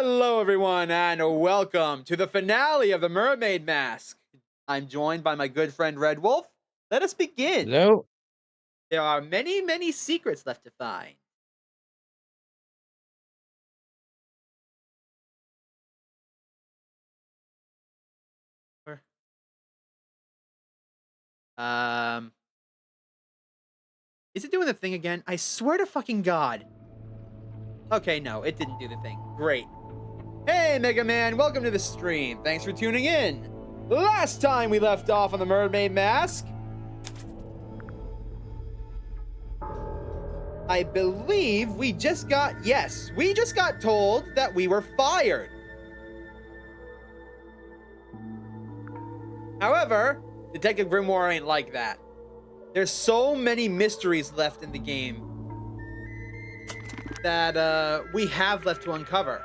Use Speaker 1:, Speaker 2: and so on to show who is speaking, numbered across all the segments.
Speaker 1: Hello, everyone, and welcome to the finale of the Mermaid Mask. I'm joined by my good friend Red Wolf. Let us begin.
Speaker 2: Hello.
Speaker 1: There are many, many secrets left to find. Where- Um, is it doing the thing again? I swear to fucking God. Okay, no, it didn't do the thing. Great. Hey, Mega Man, welcome to the stream. Thanks for tuning in. Last time we left off on the Mermaid Mask, I believe we just got told that we were fired. However, Detective Grimoire ain't like that. There's so many mysteries left in the game that we have left to uncover.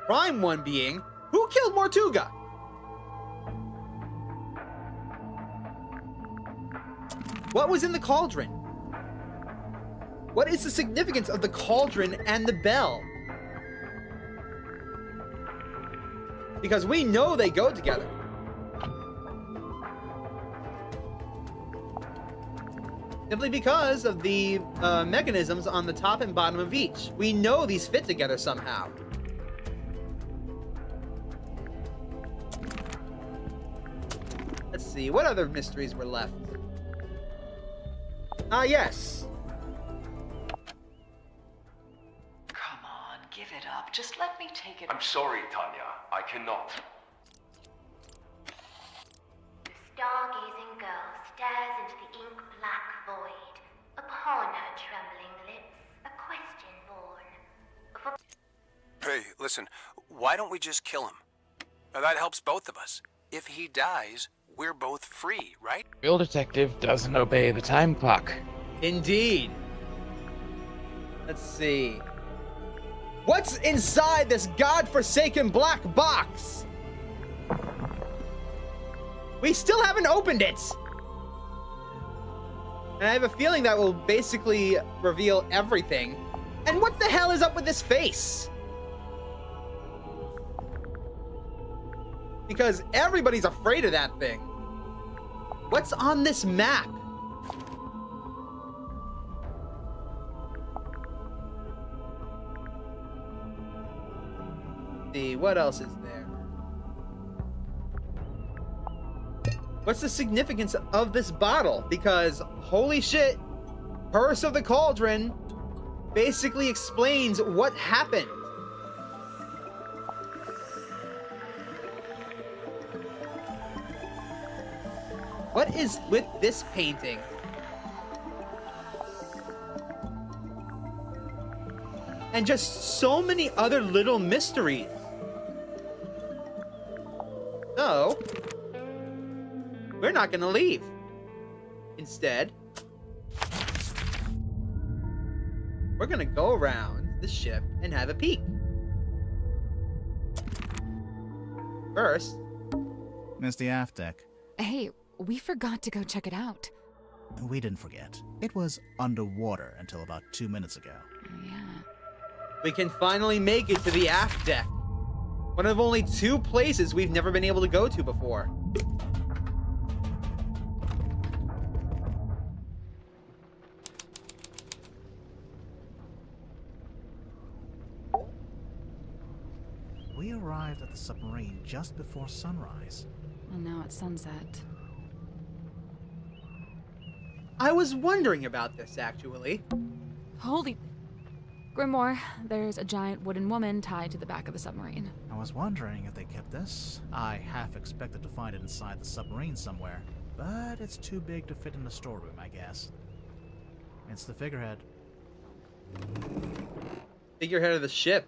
Speaker 1: Prime one being, who killed Mortuga? What was in the cauldron? What is the significance of the cauldron and the bell? Because we know they go together. Simply because of the mechanisms on the top and bottom of each. We know these fit together somehow. Let's see, what other mysteries were left? Yes.
Speaker 3: Come on, give it up. Just let me take it.
Speaker 4: I'm sorry, Tanya. I cannot.
Speaker 5: The stargazing girl stares into the ink-black void. Upon her trembling lips, a question born.
Speaker 6: Hey, listen, why don't we just kill him? Now that helps both of us. If he dies, we're both free, right?
Speaker 2: Real detective doesn't obey the time clock.
Speaker 1: Indeed. Let's see. What's inside this godforsaken black box? We still haven't opened it. And I have a feeling that will basically reveal everything. And what the hell is up with this face? Because everybody's afraid of that thing. What's on this map? Let's see, what else is there? What's the significance of this bottle? Because, holy shit, Curse of the Cauldron basically explains what happened. What is with this painting? And just so many other little mysteries. So, we're not gonna leave. Instead, we're gonna go around the ship and have a peek. First,
Speaker 7: Missed the aft deck.
Speaker 8: Hey, we forgot to go check it out.
Speaker 7: We didn't forget. It was underwater until about 2 minutes ago.
Speaker 8: Yeah.
Speaker 1: we can finally make it to the aft deck. One of only 2 places we've never been able to go to before.
Speaker 7: We arrived at the submarine just before sunrise.
Speaker 8: And now it's sunset.
Speaker 1: I was wondering about this, actually.
Speaker 8: Holy... Grimoire, there's a giant wooden woman tied to the back of the submarine.
Speaker 7: I was wondering if they kept this. I half expected to find it inside the submarine somewhere, but it's too big to fit in the storeroom, I guess. It's the figurehead.
Speaker 1: Figurehead of the ship.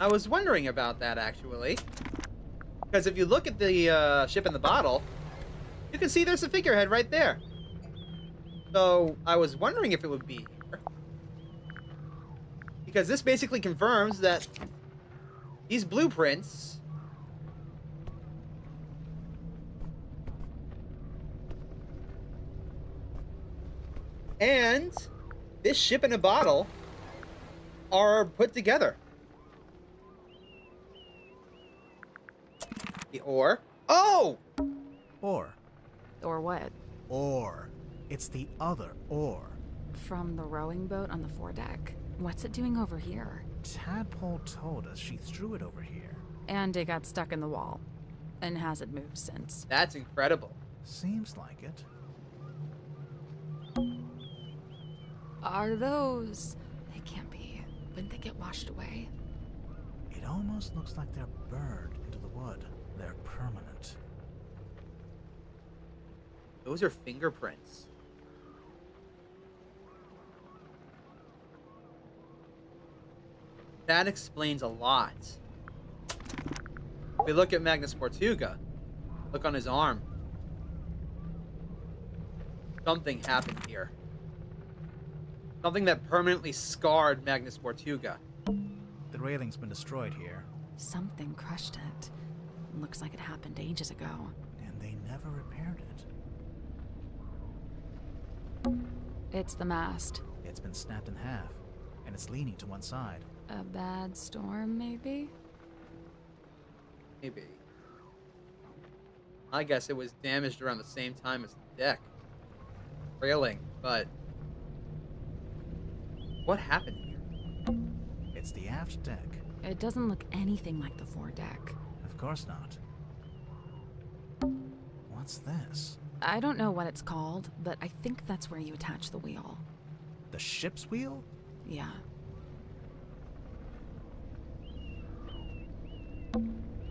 Speaker 1: I was wondering about that, actually. Because if you look at the ship in the bottle, you can see there's a figurehead right there. So, I was wondering if it would be here. Because this basically confirms that these blueprints and this ship in a bottle are put together. The ore. Oh!
Speaker 7: Or.
Speaker 8: Or what?
Speaker 7: Or. It's the other oar.
Speaker 8: From the rowing boat on the foredeck. What's it doing over here?
Speaker 7: Tadpole told us she threw it over here.
Speaker 8: And it got stuck in the wall. And hasn't moved since.
Speaker 1: That's incredible.
Speaker 7: Seems like it.
Speaker 8: Are those... They can't be. Wouldn't they get washed away?
Speaker 7: It almost looks like they're burned into the wood. They're permanent.
Speaker 1: Those are fingerprints. That explains a lot. If we look at Magnus Mortuga, look on his arm. Something happened here. Something that permanently scarred Magnus Mortuga.
Speaker 7: The railing's been destroyed here,
Speaker 8: Something crushed it. Looks like it happened ages ago.
Speaker 7: and they never repaired it.
Speaker 8: It's the mast.
Speaker 7: It's been snapped in half, and it's leaning to one side.
Speaker 8: A bad storm, maybe?
Speaker 1: Maybe. I guess it was damaged around the same time as the deck. Railing, but... what happened here?
Speaker 7: It's the aft deck.
Speaker 8: It doesn't look anything like the foredeck.
Speaker 7: Of course not. What's this?
Speaker 8: I don't know what it's called, but I think that's where you attach the wheel.
Speaker 7: The ship's wheel?
Speaker 8: Yeah.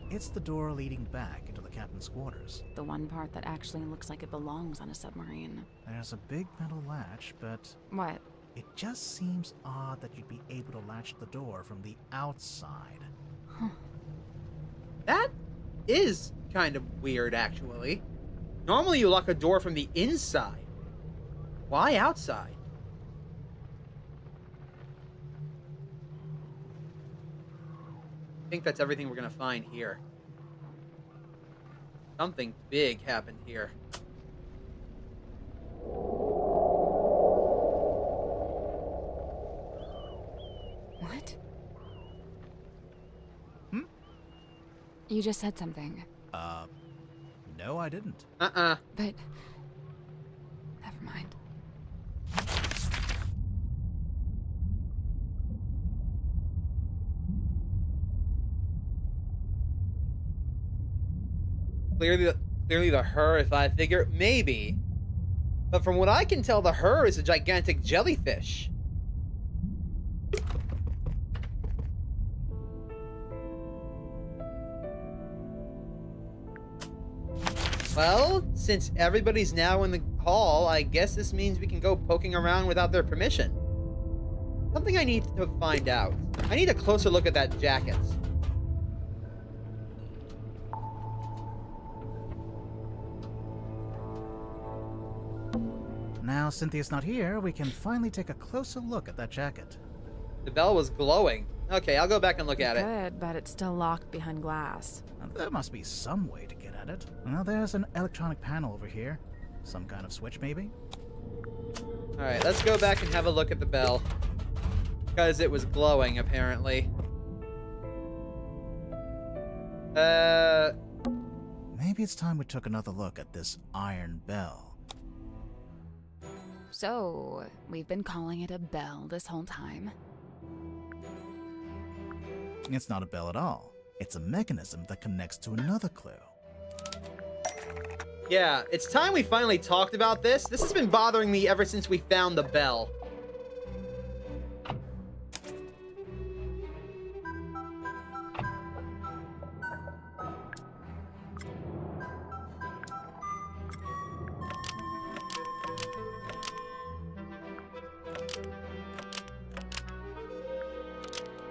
Speaker 7: It's the door leading back into the captain's quarters.
Speaker 8: The one part that actually looks like it belongs on a submarine.
Speaker 7: There's a big metal latch, but
Speaker 8: What?
Speaker 7: it just seems odd that you'd be able to latch the door from the outside.
Speaker 1: That is kind of weird, actually. Normally you lock a door from the inside. Why outside? I think that's everything we're gonna find here. Something big happened here.
Speaker 8: What?
Speaker 7: Hmm?
Speaker 8: You just said something.
Speaker 7: No, I didn't.
Speaker 8: But... Never mind.
Speaker 1: Clearly the her, if I figure, maybe. But from what I can tell, the her is a gigantic jellyfish. Well, since everybody's now in the hall, I guess this means we can go poking around without their permission. Something I need to find out. I need a closer look at that jacket.
Speaker 7: Now Cynthia's not here, we can finally take a closer look at that jacket.
Speaker 1: The bell was glowing. Okay, I'll go back and look at it.
Speaker 8: Good, but it's still locked behind glass.
Speaker 7: There must be some way to get at it. Well, there's an electronic panel over here. Some kind of switch, maybe?
Speaker 1: Alright, let's go back and have a look at the bell. Because it was glowing, apparently.
Speaker 7: Maybe it's time we took another look at this iron bell.
Speaker 8: So, we've been calling it a bell this whole time.
Speaker 7: It's not a bell at all. It's a mechanism that connects to another clue.
Speaker 1: Yeah, it's time we finally talked about this. This has been bothering me ever since we found the bell.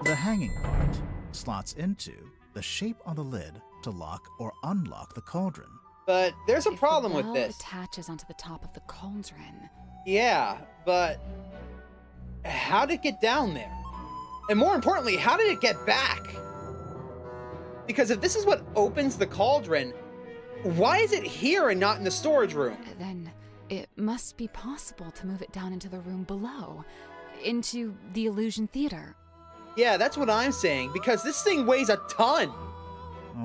Speaker 7: The hanging part slots into the shape on the lid to lock or unlock the cauldron.
Speaker 1: But there's a
Speaker 8: If the
Speaker 1: problem with
Speaker 8: bell
Speaker 1: this.
Speaker 8: attaches onto the top of the cauldron.
Speaker 1: Yeah, but how did it get down there? And more importantly, how did it get back? Because if this is what opens the cauldron, why is it here and not in the storage room?
Speaker 8: Then it must be possible to move it down into the room below. into the illusion theater.
Speaker 1: Yeah, that's what I'm saying, because this thing weighs a ton.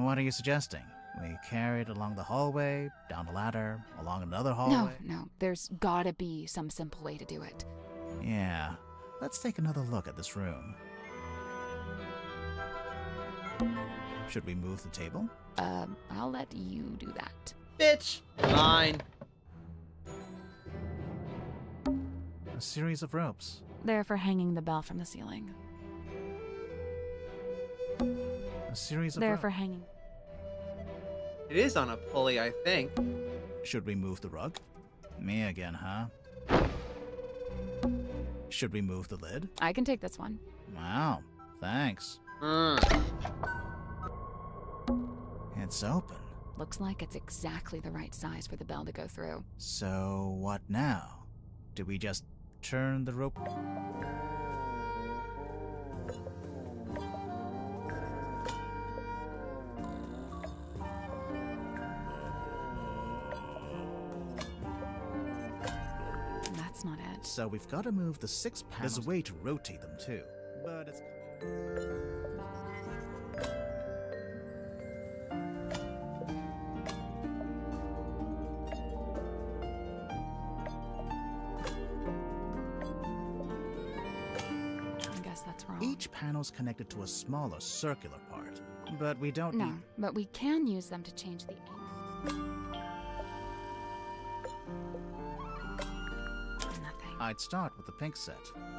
Speaker 7: What are you suggesting? We carry it along the hallway, down the ladder, along another hallway?
Speaker 8: No, there's gotta be some simple way to do it.
Speaker 7: Yeah. Let's take another look at this room. Should we move the table?
Speaker 8: I'll let you do that.
Speaker 1: Bitch. Fine.
Speaker 7: A series of ropes.
Speaker 8: They're for hanging the bell from the ceiling.
Speaker 7: A series of
Speaker 8: They're
Speaker 7: ropes.
Speaker 8: for hanging.
Speaker 1: It is on a pulley, I think.
Speaker 7: Should we move the rug? Me again, huh? Should we move the lid?
Speaker 8: I can take this one.
Speaker 7: Wow, thanks. It's open.
Speaker 8: Looks like it's exactly the right size for the bell to go through.
Speaker 7: So what now? Do we just turn the rope?
Speaker 8: That's not it.
Speaker 7: So we've got to move the 6 panels. There's a way to rotate them too, but it's...
Speaker 8: I guess that's wrong.
Speaker 7: Each panel's connected to a smaller circular part, but we don't
Speaker 8: No,
Speaker 7: need...
Speaker 8: but we can use them to change the angle. Nothing.
Speaker 7: I'd start with the pink set.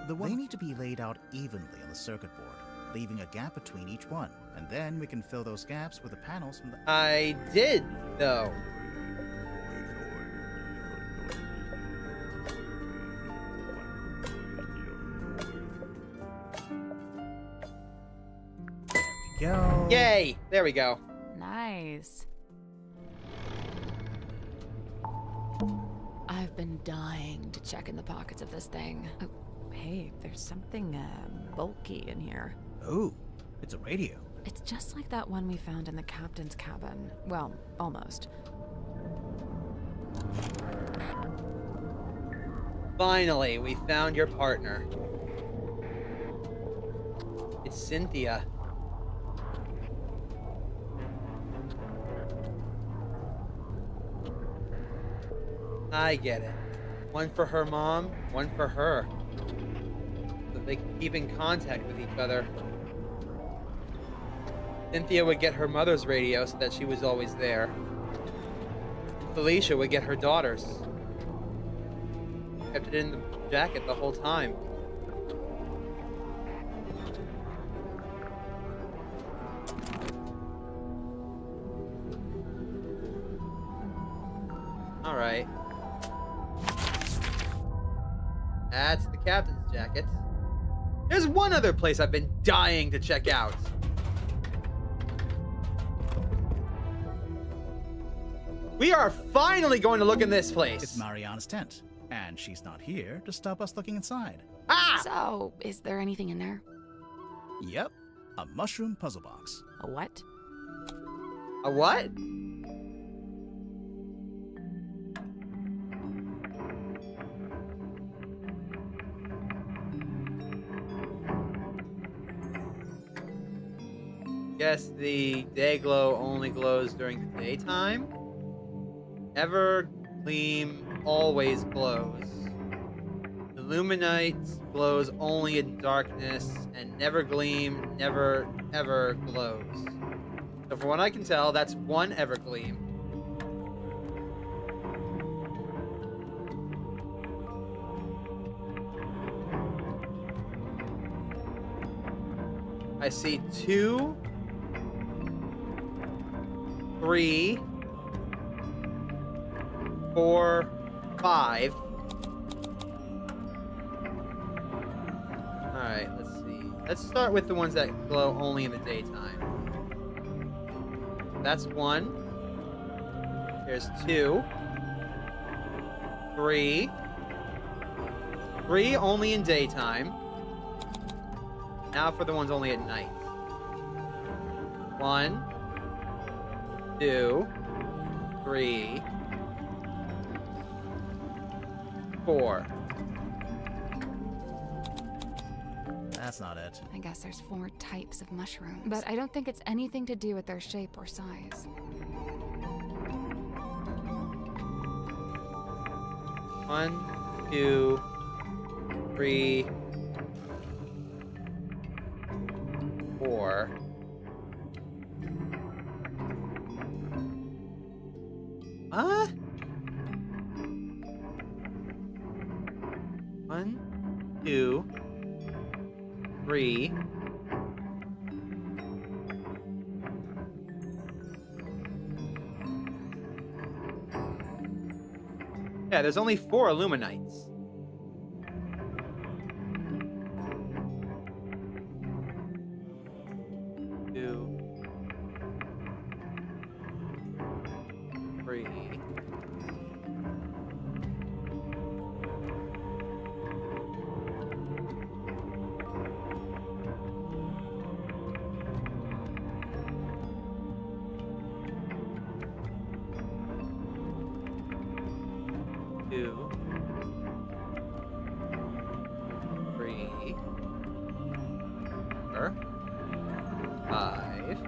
Speaker 7: They need to be laid out evenly on the circuit board, leaving a gap between each one, and then we can fill those gaps with the panels from the...
Speaker 1: I did, though.
Speaker 7: Go!
Speaker 1: Yay! There we go.
Speaker 8: Nice. I've been dying to check in the pockets of this thing. Oh,
Speaker 9: Hey, there's something bulky in here.
Speaker 7: Oh, it's a radio.
Speaker 8: it's just like that one we found in the captain's cabin. Well, almost.
Speaker 1: Finally, we found your partner. It's Cynthia. I get it. One for her mom, one for her. So they can keep in contact with each other. Cynthia would get her mother's radio so that she was always there. And Felicia would get her daughter's. Kept it in the jacket the whole time. Alright. That's the captain's jacket. There's one other place I've been dying to check out. We are finally going to look in this place.
Speaker 7: It's Mariana's tent, and she's not here to stop us looking inside.
Speaker 1: Ah!
Speaker 8: So, is there anything in there?
Speaker 7: Yep, a mushroom puzzle box.
Speaker 8: A what?
Speaker 1: A what? Guess the day glow only glows during the daytime. Ever gleam always glows. Illuminite glows only in darkness, and never gleam never ever glows. So from what I can tell, that's one evergleam. I see 2, 3, 4, 5. Alright, let's see. Let's start with the ones that glow only in the daytime. That's 1. There's 2. 3. 3 only in daytime. Now for the ones only at night. 1, 2, 3, 4.
Speaker 7: That's not it.
Speaker 8: I guess there's 4 types of mushrooms. But I don't think it's anything to do with their shape or size.
Speaker 1: One, two, three, 4. What? 1, 2, 3. Yeah, there's only 4 Illuminites. Two, 3. Two, 3, 4, 5.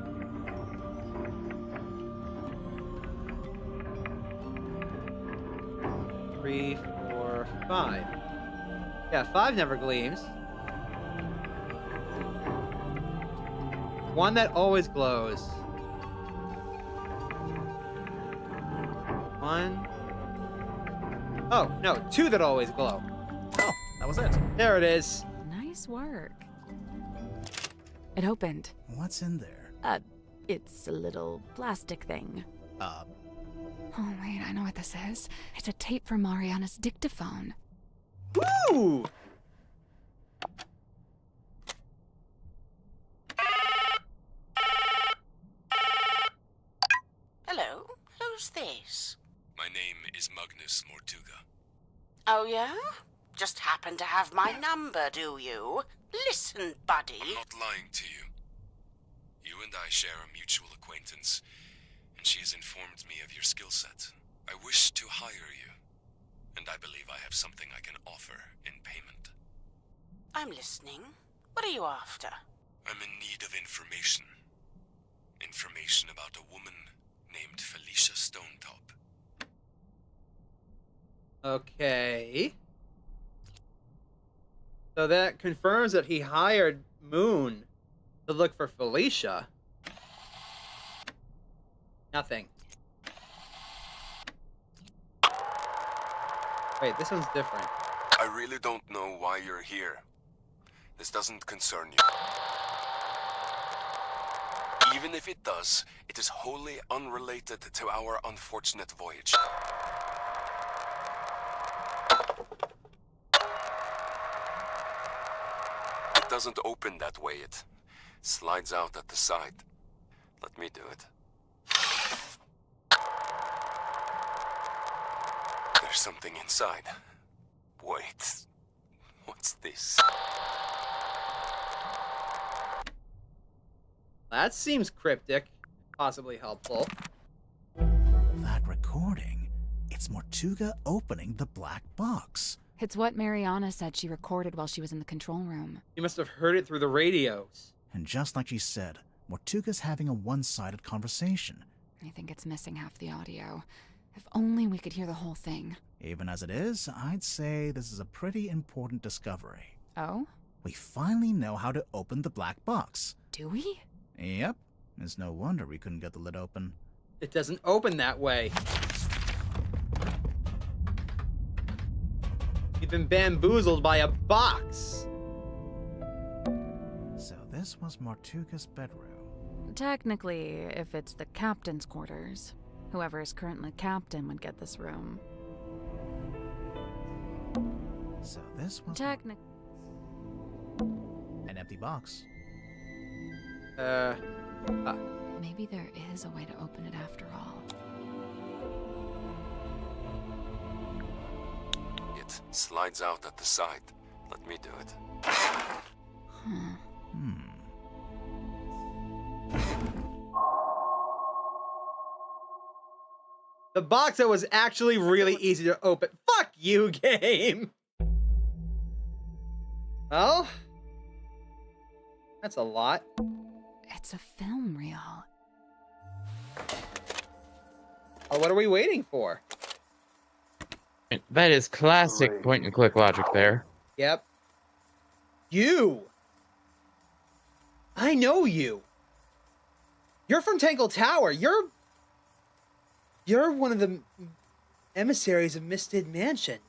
Speaker 1: 3, 4, 5. Yeah, 5 never gleams. 1 that always glows. 1. Oh, no, 2 that always glow.
Speaker 7: Oh, that was it.
Speaker 1: There it is.
Speaker 8: Nice work. It opened.
Speaker 7: What's in there?
Speaker 9: It's a little plastic thing.
Speaker 8: Oh, wait, I know what this is. It's a tape from Mariana's dictaphone.
Speaker 1: Woo!
Speaker 10: Hello, who's this?
Speaker 4: My name is Magnus Mortuga.
Speaker 10: Oh, yeah? Just happen to have my number, do you? Listen, buddy.
Speaker 4: I'm not lying to you. You and I share a mutual acquaintance, and she has informed me of your skill set. I wish to hire you, and I believe I have something I can offer in payment.
Speaker 10: I'm listening. What are you after?
Speaker 4: I'm in need of information. Information about a woman named Felicia Stonetop.
Speaker 1: Okay. So that confirms that he hired Moon to look for Felicia. Nothing. Wait, this one's different.
Speaker 4: I really don't know why you're here. This doesn't concern you. Even if it does, it is wholly unrelated to our unfortunate voyage. It doesn't open that way. It slides out at the side. Let me do it. There's something inside. Wait. What's this?
Speaker 1: That seems cryptic. Possibly helpful.
Speaker 7: That recording. It's Mortuga opening the black box.
Speaker 8: It's what Mariana said she recorded while she was in the control room.
Speaker 1: You must have heard it through the radios.
Speaker 7: And just like she said, Mortuga's having a one-sided conversation.
Speaker 8: I think it's missing half the audio. If only we could hear the whole thing.
Speaker 7: Even as it is, I'd say this is a pretty important discovery.
Speaker 8: Oh?
Speaker 7: We finally know how to open the black box.
Speaker 8: Do we?
Speaker 7: Yep. It's no wonder we couldn't get the lid open.
Speaker 1: It doesn't open that way. You've been bamboozled by a box.
Speaker 7: So this was Mortuga's bedroom.
Speaker 8: Technically, if it's the captain's quarters. Whoever is currently captain would get this room.
Speaker 7: So this was
Speaker 8: Technically.
Speaker 7: an empty box.
Speaker 8: Maybe there is a way to open it after all.
Speaker 4: It slides out at the side. Let me do it.
Speaker 1: The box that was actually really easy to open. Fuck you, game. Well, That's a lot.
Speaker 8: It's a film reel.
Speaker 1: Oh, what are we waiting for?
Speaker 2: That is classic point-and-click logic there.
Speaker 1: Yep. You! I know you! You're from Tankle Tower. You're one of the emissaries of Mystid Mansion.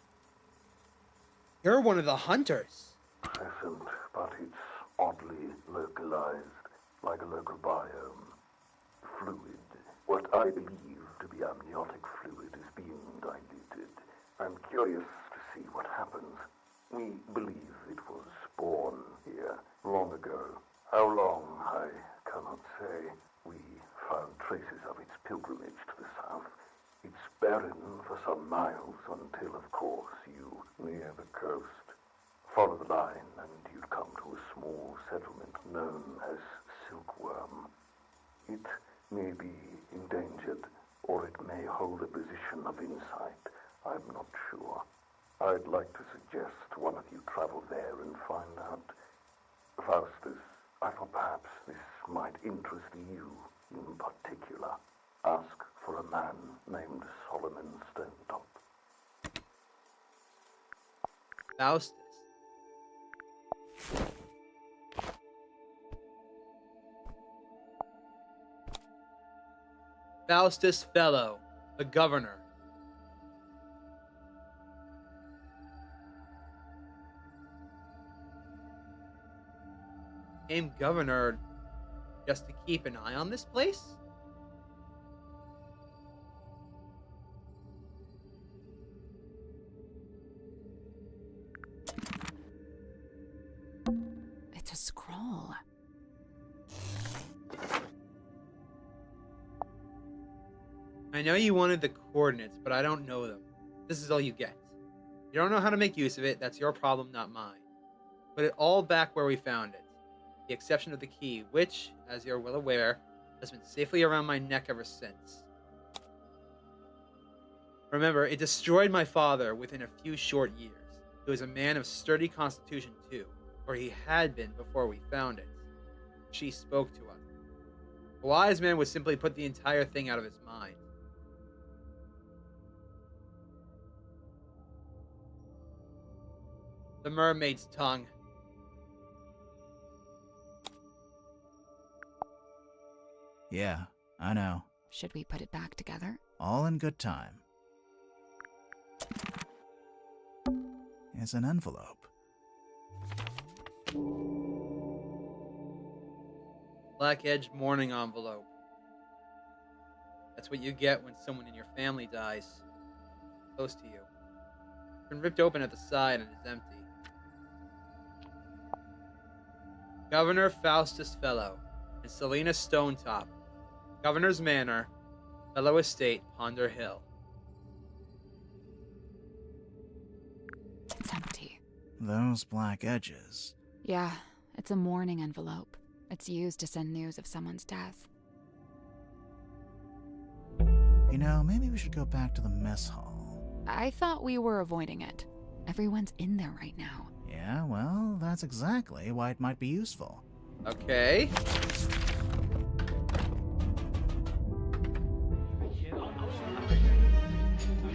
Speaker 1: You're one of the hunters.
Speaker 11: Pleasant, but it's oddly localized, like a local biome. Fluid. What I believe to be amniotic fluid is being diluted. I'm curious to see what happens. We believe it was born here long ago. How long, I cannot say. We found traces of its pilgrimage to the south. It's barren for some miles until, of course, you near the coast. Follow the line and you'd come to a small settlement known as Silkworm. It may be endangered, or it may hold a position of insight. I'm not sure. I'd like to suggest one of you travel there and find out. Faustus, I thought perhaps this might interest you in particular. Ask for a man named Solomon Stonetop.
Speaker 1: Faustus. Faustus Fellow, the governor. Named governor just to keep an eye on this place?
Speaker 8: It's a scroll.
Speaker 1: I know you wanted the coordinates, but I don't know them. This is all you get. You don't know how to make use of it, that's your problem, not mine. Put it all back where we found it. The exception of the key, which, as you're well aware, has been safely around my neck ever since. Remember, it destroyed my father within a few short years. He was a man of sturdy constitution too, or he had been before we found it. She spoke to us. A wise man would simply put the entire thing out of his mind. The mermaid's tongue.
Speaker 7: Yeah, I know.
Speaker 8: Should we put it back together?
Speaker 7: All in good time. It's an envelope.
Speaker 1: Black-edged mourning envelope. That's what you get when someone in your family dies. Close to you. It's been ripped open at the side and is empty. Governor Faustus Fellow and Selena Stonetop. Governor's Manor, Fellow Estate, Ponder Hill.
Speaker 8: It's empty.
Speaker 7: Those black edges.
Speaker 8: Yeah, it's a mourning envelope. It's used to send news of someone's death.
Speaker 7: You know, maybe we should go back to the mess hall.
Speaker 8: I thought we were avoiding it. Everyone's in there right now.
Speaker 7: Yeah, well, that's exactly why it might be useful.
Speaker 1: Okay.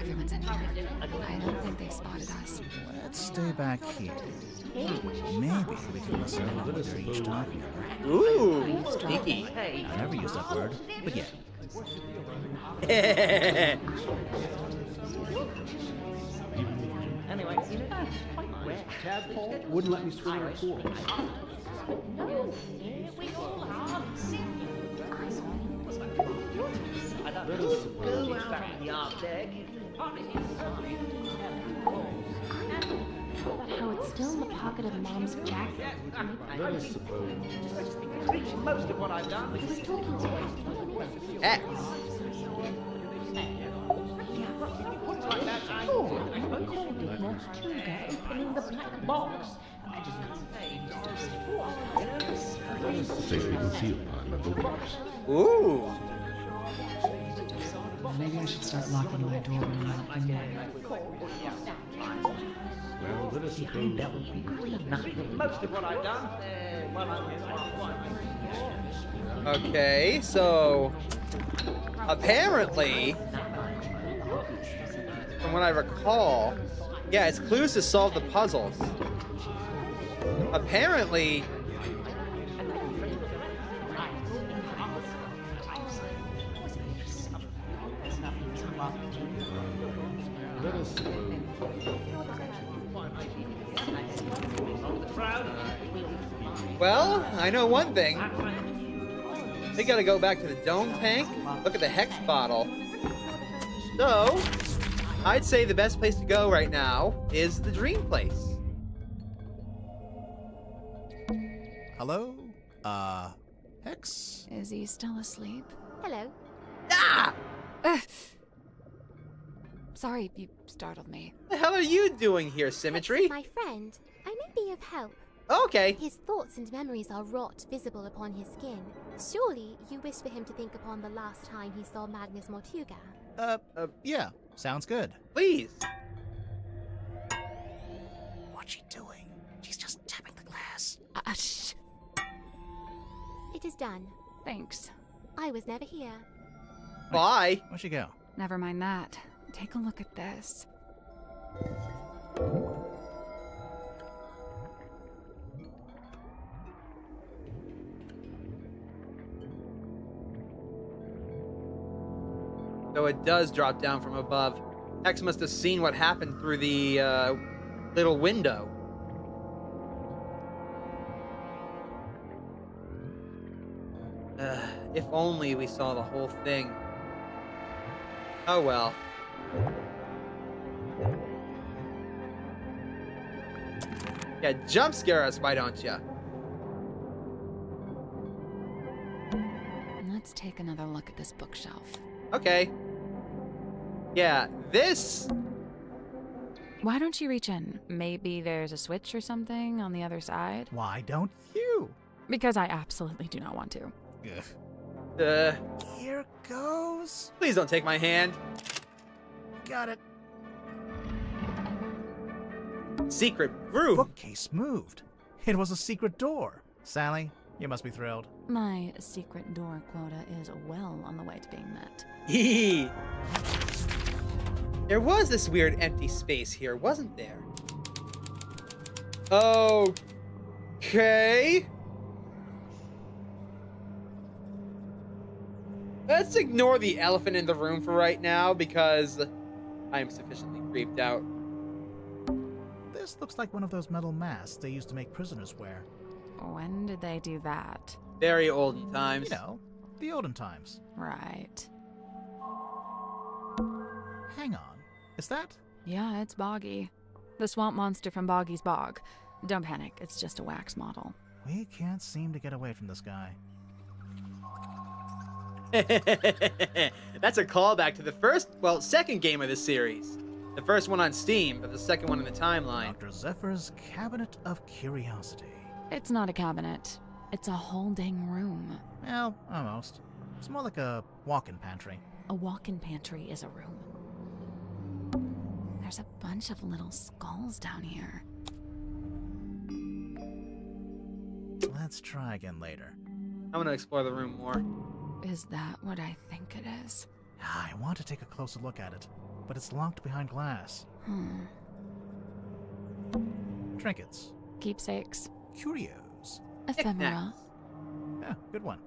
Speaker 8: Everyone's in here. I don't think they spotted us.
Speaker 7: Let's stay back here. Maybe we can listen in on what they're each talking about.
Speaker 1: Ooh, sneaky.
Speaker 7: I never used that word, but yeah.
Speaker 12: Anyway, you know, that's quite rare. Tadpole wouldn't let me swim in a pool. No, we all are. I don't know. Go out back in the yard there.
Speaker 5: But how it's still in the pocket of Mom's jacket.
Speaker 12: Let us suppose. Most of what I've done.
Speaker 5: I was talking to him.
Speaker 1: X.
Speaker 5: Oh, I called it Mortuga opening the black box.
Speaker 11: Safe we can see it behind the books.
Speaker 1: Ooh.
Speaker 3: Maybe I should start locking my door when I'm up in there.
Speaker 11: Well,
Speaker 12: Most of what I've done,
Speaker 1: Okay, so apparently, from what I recall, yeah, it's clues to solve the puzzles. Apparently, well, I know one thing. We gotta go back to the dome tank, look at the hex bottle. So, I'd say the best place to go right now is the dream place.
Speaker 7: Hello? Hex?
Speaker 8: Is he still asleep?
Speaker 5: Hello.
Speaker 1: Ah!
Speaker 8: Sorry, you startled me.
Speaker 1: What the hell are you doing here, Symmetry?
Speaker 5: My friend, I may be of help.
Speaker 1: Okay.
Speaker 5: His thoughts and memories are wrought visible upon his skin. Surely you wish for him to think upon the last time he saw Magnus Mortuga.
Speaker 7: Yeah. Sounds good.
Speaker 1: Please.
Speaker 10: What's she doing? She's just tapping the glass.
Speaker 8: Shh.
Speaker 5: It is done.
Speaker 8: Thanks.
Speaker 5: I was never here.
Speaker 1: Bye.
Speaker 7: Where'd she go?
Speaker 8: Never mind that. Take a look at this.
Speaker 1: So it does drop down from above. Hex must have seen what happened through the little window. If only we saw the whole thing. Oh well. Yeah, jump scare us, why don't ya?
Speaker 8: Let's take another look at this bookshelf.
Speaker 1: Okay. Yeah, this...
Speaker 8: Why don't you reach in? Maybe there's a switch or something on the other side?
Speaker 7: Why don't you?
Speaker 8: Because I absolutely do not want to.
Speaker 7: Ugh. Here goes.
Speaker 1: Please don't take my hand.
Speaker 7: Got it.
Speaker 1: Secret room.
Speaker 7: Bookcase moved. It was a secret door. Sally, you must be thrilled.
Speaker 8: My secret door quota is well on the way to being met.
Speaker 1: Hee. There was this weird empty space here, wasn't there? Okay. Let's ignore the elephant in the room for right now because I am sufficiently creeped out.
Speaker 7: This looks like one of those metal masks they used to make prisoners wear.
Speaker 8: When did they do that?
Speaker 1: Very olden times.
Speaker 7: You know, the olden times.
Speaker 8: Right.
Speaker 7: Hang on. Is that?
Speaker 8: Yeah, it's Boggy. The swamp monster from Boggy's Bog. Don't panic, it's just a wax model.
Speaker 7: We can't seem to get away from this guy.
Speaker 1: That's a callback to the second game of the series. The first one on Steam, but the second one in the timeline.
Speaker 7: Dr. Zephyr's Cabinet of Curiosity.
Speaker 8: It's not a cabinet. It's a whole dang room.
Speaker 7: Well, almost. It's more like a walk-in pantry.
Speaker 8: A walk-in pantry is a room. There's a bunch of little skulls down here.
Speaker 7: Let's try again later.
Speaker 1: I'm gonna explore the room more.
Speaker 8: Is that what I think it is?
Speaker 7: I want to take a closer look at it, but it's locked behind glass. Trinkets.
Speaker 8: Keepsakes.
Speaker 7: Curios.
Speaker 8: Ephemera.
Speaker 7: Yeah, good one.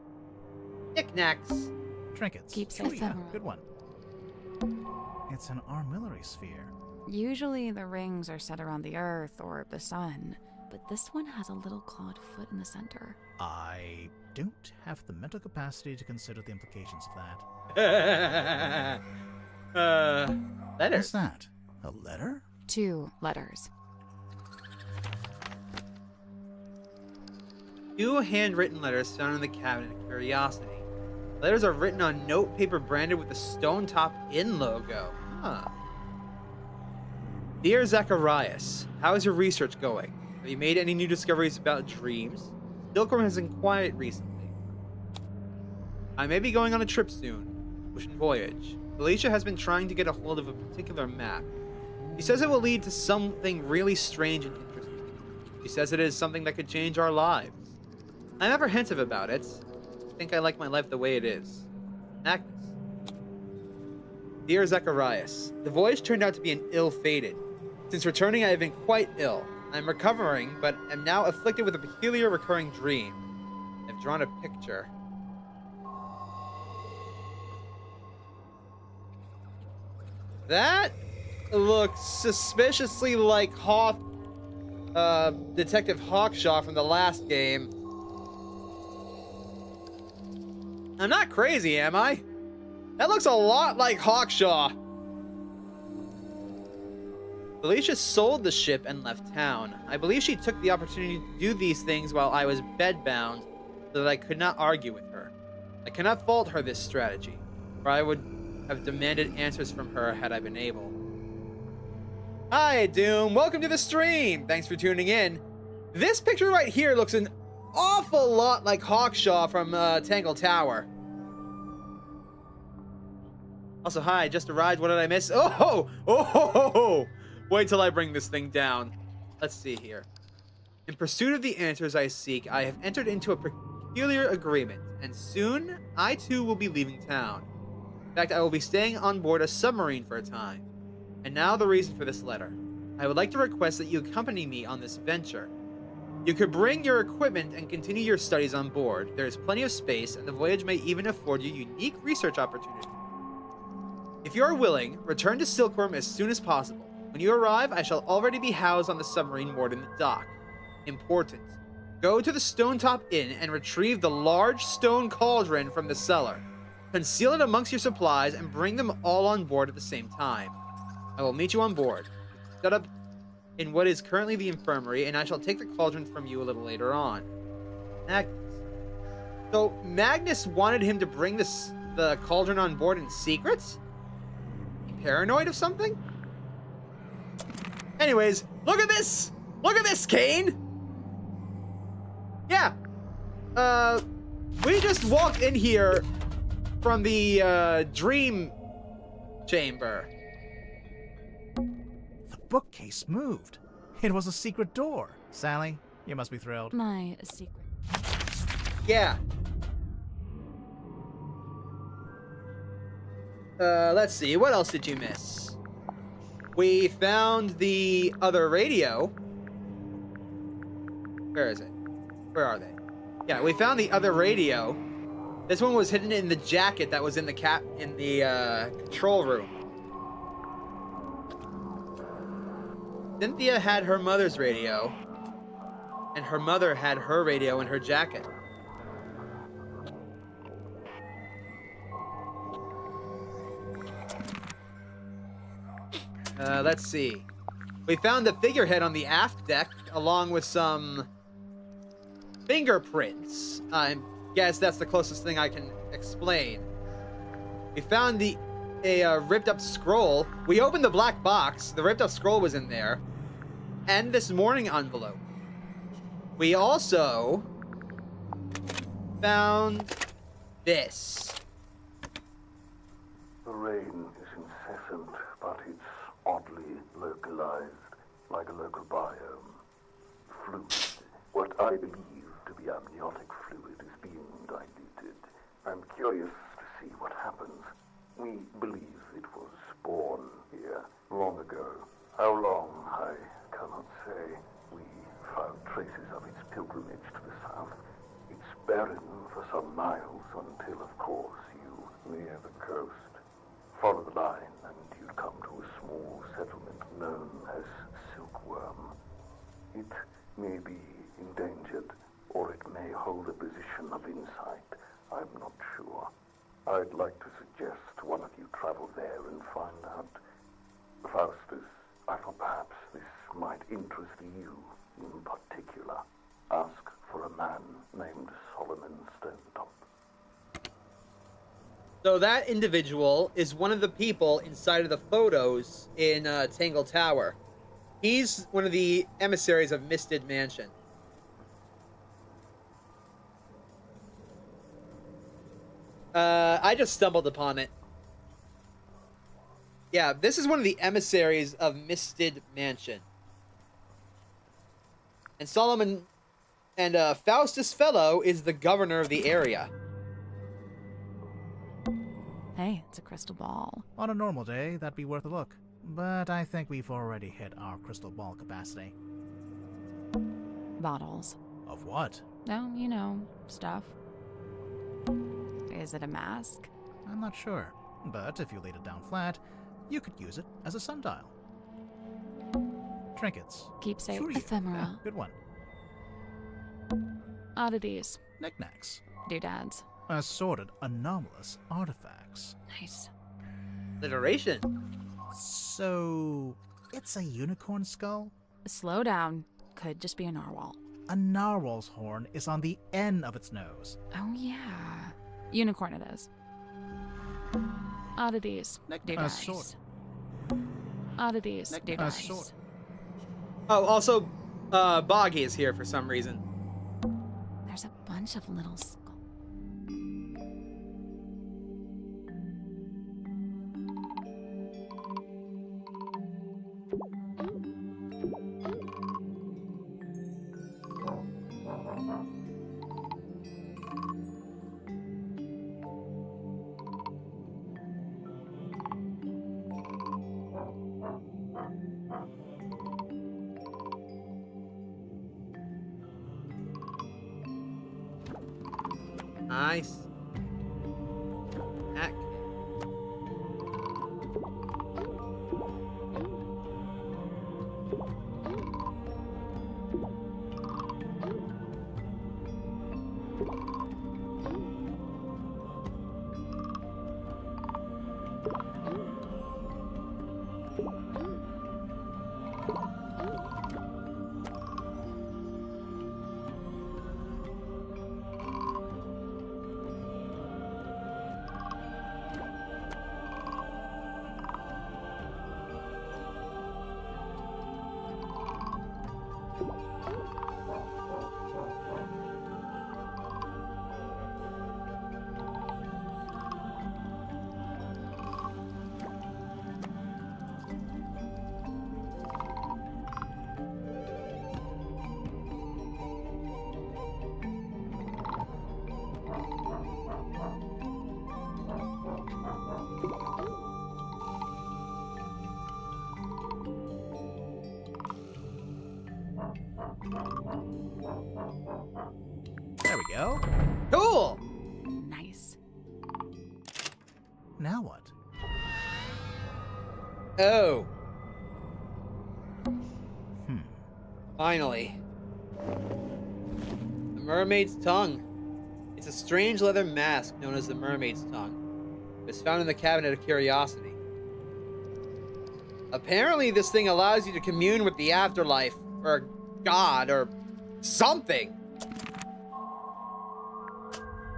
Speaker 1: Knickknacks.
Speaker 7: Trinkets.
Speaker 8: Keepsakes.
Speaker 7: Curio. Good one. It's an armillary sphere.
Speaker 8: Usually the rings are set around the earth or the sun, but this one has a little clawed foot in the center.
Speaker 7: I don't have the mental capacity to consider the implications of that.
Speaker 1: Letter.
Speaker 7: What's that? A letter?
Speaker 8: 2 letters.
Speaker 1: 2 handwritten letters found in the Cabinet of Curiosity. Letters are written on note paper branded with the Stone Top Inn logo. Huh. Dear Zacharias, how is your research going? Have you made any new discoveries about dreams? Silkworm has been quiet recently. I may be going on a trip soon. Ocean voyage. Felicia has been trying to get a hold of a particular map. She says it will lead to something really strange and interesting. She says it is something that could change our lives. I'm apprehensive about it. I think I like my life the way it is. Agnes. Dear Zacharias, the voyage turned out to be an ill-fated. Since returning, I have been quite ill. I am recovering, but am now afflicted with a peculiar recurring dream. I've drawn a picture. That looks suspiciously like Detective Hawkshaw from the last game. I'm not crazy, am I? That looks a lot like Hawkshaw. Felicia sold the ship and left town. I believe she took the opportunity to do these things while I was bedbound, so that I could not argue with her. I cannot fault her this strategy, for I would have demanded answers from her had I been able. Hi, Doom. Welcome to the stream. Thanks for tuning in. This picture right here looks an awful lot like Hawkshaw from Tangle Tower. Also, hi, I just arrived. What did I miss? Oh! Wait till I bring this thing down. Let's see here. In pursuit of the answers I seek, I have entered into a peculiar agreement, and soon I too will be leaving town. In fact, I will be staying on board a submarine for a time. And now the reason for this letter. I would like to request that you accompany me on this venture. You could bring your equipment and continue your studies on board. There is plenty of space, and the voyage may even afford you unique research opportunities. If you are willing, return to Silkworm as soon as possible. When you arrive, I shall already be housed on the submarine moored in the dock. Important. Go to the Stonetop Inn and retrieve the large stone cauldron from the cellar. Conceal it amongst your supplies and bring them all on board at the same time. I will meet you on board. Set up in what is currently the infirmary, and I shall take the cauldron from you a little later on. Magnus. So, Magnus wanted him to bring the cauldron on board in secret? Paranoid of something? Anyways, look at this! Look at this, Kane! Yeah. We just walked in here from the, dream chamber.
Speaker 7: The bookcase moved. It was a secret door. Sally, you must be thrilled.
Speaker 8: My secret.
Speaker 1: Yeah. Let's see. What else did you miss? We found the other radio. Where is it? Where are they? Yeah, we found the other radio. This one was hidden in the jacket that was in the control room. Cynthia had her mother's radio, and her mother had her radio in her jacket. Let's see. We found the figurehead on the aft deck, along with some fingerprints. I guess that's the closest thing I can explain. We found a ripped-up scroll. We opened the black box. The ripped-up scroll was in there. And this morning envelope. We also found this.
Speaker 11: The rain is incessant, but it's oddly localized, like a local biome. Fluid. What I believe to be amniotic fluid is being diluted. I'm curious to see what happens. We believe it was born here long ago. How long, I cannot say. We found traces of its pilgrimage to the south. It's barren for some miles until, of course, you near the coast. Follow the line and you'd come to a small settlement known as Silkworm. It may be endangered, or it may hold a position of insight. I'm not sure. I'd like to suggest one of you travel there and find out. Faustus, I thought perhaps this might interest you in particular. Ask for a man named Solomon Stonetop.
Speaker 1: So that individual is one of the people inside of the photos in Tangle Tower. He's one of the emissaries of Mystid Mansion. I just stumbled upon it. Yeah, this is one of the emissaries of Mystid Mansion. And Solomon and Faustus Fellow is the governor of the area.
Speaker 8: Hey, it's a crystal ball.
Speaker 7: On a normal day, that'd be worth a look. But I think we've already hit our crystal ball capacity.
Speaker 8: Bottles.
Speaker 7: Of what?
Speaker 8: Oh, you know, stuff. Is it a mask?
Speaker 7: I'm not sure. But if you laid it down flat, you could use it as a sundial. Trinkets.
Speaker 8: Keepsake.
Speaker 7: Sure you-
Speaker 8: Ephemera.
Speaker 7: Yeah, good one.
Speaker 8: Oddities.
Speaker 7: Knickknacks.
Speaker 8: Doodads.
Speaker 7: Assorted anomalous artifacts.
Speaker 8: Nice.
Speaker 1: Alliteration.
Speaker 7: So, it's a unicorn skull?
Speaker 8: Slow down. Could just be a narwhal.
Speaker 7: A narwhal's horn is on the end of its nose.
Speaker 8: Oh, yeah. Unicorn it is. Oddities. Doodads. Oddities. Doodads.
Speaker 1: Oh, also, Boggy is here for some reason.
Speaker 8: There's a bunch of little skulls.
Speaker 1: Nice. Heck.
Speaker 7: There we go.
Speaker 1: Cool!
Speaker 8: Nice.
Speaker 7: Now what?
Speaker 1: Oh. Finally. The mermaid's tongue. It's a strange leather mask known as the mermaid's tongue. It was found in the cabinet of curiosity. Apparently this thing allows you to commune with the afterlife, or God, or something.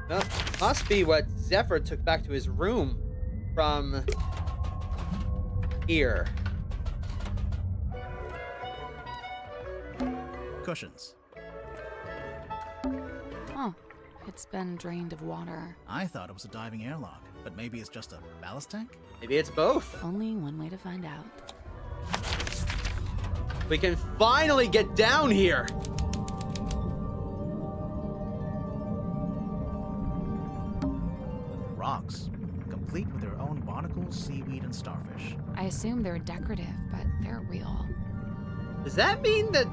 Speaker 1: That must be what Zephyr took back to his room from here.
Speaker 7: Cushions.
Speaker 8: Oh, it's been drained of water.
Speaker 7: I thought it was a diving airlock, but maybe it's just a ballast tank?
Speaker 1: Maybe it's both.
Speaker 8: Only one way to find out.
Speaker 1: We can finally get down here.
Speaker 7: Rocks, complete with their own barnacles, seaweed, and starfish.
Speaker 8: I assume they're decorative, but they're real.
Speaker 1: Does that mean that...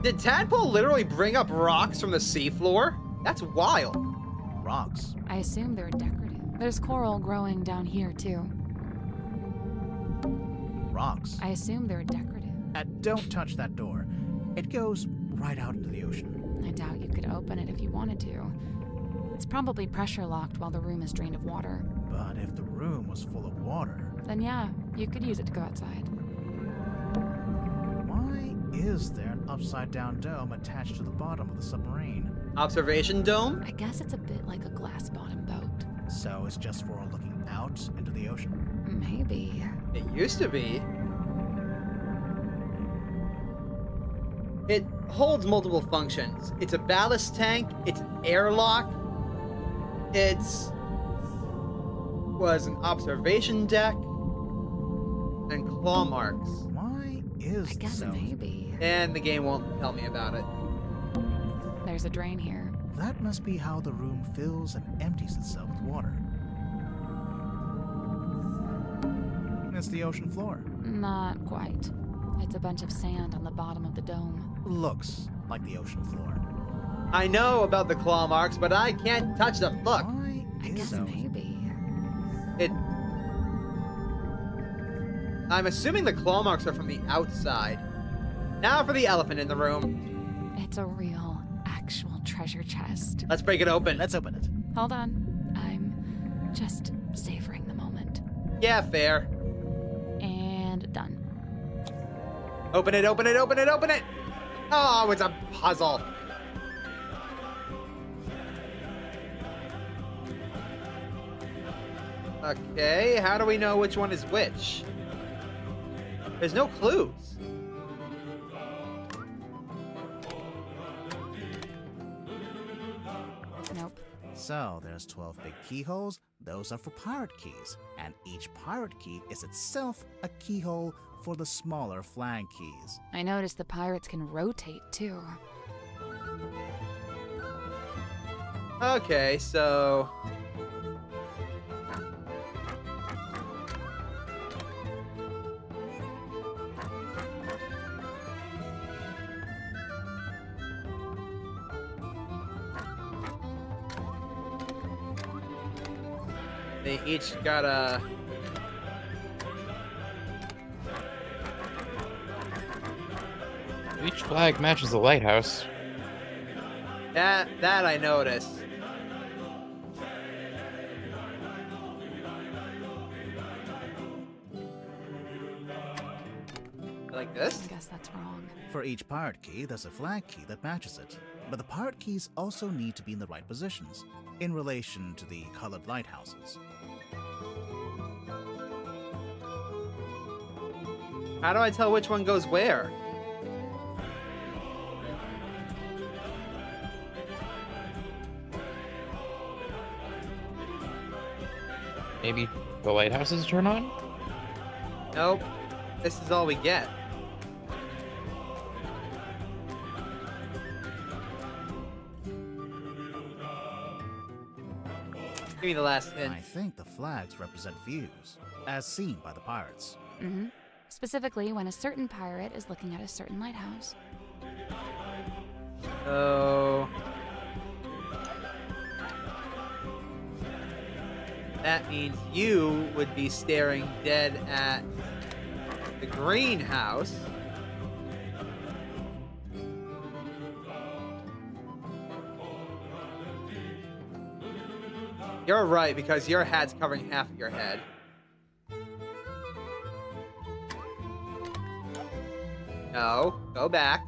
Speaker 1: Did Tadpole literally bring up rocks from the seafloor? That's wild.
Speaker 7: Rocks.
Speaker 8: I assume they're decorative. There's coral growing down here, too.
Speaker 7: Rocks.
Speaker 8: I assume they're decorative.
Speaker 7: Don't touch that door. It goes right out into the ocean.
Speaker 8: I doubt you could open it if you wanted to. It's probably pressure locked while the room is drained of water.
Speaker 7: But if the room was full of water...
Speaker 8: Then yeah, you could use it to go outside.
Speaker 7: Why is there an upside-down dome attached to the bottom of the submarine?
Speaker 1: Observation dome?
Speaker 8: I guess it's a bit like a glass-bottom boat.
Speaker 7: So it's just for looking out into the ocean?
Speaker 8: Maybe.
Speaker 1: It used to be. It holds multiple functions. It's a ballast tank, it's an airlock, it's was an observation deck and claw marks.
Speaker 7: Why is
Speaker 8: I guess
Speaker 7: so?
Speaker 8: maybe.
Speaker 1: And the game won't tell me about it.
Speaker 8: There's a drain here.
Speaker 7: That must be how the room fills and empties itself with water. It's the ocean floor.
Speaker 8: Not quite. It's a bunch of sand on the bottom of the dome.
Speaker 7: Looks like the ocean floor.
Speaker 1: I know about the claw marks, but I can't touch them. Look,
Speaker 7: Why
Speaker 8: I
Speaker 7: is
Speaker 8: guess
Speaker 7: so?
Speaker 8: maybe.
Speaker 1: I'm assuming the claw marks are from the outside. Now for the elephant in the room.
Speaker 8: It's a real, actual treasure chest.
Speaker 1: Let's break it open.
Speaker 7: Let's open it.
Speaker 8: Hold on. I'm just savoring the moment.
Speaker 1: Yeah, fair.
Speaker 8: And done.
Speaker 1: Open it, open it, open it, open it! Oh, it's a puzzle. Okay, how do we know which one is which? There's no clues.
Speaker 8: Nope.
Speaker 7: So there's 12 big keyholes. Those are for pirate keys. And each pirate key is itself a keyhole for the smaller flag keys.
Speaker 8: I noticed the pirates can rotate too.
Speaker 1: Okay, so... they each got a...
Speaker 2: Each flag matches the lighthouse.
Speaker 1: That I noticed. Like this?
Speaker 8: I guess that's wrong.
Speaker 7: For each pirate key, there's a flag key that matches it. But the pirate keys also need to be in the right positions, in relation to the colored lighthouses.
Speaker 1: How do I tell which one goes where?
Speaker 2: Maybe the lighthouses turn on?
Speaker 1: Nope. This is all we get. Give me the last hint.
Speaker 7: I think the flags represent views, as seen by the pirates.
Speaker 8: Mm-hmm. Specifically, when a certain pirate is looking at a certain lighthouse.
Speaker 1: So... that means you would be staring dead at the greenhouse. You're right, because your hat's covering half of your head. No, go back.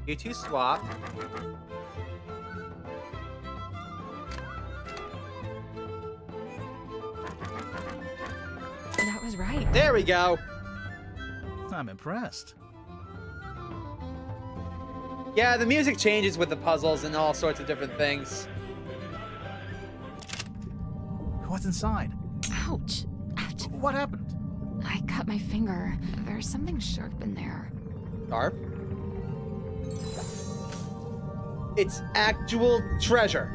Speaker 1: You two swap.
Speaker 8: That was right.
Speaker 1: There we go.
Speaker 7: I'm impressed.
Speaker 1: Yeah, the music changes with the puzzles and all sorts of different things.
Speaker 7: What's inside?
Speaker 8: Ouch. Ouch.
Speaker 7: What happened?
Speaker 8: I cut my finger. There's something sharp in there.
Speaker 1: Sharp? It's actual treasure.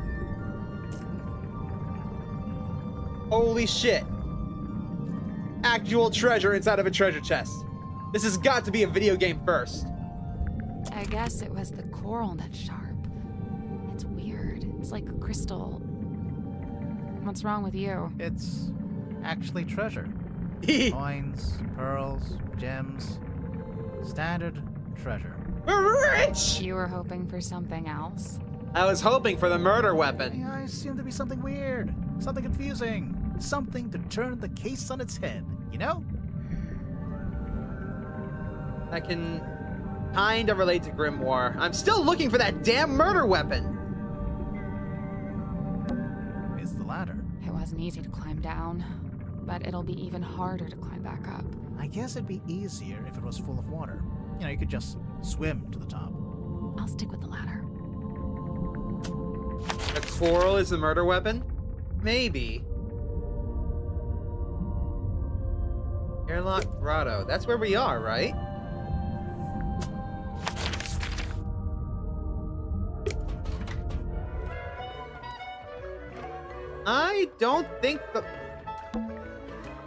Speaker 1: Holy shit. Actual treasure inside of a treasure chest. This has got to be a video game first.
Speaker 8: I guess it was the coral that's sharp. It's weird. It's like crystal. What's wrong with you?
Speaker 7: It's actually treasure. Coins, pearls, gems. Standard treasure.
Speaker 1: We're rich!
Speaker 8: You were hoping for something else?
Speaker 1: I was hoping for the murder weapon.
Speaker 7: I seem to be something weird, something confusing, something to turn the case on its head, you know?
Speaker 1: I can kinda relate to Grimoire. I'm still looking for that damn murder weapon.
Speaker 7: It's the ladder.
Speaker 8: It wasn't easy to climb down, but it'll be even harder to climb back up.
Speaker 7: I guess it'd be easier if it was full of water. You know, you could just swim to the top.
Speaker 8: I'll stick with the latter.
Speaker 1: A coral is the murder weapon? Maybe. Airlock Grotto. That's where we are, right? I don't think the...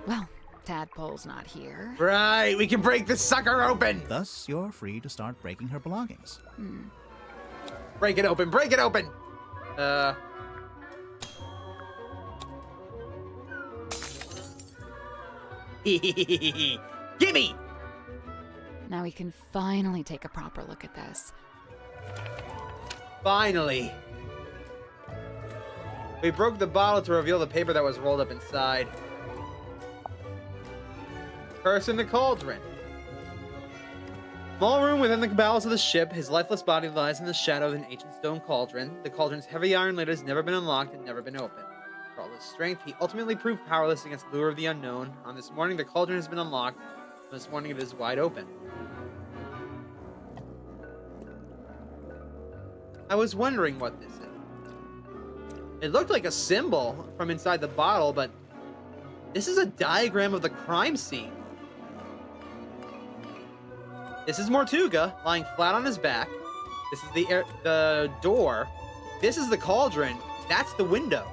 Speaker 8: Well, Tadpole's not here.
Speaker 1: Right, we can break this sucker open!
Speaker 7: Thus, you're free to start breaking her belongings.
Speaker 1: Break it open, break it open! Gimme!
Speaker 8: Now we can finally take a proper look at this.
Speaker 1: Finally. We broke the bottle to reveal the paper that was rolled up inside. Curse in the cauldron. Small room within the bowels of the ship. His lifeless body lies in the shadow of an ancient stone cauldron. The cauldron's heavy iron lid has never been unlocked and never been opened. For all his strength, he ultimately proved powerless against the lure of the unknown. On this morning, the cauldron has been unlocked. On this morning, it is wide open. I was wondering what this is. It looked like a symbol from inside the bottle, but this is a diagram of the crime scene. This is Mortuga lying flat on his back. This is the door. This is the cauldron. That's the window.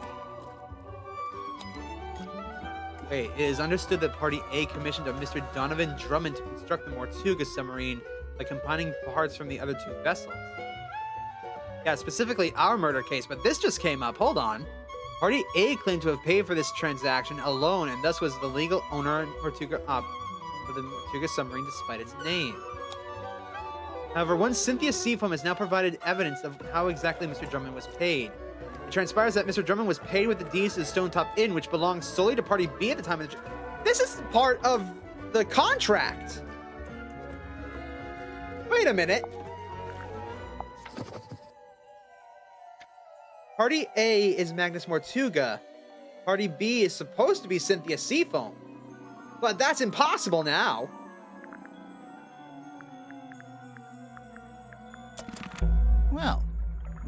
Speaker 1: Wait, it is understood that Party A commissioned a Mr. Donovan Drummond to construct the Mortuga submarine by combining parts from the other two vessels. Yeah, specifically our murder case, but this just came up. Hold on. Party A claimed to have paid for this transaction alone and thus was the legal owner of the Mortuga submarine despite its name. However, one Cynthia Seafoam has now provided evidence of how exactly Mr. Drummond was paid. It transpires that Mr. Drummond was paid with the deeds to the Stone Top Inn, which belonged solely to Party B at the time of the... This is part of the contract! Wait a minute. Party A is Magnus Mortuga. Party B is supposed to be Cynthia Seafoam. But that's impossible now.
Speaker 7: Well,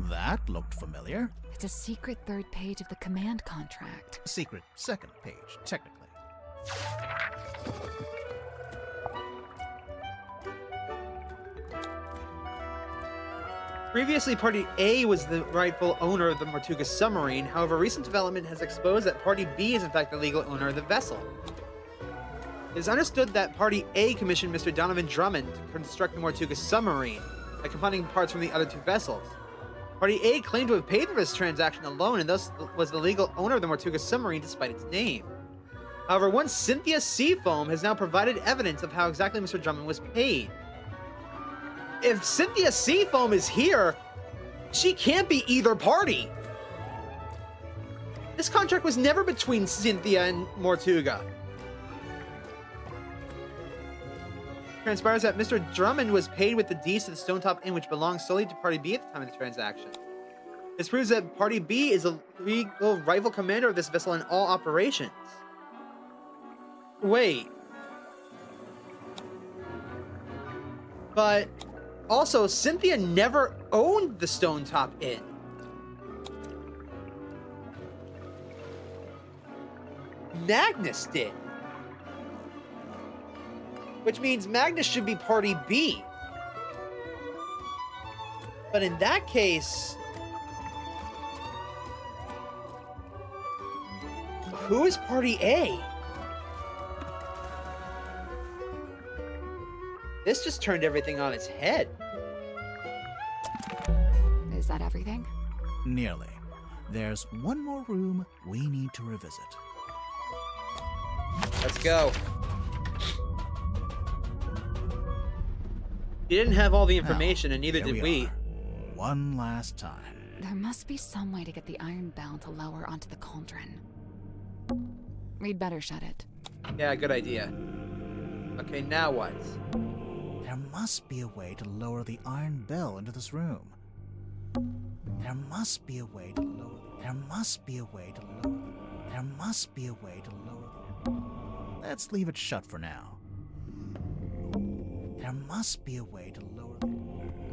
Speaker 7: that looked familiar.
Speaker 8: It's a secret third page of the command contract.
Speaker 7: Secret second page, technically.
Speaker 1: Previously, Party A was the rightful owner of the Mortuga submarine. However, recent development has exposed that Party B is in fact the legal owner of the vessel. It is understood that Party A commissioned Mr. Donovan Drummond to construct the Mortuga submarine by combining parts from the other two vessels. Party A claimed to have paid for this transaction alone and thus was the legal owner of the Mortuga submarine despite its name. However, one Cynthia Seafoam has now provided evidence of how exactly Mr. Drummond was paid. If Cynthia Seafoam is here, she can't be either party. This contract was never between Cynthia and Mortuga. Transpires that Mr. Drummond was paid with the deeds to the Stone Top Inn, which belongs solely to Party B at the time of the transaction. This proves that Party B is the legal rightful commander of this vessel in all operations. Wait. But also, Cynthia never owned the Stone Top Inn. Magnus did. Which means Magnus should be Party B. But in that case, who is Party A? This just turned everything on its head.
Speaker 8: Is that everything?
Speaker 7: Nearly. There's one more room we need to revisit.
Speaker 1: Let's go. You didn't have all the information, and neither did we.
Speaker 7: One last time.
Speaker 8: There must be some way to get the iron bell to lower onto the cauldron. We'd better shut it.
Speaker 1: Yeah, good idea. Okay, now what?
Speaker 7: There must be a way to lower the iron bell into this room. There must be a way to lower. There must be a way to lower. There must be a way to lower. Let's leave it shut for now. There must be a way to lower.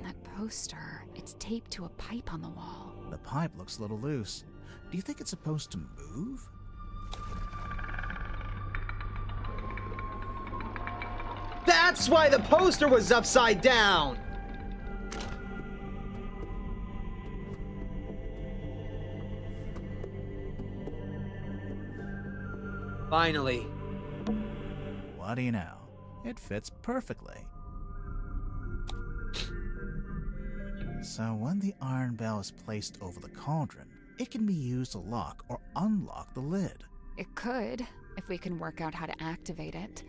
Speaker 8: That poster. It's taped to a pipe on the wall.
Speaker 7: The pipe looks a little loose. Do you think it's supposed to move?
Speaker 1: That's why the poster was upside down! Finally.
Speaker 7: What do you know? It fits perfectly. So when the iron bell is placed over the cauldron, it can be used to lock or unlock the lid.
Speaker 8: It could, if we can work out how to activate it.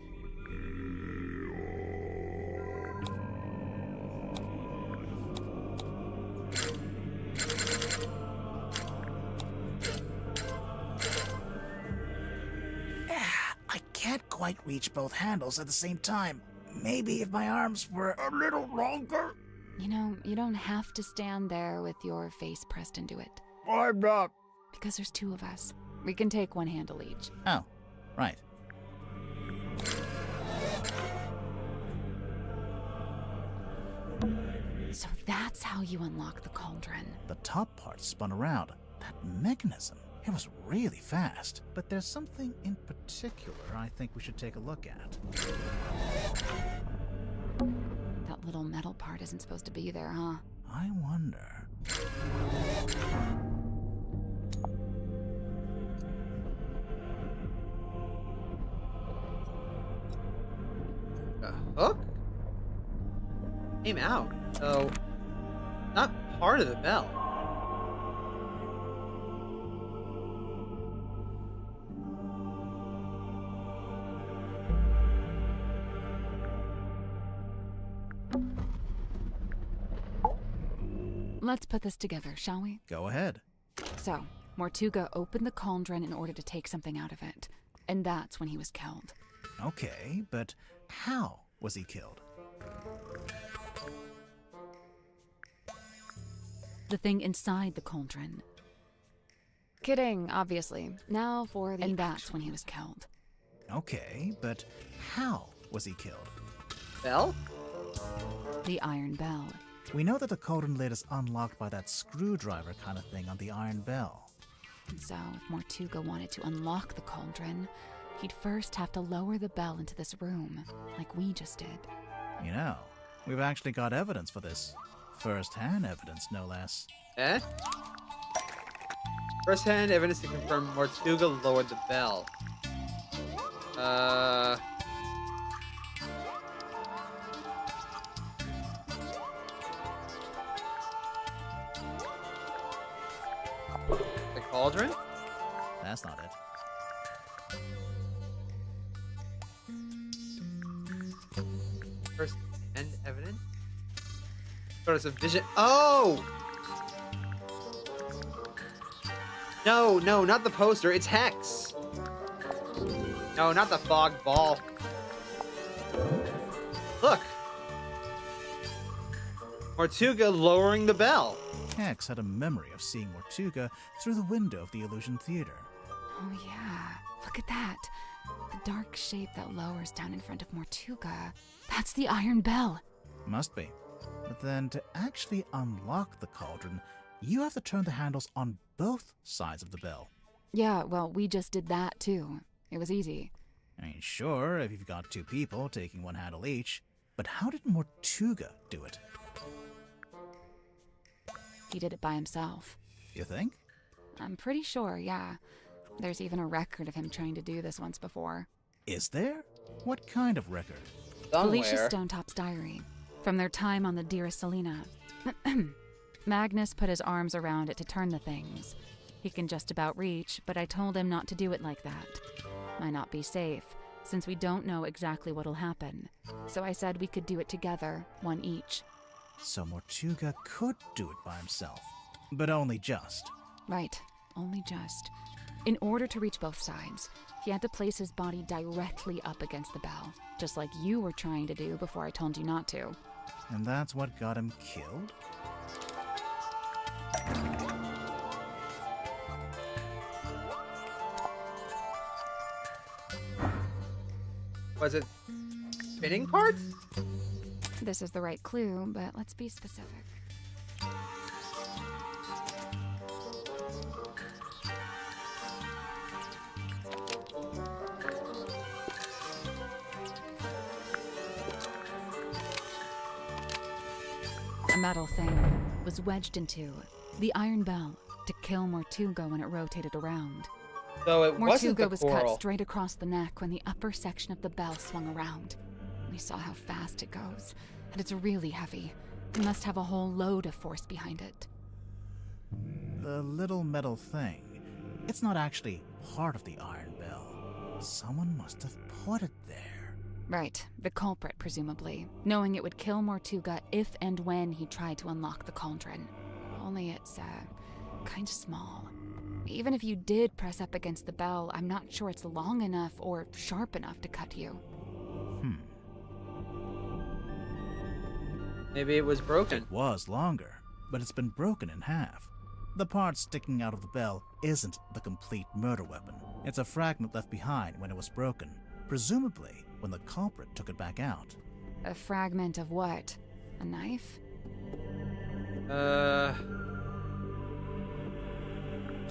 Speaker 7: I can't quite reach both handles at the same time. Maybe if my arms were a little longer.
Speaker 8: You know, you don't have to stand there with your face pressed into it.
Speaker 7: Why not?
Speaker 8: Because there's two of us. We can take one handle each.
Speaker 7: Oh, right.
Speaker 8: So that's how you unlock the cauldron.
Speaker 7: The top part spun around. That mechanism. It was really fast. But there's something in particular I think we should take a look at.
Speaker 8: That little metal part isn't supposed to be there, huh?
Speaker 7: I wonder.
Speaker 1: A hook? Came out. So, not part of the bell.
Speaker 8: Let's put this together, shall we?
Speaker 7: Go ahead.
Speaker 8: So, Mortuga opened the cauldron in order to take something out of it. And that's when he was killed.
Speaker 7: Okay, but how was he killed?
Speaker 8: The thing inside the cauldron. Kidding, obviously. Now for the... And that's when he was killed.
Speaker 7: Okay, but how was he killed?
Speaker 1: Bell?
Speaker 8: The iron bell.
Speaker 7: We know that the cauldron lid is unlocked by that screwdriver kind of thing on the iron bell.
Speaker 8: So, if Mortuga wanted to unlock the cauldron, he'd first have to lower the bell into this room, like we just did.
Speaker 7: You know, we've actually got evidence for this. First-hand evidence, no less.
Speaker 1: Eh? First-hand evidence to confirm Mortuga lowered the bell. The cauldron?
Speaker 7: That's not it.
Speaker 1: First-hand evidence? Sort of some vision. Oh! No, not the poster. It's Hex. No, not the fog ball. Look. Mortuga lowering the bell.
Speaker 7: Hex had a memory of seeing Mortuga through the window of the Illusion Theater.
Speaker 8: Oh yeah, look at that. The dark shape that lowers down in front of Mortuga. That's the iron bell.
Speaker 7: Must be. But then to actually unlock the cauldron, you have to turn the handles on both sides of the bell.
Speaker 8: Yeah, well, we just did that too. It was easy.
Speaker 7: I mean, sure, if you've got two people taking one handle each, but how did Mortuga do it?
Speaker 8: He did it by himself.
Speaker 7: You think?
Speaker 8: I'm pretty sure, yeah. There's even a record of him trying to do this once before.
Speaker 7: Is there? What kind of record?
Speaker 8: Felicia Stonetop's diary. From their time on the Dearest Selena. Magnus put his arms around it to turn the things. He can just about reach, but I told him not to do it like that. Might not be safe, since we don't know exactly what'll happen. So I said we could do it together, one each.
Speaker 7: So Mortuga could do it by himself, but only just.
Speaker 8: Right, only just. In order to reach both sides, he had to place his body directly up against the bell, just like you were trying to do before I told you not to.
Speaker 7: And that's what got him killed?
Speaker 1: Was it spinning parts?
Speaker 8: This is the right clue, but let's be specific. metal thing was wedged into the iron bell to kill Mortuga when it rotated around.
Speaker 1: So it wasn't the
Speaker 8: Mortuga was
Speaker 1: coral.
Speaker 8: cut straight across the neck when the upper section of the bell swung around. We saw how fast it goes, and it's really heavy. It must have a whole load of force behind it.
Speaker 7: The little metal thing, it's not actually part of the iron bell. Someone must have put it there.
Speaker 8: Right, the culprit, presumably, knowing it would kill Mortuga if and when he tried to unlock the cauldron. Only it's, kinda small. Even if you did press up against the bell, I'm not sure it's long enough or sharp enough to cut you.
Speaker 1: Maybe it was broken.
Speaker 7: It was longer, but it's been broken in half. The part sticking out of the bell isn't the complete murder weapon. It's a fragment left behind when it was broken, presumably when the culprit took it back out.
Speaker 8: A fragment of what? A knife?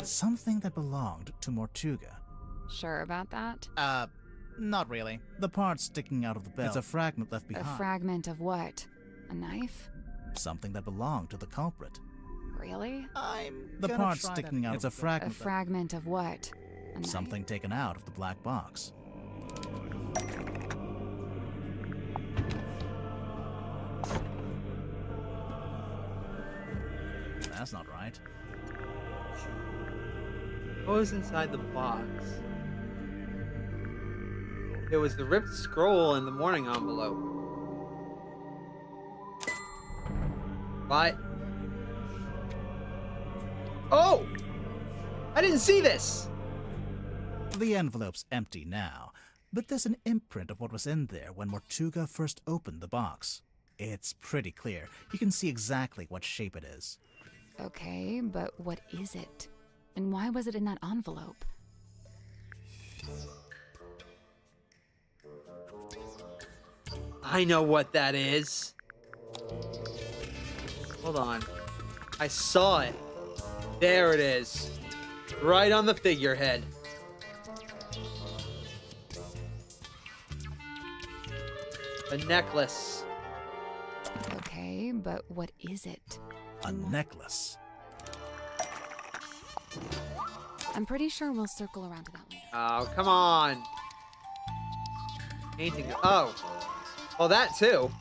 Speaker 7: Something that belonged to Mortuga.
Speaker 8: Sure about that?
Speaker 7: Not really. The part sticking out of the bell. It's a fragment left behind.
Speaker 8: A fragment of what? A knife?
Speaker 7: Something that belonged to the culprit.
Speaker 8: Really?
Speaker 7: The part sticking out. It's a fragment.
Speaker 8: A fragment of what? A knife?
Speaker 7: Something taken out of the black box. That's not right.
Speaker 1: What was inside the box? It was the ripped scroll and the morning envelope. What? Oh! I didn't see this!
Speaker 7: The envelope's empty now, but there's an imprint of what was in there when Mortuga first opened the box. It's pretty clear. You can see exactly what shape it is.
Speaker 8: Okay, but what is it? And why was it in that envelope?
Speaker 1: I know what that is. Hold on. I saw it. There it is. Right on the figurehead. A necklace.
Speaker 8: Okay, but what is it?
Speaker 7: A necklace.
Speaker 8: I'm pretty sure we'll circle around to that later.
Speaker 1: Oh, come on. Painting. Oh. Well, that too.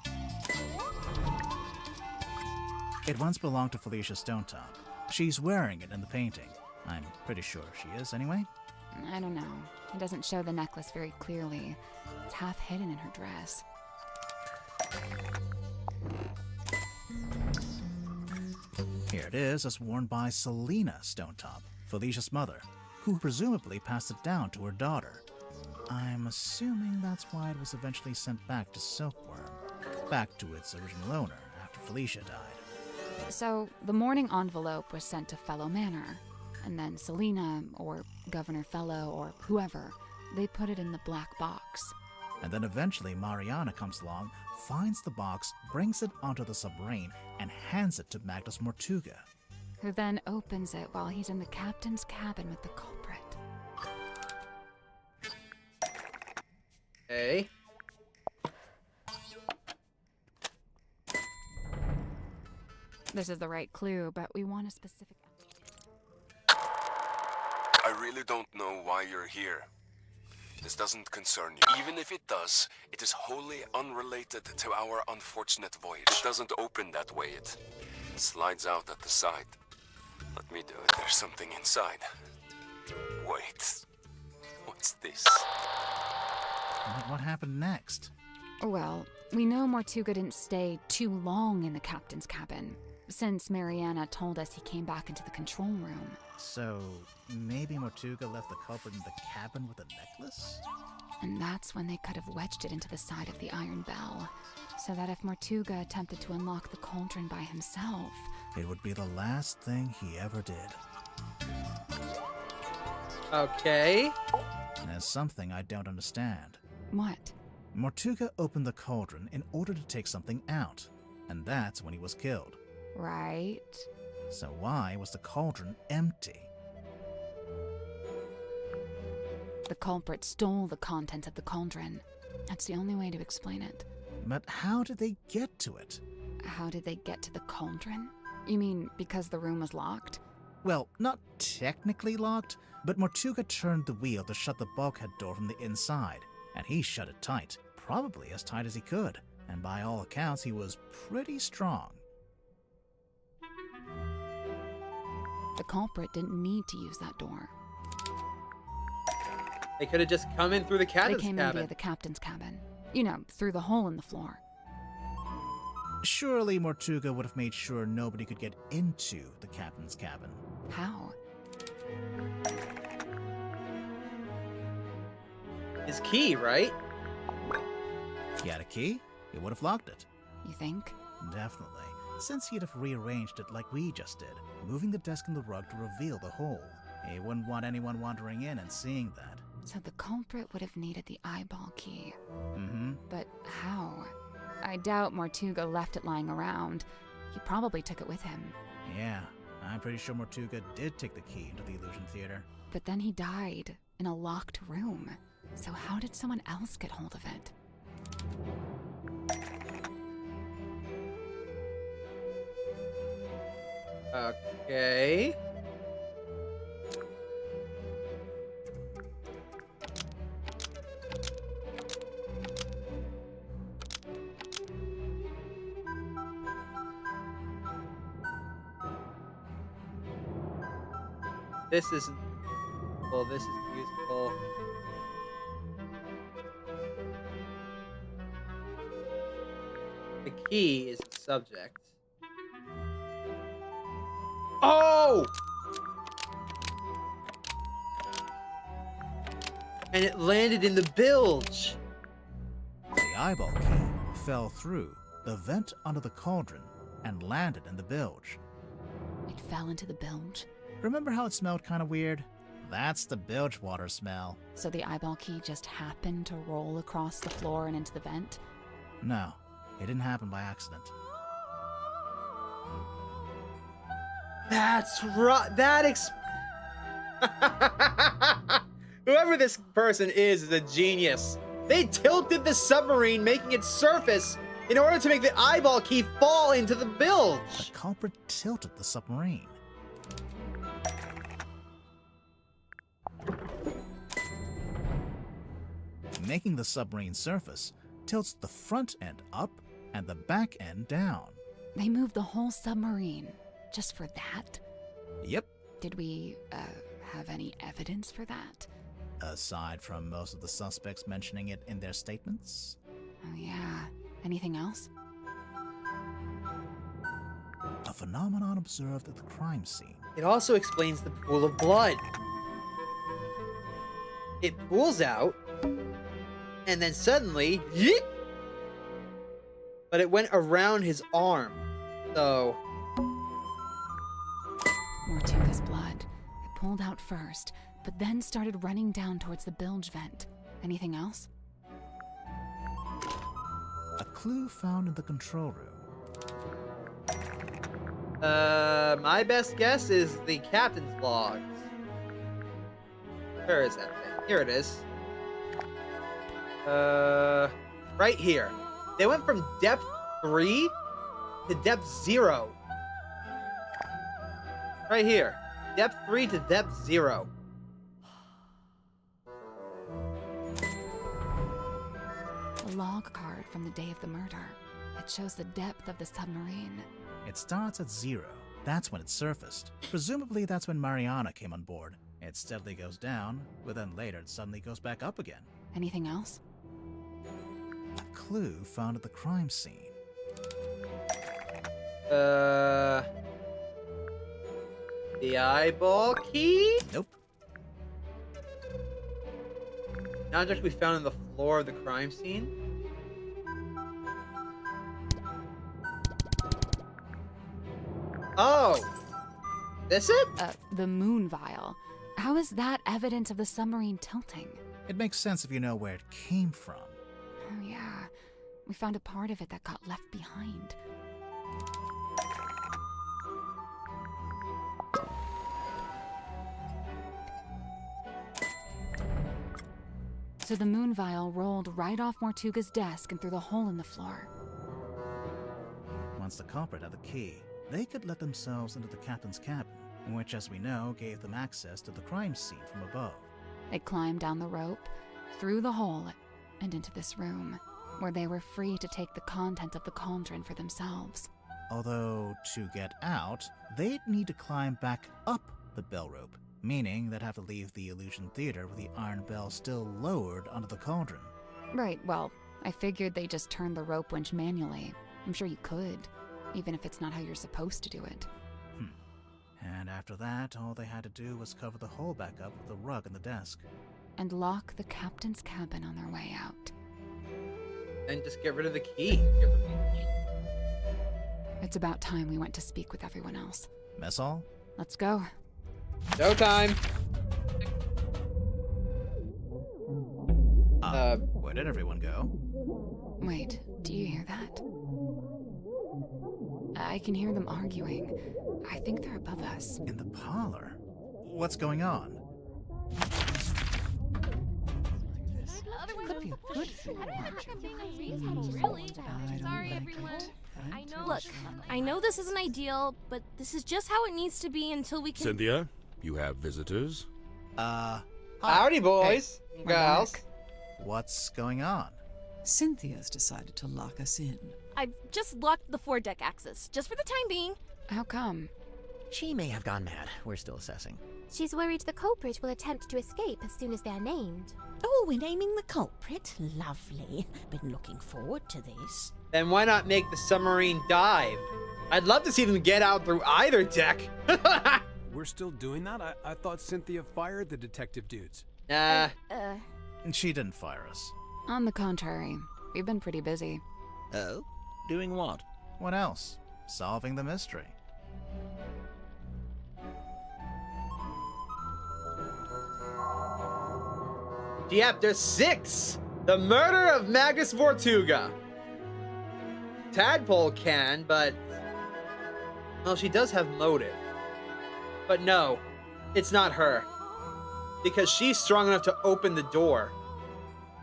Speaker 7: It once belonged to Felicia Stonetop. She's wearing it in the painting. I'm pretty sure she is, anyway.
Speaker 8: I don't know. It doesn't show the necklace very clearly. It's half hidden in her dress.
Speaker 7: Here it is, as worn by Selena Stonetop, Felicia's mother, who presumably passed it down to her daughter. I'm assuming that's why it was eventually sent back to Silkworm, back to its original owner after Felicia died.
Speaker 8: So, the morning envelope was sent to Fellow Manor, and then Selena, or Governor Fellow, or whoever, they put it in the black box.
Speaker 7: And then eventually Mariana comes along, finds the box, brings it onto the submarine, and hands it to Magnus Mortuga.
Speaker 8: Who then opens it while he's in the captain's cabin with the culprit.
Speaker 1: Hey.
Speaker 8: This is the right clue, but we want a specific...
Speaker 4: I really don't know why you're here. This doesn't concern you. Even if it does, it is wholly unrelated to our unfortunate voyage. It doesn't open that way. It slides out at the side. Let me do it. There's something inside. Wait. What's this?
Speaker 7: What happened next?
Speaker 8: Well, we know Mortuga didn't stay too long in the captain's cabin, since Mariana told us he came back into the control room.
Speaker 7: So, maybe Mortuga left the culprit in the cabin with a necklace?
Speaker 8: And that's when they could have wedged it into the side of the iron bell, so that if Mortuga attempted to unlock the cauldron by himself...
Speaker 7: It would be the last thing he ever did.
Speaker 1: Okay.
Speaker 7: There's something I don't understand.
Speaker 8: What?
Speaker 7: Mortuga opened the cauldron in order to take something out, and that's when he was killed.
Speaker 8: Right.
Speaker 7: So why was the cauldron empty?
Speaker 8: The culprit stole the contents of the cauldron. That's the only way to explain it.
Speaker 7: But how did they get to it?
Speaker 8: how did they get to the cauldron? You mean because the room was locked?
Speaker 7: Well, not technically locked, but Mortuga turned the wheel to shut the bulkhead door from the inside, and he shut it tight, probably as tight as he could, and by all accounts he was pretty strong.
Speaker 8: The culprit didn't need to use that door.
Speaker 1: They could have just come in through the captain's
Speaker 8: They came
Speaker 1: cabin.
Speaker 8: in via the captain's cabin. You know, through the hole in the floor.
Speaker 7: Surely Mortuga would have made sure nobody could get into the captain's cabin.
Speaker 8: How?
Speaker 1: His key, right?
Speaker 7: If he had a key, he would have locked it.
Speaker 8: You think?
Speaker 7: Definitely, since he'd have rearranged it like we just did, moving the desk and the rug to reveal the hole. He wouldn't want anyone wandering in and seeing that.
Speaker 8: So the culprit would have needed the eyeball key.
Speaker 7: Mm-hmm.
Speaker 8: But how? I doubt Mortuga left it lying around. He probably took it with him.
Speaker 7: Yeah, I'm pretty sure Mortuga did take the key into the illusion theater.
Speaker 8: But then he died in a locked room. So how did someone else get hold of it?
Speaker 1: Okay. This isn't useful. This is useful. The key is the subject. Oh! And it landed in the bilge.
Speaker 7: The eyeball key fell through the vent under the cauldron and landed in the bilge.
Speaker 8: It fell into the bilge.
Speaker 7: Remember how it smelled kind of weird? That's the bilge water smell.
Speaker 8: So the eyeball key just happened to roll across the floor and into the vent?
Speaker 7: No, it didn't happen by accident.
Speaker 1: That's right. Whoever this person is a genius. They tilted the submarine, making it surface in order to make the eyeball key fall into the bilge.
Speaker 7: The culprit tilted the submarine. Making the submarine surface tilts the front end up and the back end down.
Speaker 8: They moved the whole submarine just for that?
Speaker 7: Yep.
Speaker 8: Did we, have any evidence for that?
Speaker 7: Aside from most of the suspects mentioning it in their statements.
Speaker 8: Oh yeah. Anything else?
Speaker 7: A phenomenon observed at the crime scene.
Speaker 1: It also explains the pool of blood. It pools out, and then suddenly, yeet! But it went around his arm, so...
Speaker 8: Mortuga's blood. It pulled out first, but then started running down towards the bilge vent. Anything else?
Speaker 7: A clue found in the control room.
Speaker 1: My best guess is the captain's logs. Where is that thing? Here it is. Right here. They went from depth 3 to depth 0. Right here. Depth 3 to depth 0.
Speaker 8: A log card from the day of the murder. It shows the depth of the submarine.
Speaker 7: It starts at 0. That's when it surfaced. Presumably that's when Mariana came on board. It steadily goes down, but then later it suddenly goes back up again.
Speaker 8: Anything else?
Speaker 7: A clue found at the crime scene.
Speaker 1: The eyeball key?
Speaker 7: Nope.
Speaker 1: An object we found on the floor of the crime scene? Oh! This it?
Speaker 8: The moon vial. How is that evidence of the submarine tilting?
Speaker 7: It makes sense if you know where it came from.
Speaker 8: Oh yeah. We found a part of it that got left behind. So the moon vial rolled right off Mortuga's desk and through the hole in the floor.
Speaker 7: once the culprit had the key, they could let themselves into the captain's cabin, which, as we know, gave them access to the crime scene from above.
Speaker 8: They climbed down the rope, through the hole, and into this room, where they were free to take the content of the cauldron for themselves.
Speaker 7: Although, to get out, they'd need to climb back up the bell rope, meaning they'd have to leave the illusion theater with the iron bell still lowered onto the cauldron.
Speaker 8: Right, well, I figured they just turned the rope winch manually. I'm sure you could, even if it's not how you're supposed to do it.
Speaker 7: And after that, all they had to do was cover the hole back up with the rug in the desk.
Speaker 8: And lock the captain's cabin on their way out.
Speaker 1: And just get rid of the key.
Speaker 8: It's about time we went to speak with everyone else.
Speaker 7: Mess hall?
Speaker 8: Let's go.
Speaker 1: Showtime.
Speaker 7: Where did everyone go?
Speaker 8: Wait, do you hear that? I can hear them arguing. I think they're above us.
Speaker 7: In the parlor? What's going on?
Speaker 9: Could be a good thing.
Speaker 13: Sorry, everyone. Look, I know this isn't ideal, but this is just how it needs to be until we can.
Speaker 4: Cynthia, you have visitors?
Speaker 1: Howdy, boys and gals.
Speaker 7: What's going on?
Speaker 14: Cynthia's decided to lock us in.
Speaker 13: I've just locked the foredeck access, just for the time being.
Speaker 8: How come?
Speaker 15: She may have gone mad. We're still assessing.
Speaker 5: She's worried the culprit will attempt to escape as soon as they're named.
Speaker 10: Oh, we're naming the culprit? Lovely. Been looking forward to this.
Speaker 1: Then why not make the submarine dive? I'd love to see them get out through either deck.
Speaker 6: We're still doing that? I thought Cynthia fired the detective dudes.
Speaker 1: Nah.
Speaker 7: She didn't fire us.
Speaker 8: On the contrary, we've been pretty busy.
Speaker 15: Oh? Doing what?
Speaker 7: What else? Solving the mystery.
Speaker 1: Chapter 6. The murder of Magnus Mortuga. Tadpole can, but... well, she does have motive. But no, it's not her. Because she's strong enough to open the door.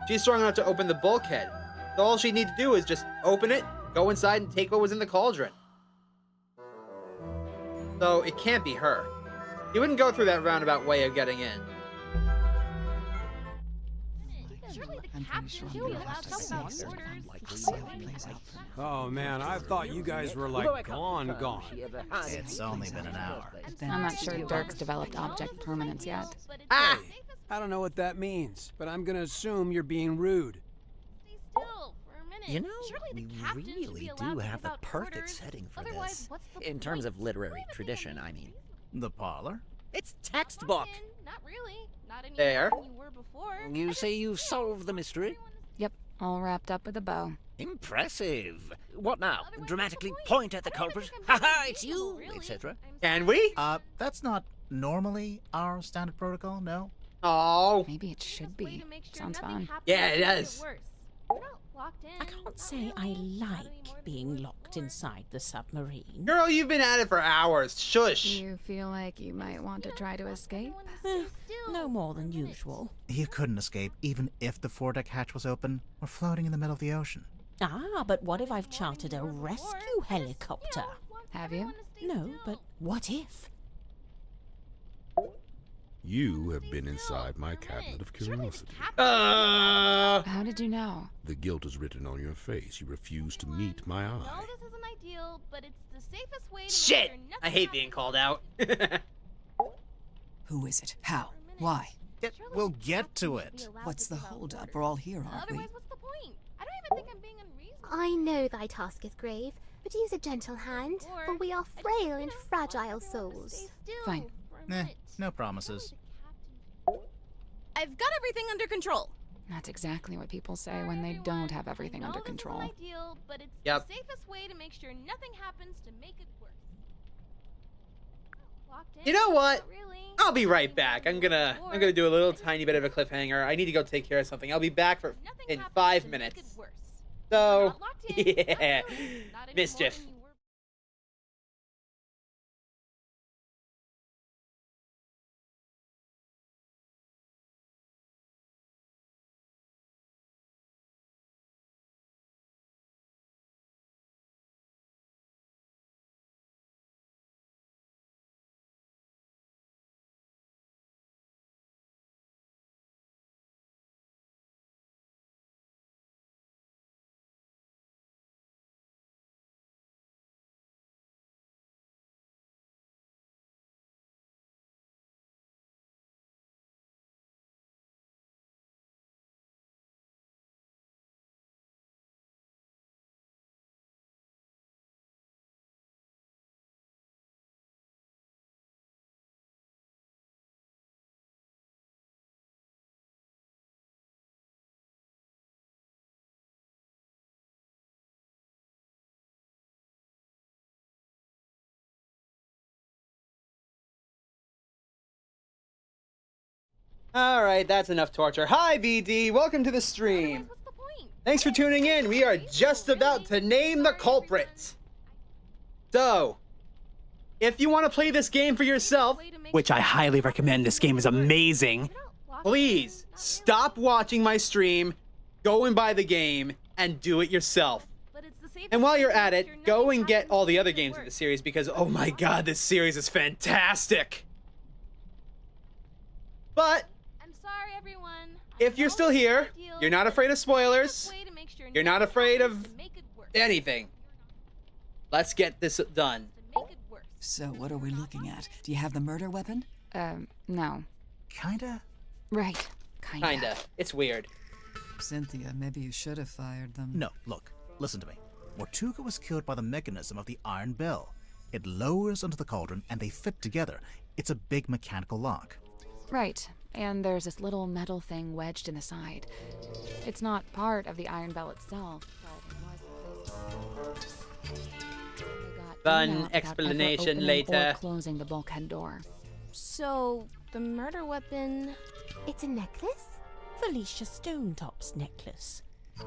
Speaker 1: She's strong enough to open the bulkhead. So all she needs to do is just open it, go inside, and take what was in the cauldron. So it can't be her. You wouldn't go through that roundabout way of getting in.
Speaker 6: Oh man, I thought you guys were like gone.
Speaker 7: It's only been an hour.
Speaker 8: I'm not sure Dirk's developed object permanence yet.
Speaker 6: Hey, I don't know what that means, but I'm gonna assume you're being rude.
Speaker 15: You know, we really do have the perfect setting for this. In terms of literary tradition, I mean.
Speaker 7: The parlor?
Speaker 15: It's textbook!
Speaker 13: Not really. Not any
Speaker 1: There.
Speaker 13: more than you were before.
Speaker 15: You say you've solved the mystery?
Speaker 8: Yep, all wrapped up with a bow.
Speaker 15: Impressive. What now? Dramatically point at the culprit? Haha, it's you, etc.
Speaker 1: Can we?
Speaker 7: That's not normally our standard protocol, no?
Speaker 1: Oh.
Speaker 8: Maybe it should be. Sounds fun.
Speaker 1: Yeah, it does.
Speaker 10: I can't say I like being locked inside the submarine.
Speaker 1: Girl, you've been at it for hours. Shush.
Speaker 8: You feel like you might want to try to escape?
Speaker 10: No more than usual.
Speaker 7: You couldn't escape even if the foredeck hatch was open. We're floating in the middle of the ocean.
Speaker 10: Ah, but what if I've chartered a rescue helicopter?
Speaker 8: Have you?
Speaker 10: No, but what if?
Speaker 4: You have been inside my cabinet of curiosity.
Speaker 8: How did you know?
Speaker 4: The guilt is written on your face. You refuse to meet my eye.
Speaker 13: No, this isn't ideal, but it's the safest way to
Speaker 1: Shit!
Speaker 13: make sure
Speaker 1: I hate being called out.
Speaker 14: Who is it? How? Why?
Speaker 7: We'll get to it.
Speaker 14: What's the holdup? We're all here, aren't we?
Speaker 13: Otherwise, what's the point? I don't even think I'm being unreasonable.
Speaker 5: I know thy task is grave, but use a gentle hand, for we are frail and fragile souls.
Speaker 8: Fine.
Speaker 7: No promises.
Speaker 13: I've got everything under control.
Speaker 8: That's exactly what people say when they don't have everything under control.
Speaker 13: This isn't ideal, but it's
Speaker 1: Yep.
Speaker 13: the safest way to make sure nothing happens to make it worse. Locked in,
Speaker 1: You know what?
Speaker 13: not really.
Speaker 1: I'll be right back. I'm gonna do a little tiny bit of a cliffhanger. I need to go take care of something. I'll be back in 5 minutes. So, yeah, mischief. Alright, that's enough torture. Hi, BD! Welcome to the stream!
Speaker 13: What's the point?
Speaker 1: Thanks for tuning in. We are just about to name the culprit. So, if you want to play this game for yourself, which I highly recommend, this game is amazing, please stop watching my stream, go and buy the game, and do it yourself. And while you're at it, go and get all the other games in the series because, oh my god, this series is fantastic. But
Speaker 13: I'm sorry, everyone.
Speaker 1: if you're still here, you're not afraid of spoilers, you're not afraid of anything, let's get this done.
Speaker 14: So, what are we looking at? Do you have the murder weapon?
Speaker 8: No.
Speaker 7: Kinda?
Speaker 8: Right.
Speaker 1: Kinda. It's weird.
Speaker 14: Cynthia, maybe you should have fired them.
Speaker 7: No, look, listen to me. Mortuga was killed by the mechanism of the iron bell. It lowers onto the cauldron and they fit together. It's a big mechanical lock.
Speaker 8: Right. And there's this little metal thing wedged in the side. It's not part of the iron bell itself, but
Speaker 1: Fun explanation later.
Speaker 8: Or closing the bulkhead door.
Speaker 13: So, the murder weapon...
Speaker 5: It's a necklace?
Speaker 10: Felicia Stonetop's necklace.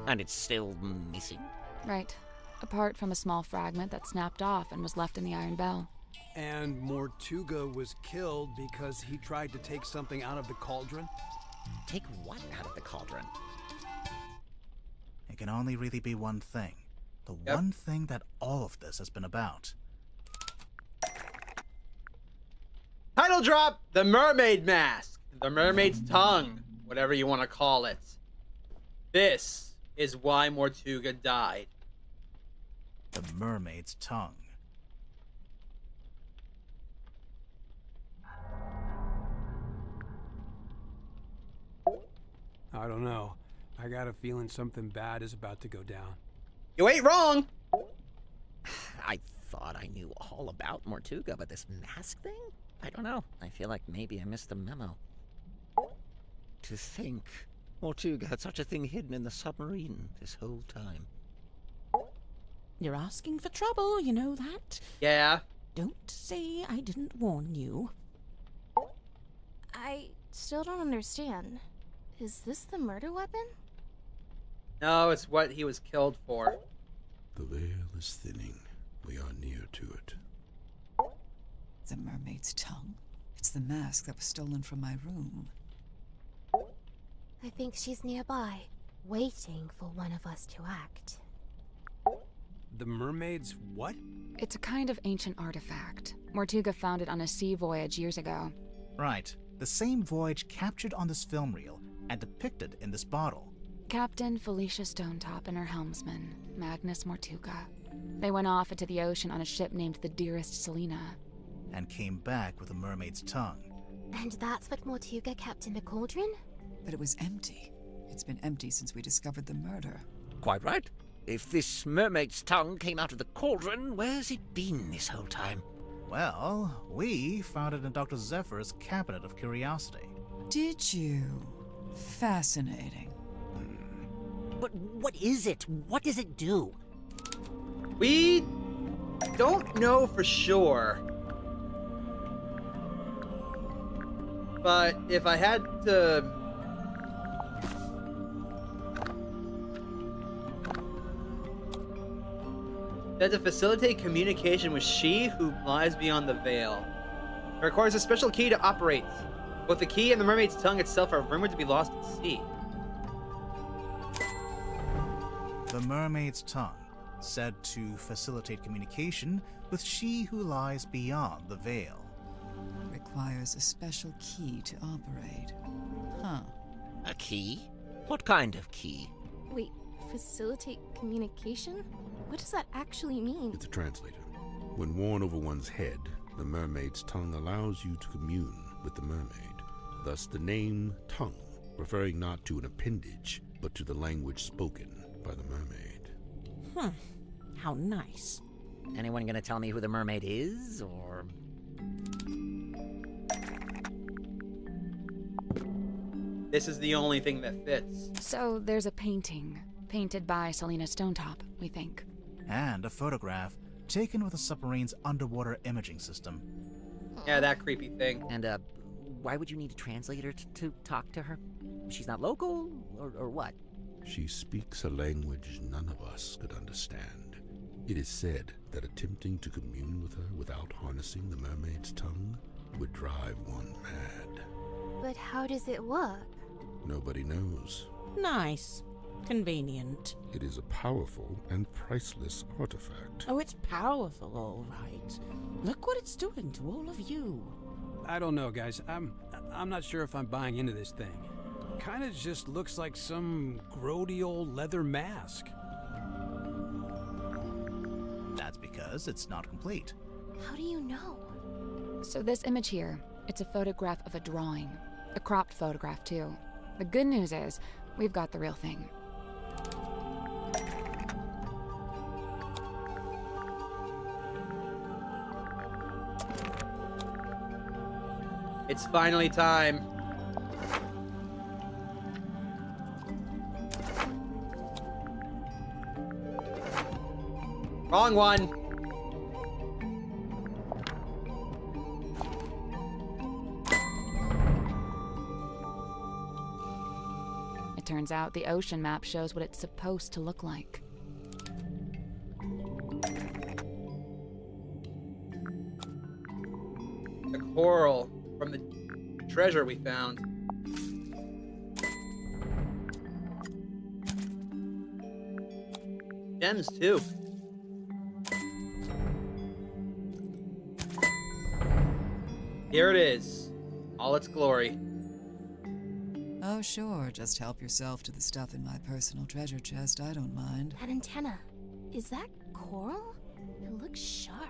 Speaker 15: And it's still missing?
Speaker 8: Right. Apart from a small fragment that snapped off and was left in the iron bell.
Speaker 6: And Mortuga was killed because he tried to take something out of the cauldron?
Speaker 15: Take what out of the cauldron?
Speaker 7: It can only really be one thing. The one thing that all of this has been about.
Speaker 1: Title drop, The Mermaid Mask, The Mermaid's Tongue, whatever you want to call it. This is why Mortuga died.
Speaker 7: The Mermaid's Tongue.
Speaker 6: I don't know. I got a feeling something bad is about to go down.
Speaker 1: You ain't wrong!
Speaker 15: I thought I knew all about Mortuga, but this mask thing? I don't know. I feel like maybe I missed the memo. To think, Mortuga had such a thing hidden in the submarine this whole time.
Speaker 10: You're asking for trouble, you know that?
Speaker 1: Yeah.
Speaker 10: Don't say I didn't warn you.
Speaker 13: I still don't understand. Is this the murder weapon?
Speaker 1: No, it's what he was killed for.
Speaker 11: The veil is thinning. We are near to it.
Speaker 14: The mermaid's tongue? It's the mask that was stolen from my room.
Speaker 5: I think she's nearby, waiting for one of us to act.
Speaker 6: The mermaid's what?
Speaker 8: It's a kind of ancient artifact. Mortuga found it on a sea voyage years ago.
Speaker 7: Right. The same voyage captured on this film reel and depicted in this bottle.
Speaker 8: Captain Felicia Stonetop and her helmsman, Magnus Mortuga. They went off into the ocean on a ship named the Dearest Selena.
Speaker 7: And came back with a mermaid's tongue.
Speaker 5: And that's what Mortuga kept in the cauldron?
Speaker 14: But it was empty. It's been empty since we discovered the murder.
Speaker 15: Quite right. If this mermaid's tongue came out of the cauldron, where's it been this whole time?
Speaker 7: Well, we found it in Dr. Zephyr's cabinet of curiosity.
Speaker 14: Did you? Fascinating.
Speaker 15: But what is it? What does it do?
Speaker 1: We don't know for sure. But if I had to... That to facilitate communication with she who lies beyond the veil. It requires a special key to operate. Both the key and the mermaid's tongue itself are rumored to be lost at sea.
Speaker 7: The mermaid's tongue, said to facilitate communication with she who lies beyond the veil.
Speaker 14: Requires a special key to operate. Huh.
Speaker 15: A key? What kind of key?
Speaker 13: Wait, facilitate communication? What does that actually mean?
Speaker 11: It's a translator. When worn over one's head, the mermaid's tongue allows you to commune with the mermaid. Thus the name tongue, referring not to an appendage, but to the language spoken by the mermaid.
Speaker 10: How nice.
Speaker 15: Anyone gonna tell me who the mermaid is, or...?
Speaker 1: This is the only thing that fits.
Speaker 8: So there's a painting, painted by Selena Stonetop, we think.
Speaker 7: And a photograph taken with a submarine's underwater imaging system.
Speaker 1: Yeah, that creepy thing.
Speaker 15: And a why would you need a translator to talk to her? She's not local, or what?
Speaker 16: She speaks a language none of us could understand. It is said that attempting to commune with her without harnessing the mermaid's tongue would drive one mad.
Speaker 13: But how does it work?
Speaker 16: Nobody knows.
Speaker 10: Nice. Convenient.
Speaker 16: It is a powerful and priceless artifact.
Speaker 10: Oh, it's powerful, all right. Look what it's doing to all of you.
Speaker 6: I don't know, guys. I'm not sure if I'm buying into this thing. Kinda just looks like some grody old leather mask.
Speaker 7: That's because it's not complete.
Speaker 13: How do you know?
Speaker 8: So this image here, it's a photograph of a drawing. A cropped photograph, too. The good news is, we've got the real thing.
Speaker 1: It's finally time. Wrong one.
Speaker 8: It turns out the ocean map shows what it's supposed to look like.
Speaker 1: The coral from the treasure we found. Gems, too. Here it is. All its glory.
Speaker 14: Oh, sure. Just help yourself to the stuff in my personal treasure chest. I don't mind.
Speaker 13: That antenna. Is that coral? It looks sharp.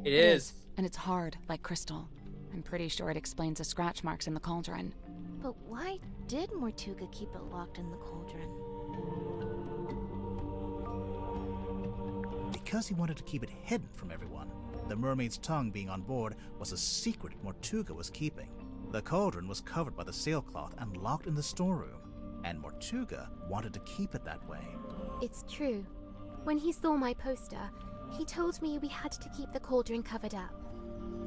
Speaker 1: It is.
Speaker 8: And it's hard, like crystal. I'm pretty sure it explains the scratch marks in the cauldron.
Speaker 13: But why did Mortuga keep it locked in the cauldron?
Speaker 7: Because he wanted to keep it hidden from everyone. The mermaid's tongue being on board was a secret Mortuga was keeping. The cauldron was covered by the sailcloth and locked in the storeroom, and Mortuga wanted to keep it that way.
Speaker 5: It's true. When he saw my poster, he told me we had to keep the cauldron covered up.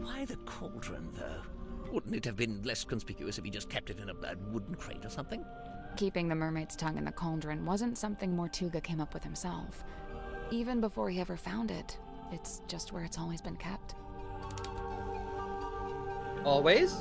Speaker 15: Why the cauldron, though? Wouldn't it have been less conspicuous if he just kept it in a wooden crate or something?
Speaker 8: Keeping the mermaid's tongue in the cauldron wasn't something Mortuga came up with himself. Even before he ever found it, it's just where it's always been kept.
Speaker 1: Always?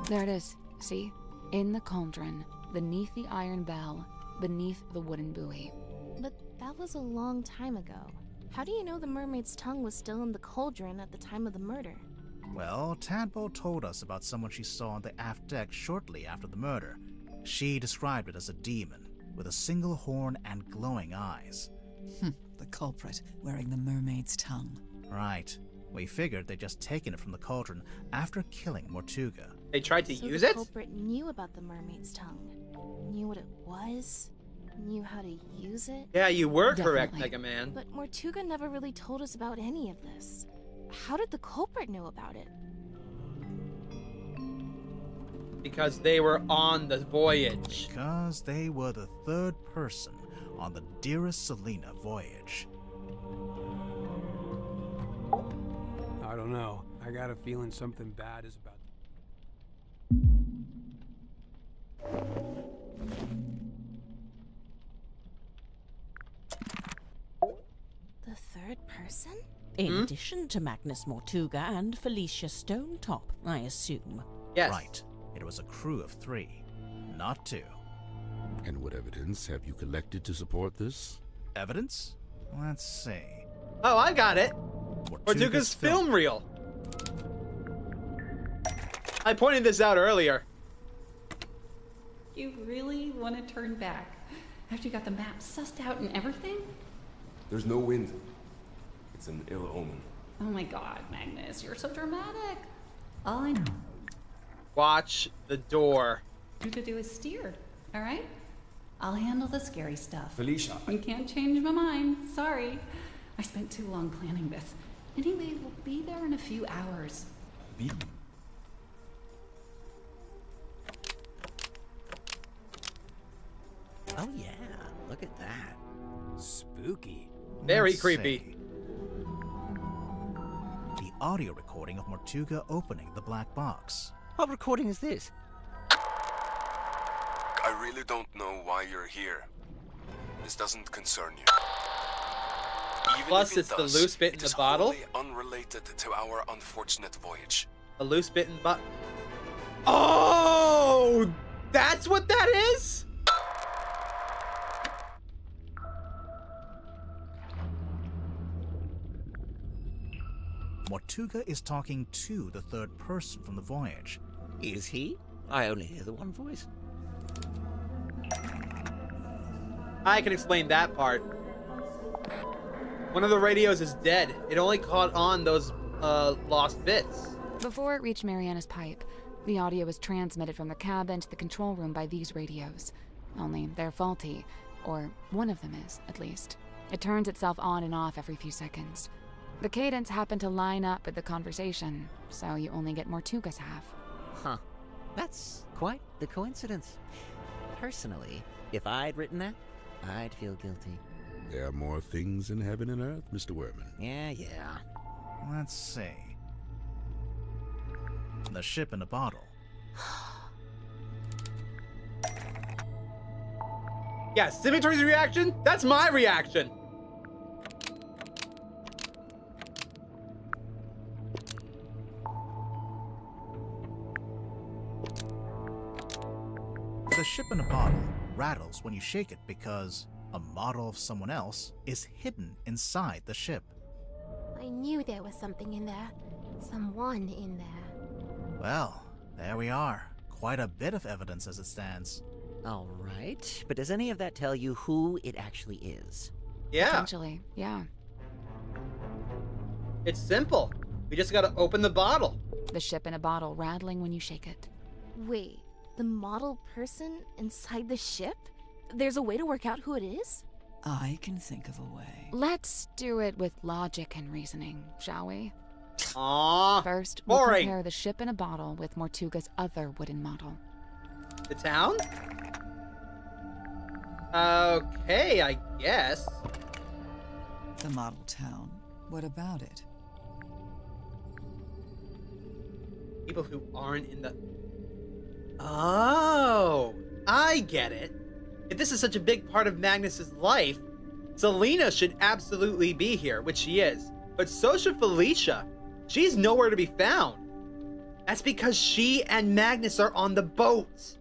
Speaker 8: There it is. See? In the cauldron, beneath the iron bell, beneath the wooden buoy.
Speaker 13: But that was a long time ago. How do you know the mermaid's tongue was still in the cauldron at the time of the murder?
Speaker 7: Well, Tadpole told us about someone she saw on the aft deck shortly after the murder. She described it as a demon, with a single horn and glowing eyes.
Speaker 14: The culprit, wearing the mermaid's tongue.
Speaker 7: Right. We figured they'd just taken it from the cauldron after killing Mortuga.
Speaker 1: They tried to
Speaker 13: So
Speaker 1: use
Speaker 13: the
Speaker 1: it?
Speaker 13: culprit knew about the mermaid's tongue. Knew what it was. Knew how to use it.
Speaker 1: Yeah, you were correct,
Speaker 8: Definitely.
Speaker 1: Mega Man.
Speaker 13: But Mortuga never really told us about any of this. How did the culprit know about it?
Speaker 1: Because they were on the voyage.
Speaker 7: Because they were the third person on the Dearest Selena voyage.
Speaker 6: I don't know. I got a feeling something bad is about
Speaker 13: The third person?
Speaker 10: In addition to Magnus Mortuga and Felicia Stonetop, I assume.
Speaker 1: Yes.
Speaker 7: Right. It was a crew of 3, not 2.
Speaker 16: And what evidence have you collected to support this?
Speaker 7: Evidence? Let's see.
Speaker 1: Oh, I got it.
Speaker 7: Mortuga's
Speaker 1: film reel. I pointed this out earlier.
Speaker 17: You really want to turn back after you got the map sussed out and everything?
Speaker 4: There's no wind. It's an ill omen.
Speaker 17: Oh my god, Magnus, you're so dramatic. All I know
Speaker 1: Watch the door.
Speaker 17: you could do is steer, all right? I'll handle the scary stuff.
Speaker 4: Felicia,
Speaker 17: You can't change my mind. Sorry. I spent too long planning this. Anyway, we'll be there in a few hours.
Speaker 15: Oh yeah, look at that.
Speaker 6: Spooky.
Speaker 1: Very
Speaker 7: Let's
Speaker 1: creepy.
Speaker 7: see. The audio recording of Mortuga opening the black box.
Speaker 15: What recording is this?
Speaker 4: I really don't know why you're here. This doesn't concern you. Even
Speaker 1: Plus,
Speaker 4: if it
Speaker 1: it's the
Speaker 4: does,
Speaker 1: loose bit in
Speaker 4: it
Speaker 1: the
Speaker 4: is
Speaker 1: bottle.
Speaker 4: wholly unrelated to our unfortunate voyage.
Speaker 1: A loose bit in the bottle. Oh, that's what that is?
Speaker 7: Mortuga is talking to the third person from the voyage.
Speaker 15: Is he? I only hear the one voice.
Speaker 1: I can explain that part. One of the radios is dead. It only caught on those lost bits.
Speaker 8: Before it reached Mariana's pipe, the audio was transmitted from the cabin to the control room by these radios. Only they're faulty, or one of them is, at least. It turns itself on and off every few seconds. The cadence happened to line up with the conversation, so you only get Mortuga's half.
Speaker 15: Huh. That's quite the coincidence. Personally, if I'd written that, I'd feel guilty.
Speaker 16: There are more things in heaven and earth, Mr. Werman.
Speaker 15: Yeah.
Speaker 7: Let's see. The ship in a bottle.
Speaker 1: Yeah, Symmetry's reaction? That's my reaction.
Speaker 7: The ship in a bottle rattles when you shake it because a model of someone else is hidden inside the ship.
Speaker 5: I knew there was something in there. Someone in there.
Speaker 7: Well, there we are. Quite a bit of evidence as it stands.
Speaker 15: All right, but does any of that tell you who it actually is?
Speaker 1: Yeah.
Speaker 8: Potentially, yeah.
Speaker 1: It's simple. We just gotta open the bottle.
Speaker 8: The ship in a bottle rattling when you shake it.
Speaker 13: Wait, the model person inside the ship? There's a way to work out who it is?
Speaker 14: I can think of a way.
Speaker 8: Let's do it with logic and reasoning, shall we?
Speaker 1: Aww.
Speaker 8: First, we'll
Speaker 1: boring.
Speaker 8: compare the ship in a bottle with Mortuga's other wooden model.
Speaker 1: The town? Okay, I guess.
Speaker 14: The model town. What about it?
Speaker 1: People who aren't in the... Oh, I get it. If this is such a big part of Magnus's life, Selena should absolutely be here, which she is. But so should Felicia. She's nowhere to be found. That's because she and Magnus are on the boat.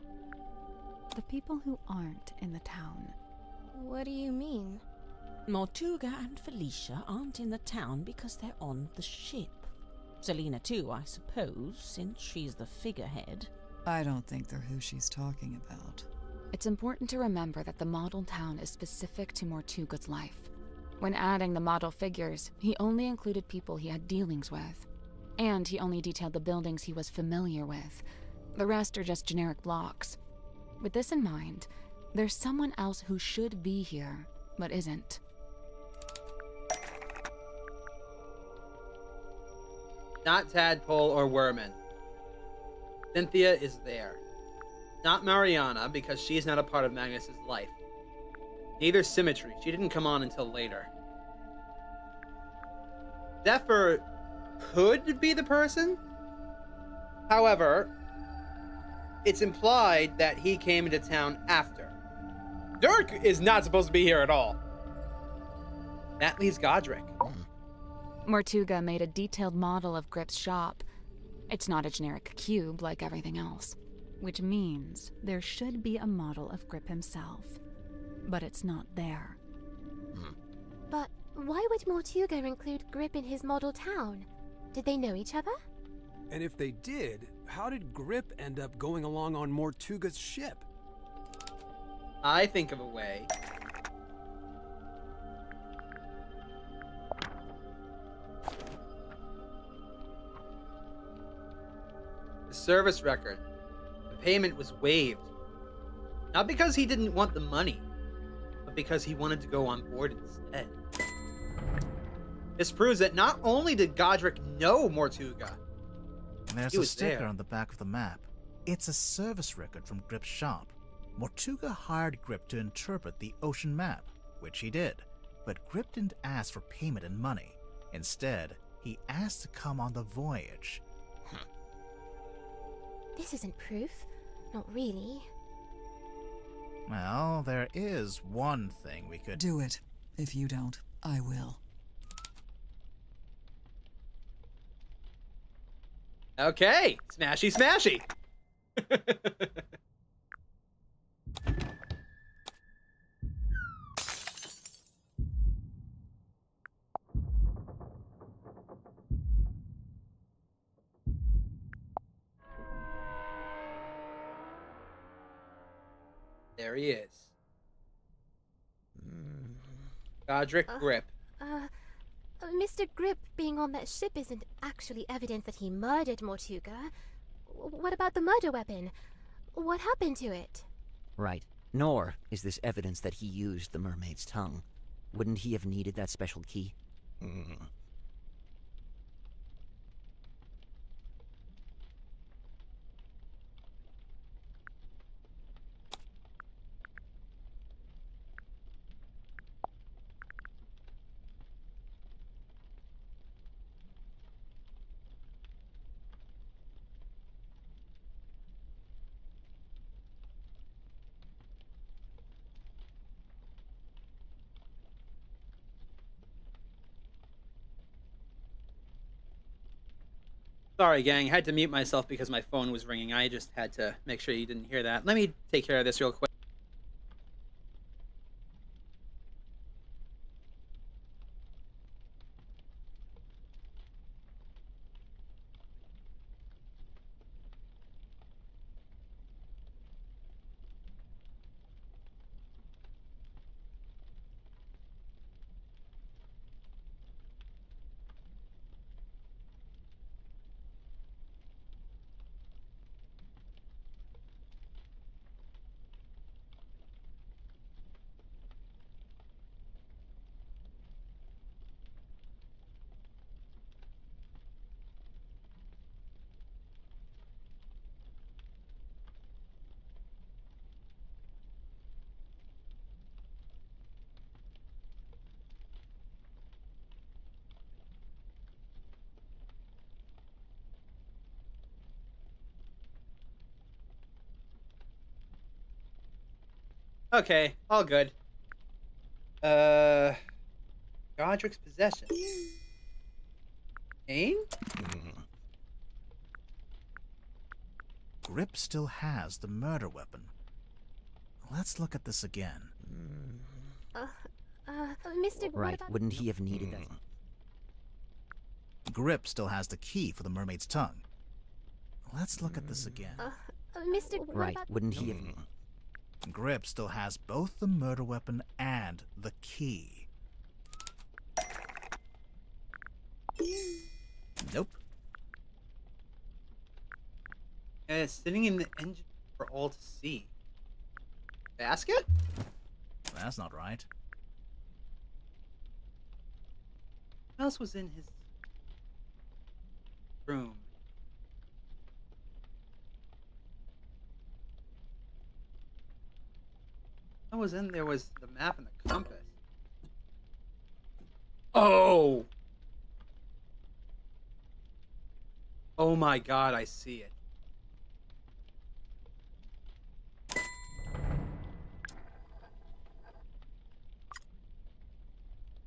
Speaker 8: The people who aren't in the town.
Speaker 13: What do you mean?
Speaker 10: Mortuga and Felicia aren't in the town because they're on the ship. Selena too, I suppose, since she's the figurehead.
Speaker 14: I don't think they're who she's talking about.
Speaker 8: It's important to remember that the model town is specific to Mortuga's life. When adding the model figures, he only included people he had dealings with. And he only detailed the buildings he was familiar with. The rest are just generic blocks. With this in mind, there's someone else who should be here, but isn't.
Speaker 1: Not Tadpole or Werman. Cynthia is there. Not Mariana, because she's not a part of Magnus's life. Neither Symmetry. She didn't come on until later. Zephyr could be the person. However, it's implied that he came into town after. Dirk is not supposed to be here at all. That leaves Godric.
Speaker 8: Mortuga made a detailed model of Grip's shop. It's not a generic cube like everything else, which means there should be a model of Grip himself. But it's not there.
Speaker 5: But why would Mortuga include Grip in his model town? Did they know each other?
Speaker 6: And if they did, how did Grip end up going along on Mortuga's ship?
Speaker 1: I think of a way. The service record. The payment was waived. Not because he didn't want the money, but because he wanted to go on board instead. This proves that not only did Godric know Mortuga,
Speaker 7: There's
Speaker 1: he
Speaker 7: a
Speaker 1: was
Speaker 7: sticker
Speaker 1: there.
Speaker 7: on the back of the map. It's a service record from Grip's shop. Mortuga hired Grip to interpret the ocean map, which he did. But Grip didn't ask for payment in money. Instead, he asked to come on the voyage.
Speaker 13: This isn't proof. Not really.
Speaker 7: Well, there is one thing we could
Speaker 14: Do it. If you don't, I will.
Speaker 1: Okay, smashy, smashy. There he is. Godric Grip.
Speaker 13: Mr. Grip being on that ship isn't actually evidence that he murdered Mortuga. What about the murder weapon? What happened to it?
Speaker 15: Right. Nor is this evidence that he used the mermaid's tongue. Wouldn't he have needed that special key?
Speaker 1: Sorry, gang. I had to mute myself because my phone was ringing. I just had to make sure you didn't hear that. Let me take care of this real quick. Okay, all good. Godric's possession. Aim?
Speaker 7: Grip still has the murder weapon. Let's look at this again.
Speaker 13: Mr.
Speaker 15: Right. Wouldn't he have needed that?
Speaker 7: Grip still has the key for the mermaid's tongue. Let's look at this again.
Speaker 13: Mr.
Speaker 15: Right. Wouldn't he have...
Speaker 7: Grip still has both the murder weapon and the key. Nope.
Speaker 1: And it's sitting in the engine for all to see. Basket?
Speaker 7: That's not right.
Speaker 1: What else was in his room? What was in there was the map and the compass. Oh! Oh my god, I see it.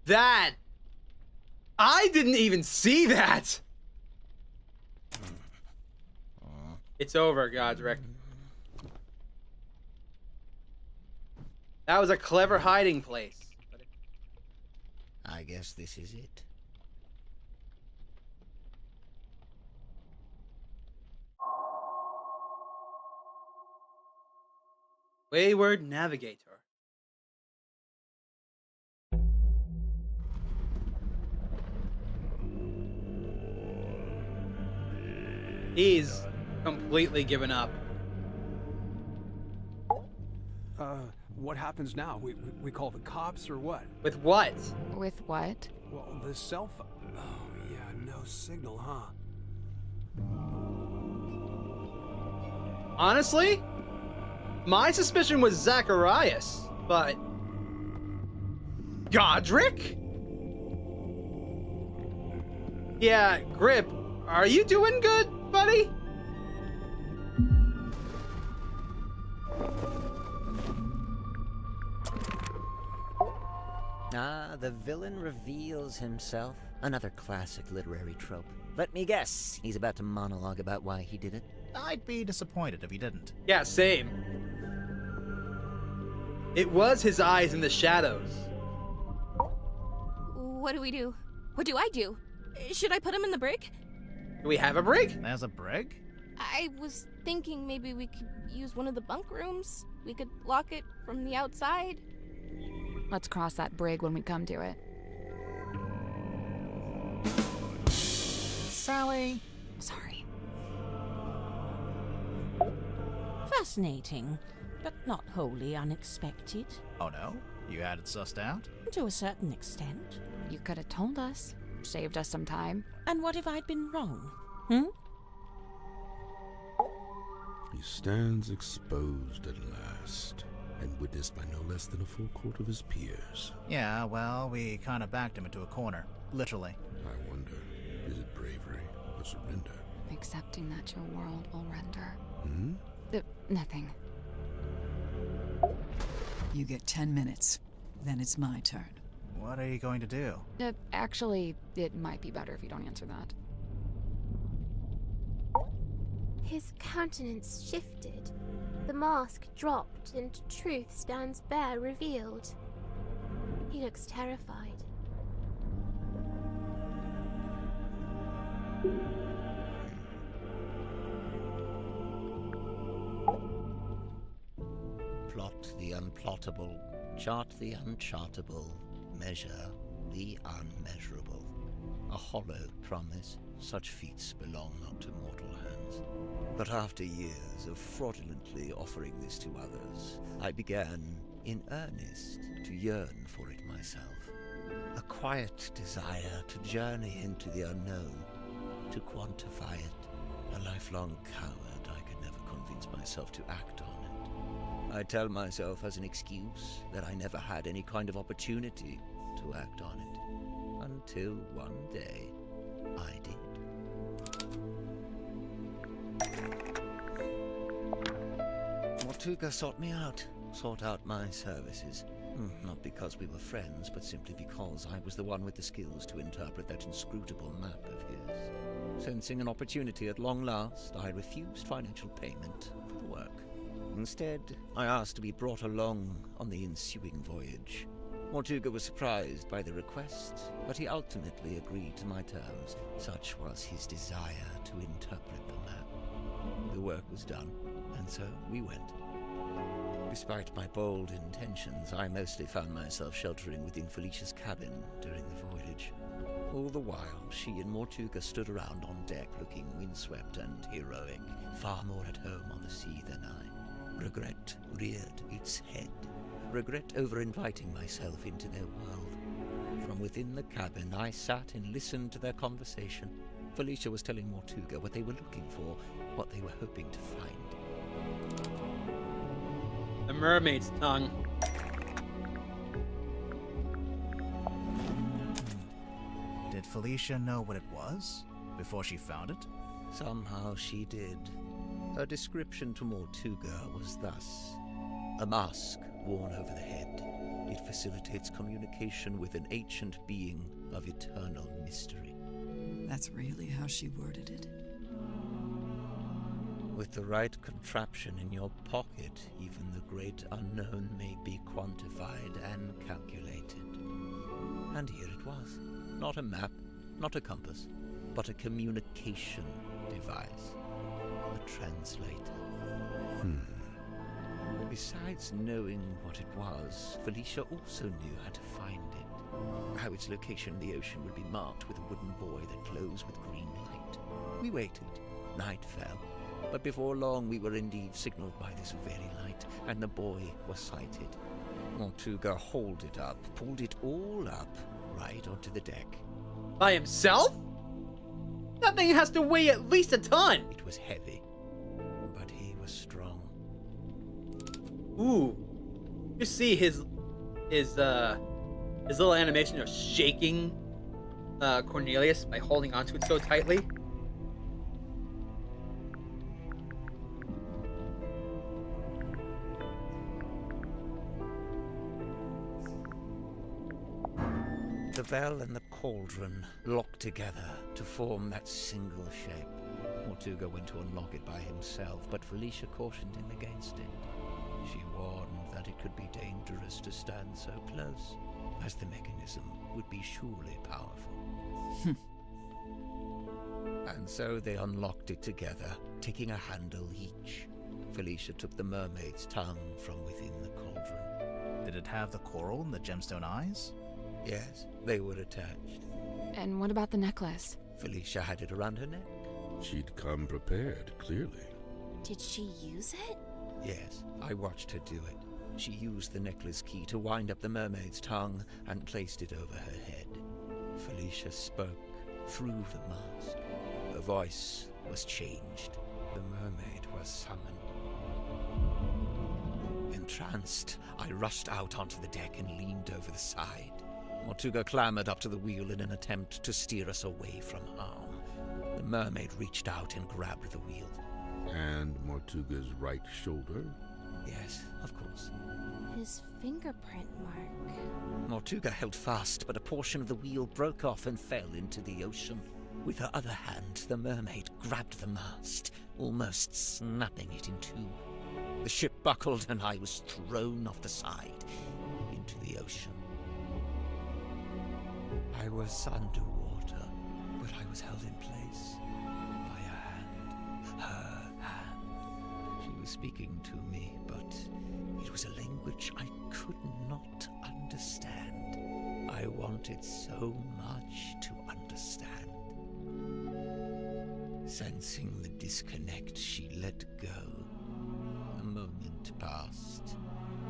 Speaker 1: That! I didn't even see that! It's over, Godric. That was a clever hiding place.
Speaker 15: I guess this is it.
Speaker 1: Wayward Navigator. He's completely given up.
Speaker 6: what happens now? We call the cops or what?
Speaker 1: With what?
Speaker 8: With what?
Speaker 6: Well, the cell phone. Oh, yeah, no signal, huh?
Speaker 1: Honestly, my suspicion was Zacharias, but Godric? Yeah, Grip, are you doing good, buddy?
Speaker 15: Ah, the villain reveals himself. Another classic literary trope. Let me guess, he's about to monologue about why he did it.
Speaker 7: I'd be disappointed if he didn't.
Speaker 1: Yeah, same. It was his eyes in the shadows.
Speaker 18: What do we do? What do I do? Should I put him in the brig?
Speaker 1: Do we have a brig?
Speaker 7: There's a brig?
Speaker 18: I was thinking maybe we could use one of the bunk rooms. We could lock it from the outside.
Speaker 8: Let's cross that brig when we come to it.
Speaker 7: Sally!
Speaker 8: Sorry.
Speaker 10: Fascinating, but not wholly unexpected.
Speaker 7: Oh no? You had it sussed out?
Speaker 10: To a certain extent.
Speaker 8: You could have told us. Saved us some time.
Speaker 10: And what if I'd been wrong?
Speaker 16: He stands exposed at last, and witnessed by no less than a full court of his peers.
Speaker 7: Yeah, well, we kind of backed him into a corner. Literally.
Speaker 16: I wonder, is it bravery or surrender?
Speaker 8: Accepting that your world will render.
Speaker 16: Hmm?
Speaker 8: Nothing.
Speaker 14: You get 10 minutes. Then it's my turn.
Speaker 7: What are you going to do?
Speaker 8: Actually, it might be better if you don't answer that.
Speaker 13: His countenance shifted. The mask dropped, and truth stands bare revealed. He looks terrified.
Speaker 15: Plot the unplottable, chart the unchartable, measure the unmeasurable. A hollow promise, such feats belong not to mortal hands. But after years of fraudulently offering this to others, I began, in earnest, to yearn for it myself. A quiet desire to journey into the unknown, to quantify it. A lifelong coward, I could never convince myself to act on it. I tell myself as an excuse that I never had any kind of opportunity to act on it. Until one day, I did. Mortuga sought me out, sought out my services. Not because we were friends, but simply because I was the one with the skills to interpret that inscrutable map of his. Sensing an opportunity at long last, I refused financial payment for the work. Instead, I asked to be brought along on the ensuing voyage. Mortuga was surprised by the request, but he ultimately agreed to my terms. Such was his desire to interpret the map. The work was done, and so we went. Despite my bold intentions, I mostly found myself sheltering within Felicia's cabin during the voyage. All the while, she and Mortuga stood around on deck looking windswept and heroic, far more at home on the sea than I. Regret reared its head. Regret over inviting myself into their world. From within the cabin, I sat and listened to their conversation. Felicia was telling Mortuga what they were looking for, what they were hoping to find.
Speaker 1: The mermaid's tongue.
Speaker 7: Did Felicia know what it was before she found it?
Speaker 15: Somehow she did. Her description to Mortuga was thus: a mask worn over the head. It facilitates communication with an ancient being of eternal mystery.
Speaker 14: That's really how she worded it?
Speaker 15: With the right contraption in your pocket, even the great unknown may be quantified and calculated. And here it was. Not a map, not a compass, but a communication device. A translator. Besides knowing what it was, Felicia also knew how to find it. How its location in the ocean would be marked with a wooden buoy that glows with green light. We waited. Night fell. But before long we were indeed signaled by this very light, and the boy was sighted. Mortuga hauled it up, pulled it all up, right onto the deck.
Speaker 1: By himself? That thing has to weigh at least a ton!
Speaker 15: It was heavy, but he was strong.
Speaker 1: Ooh. You see his little animation of shaking Cornelius by holding onto it so tightly.
Speaker 15: The bell and the cauldron locked together to form that single shape. Mortuga went to unlock it by himself, but Felicia cautioned him against it. She warned that it could be dangerous to stand so close, as the mechanism would be surely powerful. And so they unlocked it together, taking a handle each. Felicia took the mermaid's tongue from within the cauldron.
Speaker 7: Did it have the coral and the gemstone eyes?
Speaker 15: Yes, they were attached.
Speaker 8: And what about the necklace?
Speaker 15: Felicia had it around her neck.
Speaker 16: She'd come prepared, clearly.
Speaker 18: Did she use it?
Speaker 15: Yes, I watched her do it. She used the necklace key to wind up the mermaid's tongue and placed it over her head. Felicia spoke through the mask. Her voice was changed. The mermaid was summoned. Entranced, I rushed out onto the deck and leaned over the side. Mortuga clambered up to the wheel in an attempt to steer us away from harm. The mermaid reached out and grabbed the wheel.
Speaker 16: And Mortuga's right shoulder?
Speaker 15: Yes, of course.
Speaker 18: His fingerprint mark.
Speaker 15: Mortuga held fast, but a portion of the wheel broke off and fell into the ocean. With her other hand, the mermaid grabbed the mast, almost snapping it in two. The ship buckled and I was thrown off the side into the ocean. I was underwater, but I was held in place by a hand, her hand. She was speaking to me, but it was a language I could not understand. I wanted so much to understand. Sensing the disconnect, she let go. A moment passed,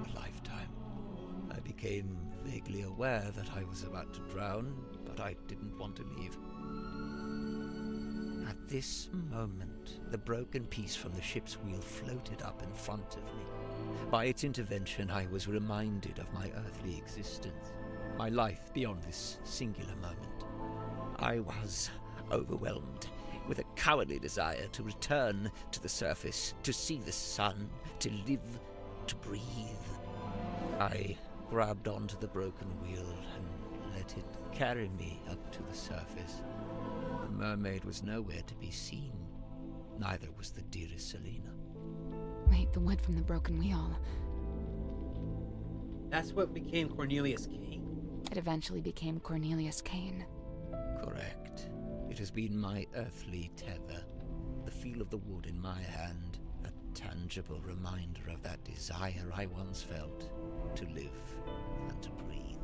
Speaker 15: a lifetime. I became vaguely aware that I was about to drown, but I didn't want to leave. At this moment, the broken piece from the ship's wheel floated up in front of me. By its intervention, I was reminded of my earthly existence, my life beyond this singular moment. I was overwhelmed with a cowardly desire to return to the surface, to see the sun, to live, to breathe. I grabbed onto the broken wheel and let it carry me up to the surface. The mermaid was nowhere to be seen. Neither was the dearest Selena.
Speaker 8: Wait, the wood from the broken wheel.
Speaker 1: That's what became Cornelius Kane?
Speaker 8: It eventually became Cornelius Kane.
Speaker 15: Correct. It has been my earthly tether, the feel of the wood in my hand, a tangible reminder of that desire I once felt to live and to breathe.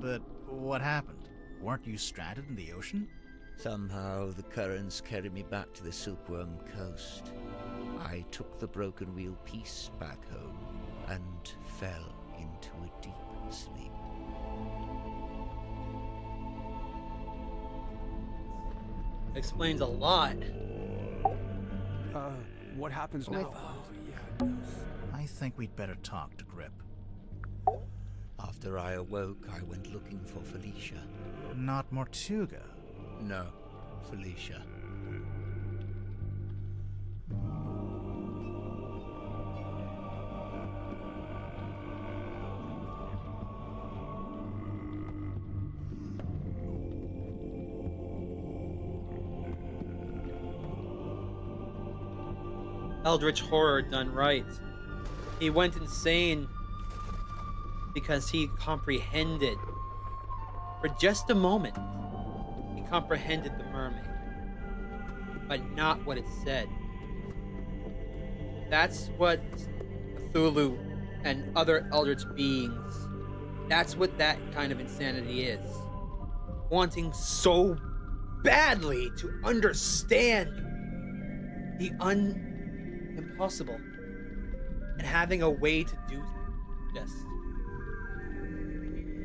Speaker 7: But what happened? Weren't you stranded in the ocean?
Speaker 15: Somehow the currents carried me back to the Silkworm coast. I took the broken wheel piece back home and fell into a deep sleep.
Speaker 1: Explains a lot.
Speaker 6: What happens now?
Speaker 7: I think we'd better talk to Grip.
Speaker 15: After I awoke, I went looking for Felicia.
Speaker 7: Not Mortuga.
Speaker 15: No, Felicia.
Speaker 1: Eldritch horror done right. He went insane because he comprehended. For just a moment, he comprehended the mermaid, but not what it said. That's what Cthulhu and other eldritch beings, that's what that kind of insanity is. Wanting so badly to understand the impossible, and having a way to do this.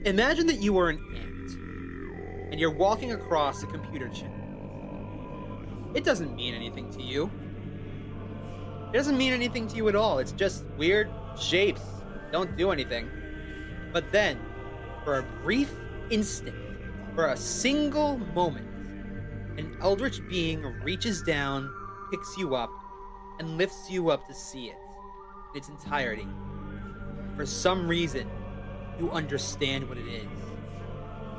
Speaker 1: Imagine that you are an ant, and you're walking across a computer chip. It doesn't mean anything to you. It doesn't mean anything to you at all. It's just weird shapes. Don't do anything. But then, for a brief instant, for a single moment, an eldritch being reaches down, picks you up, and lifts you up to see it in its entirety. For some reason, you understand what it is.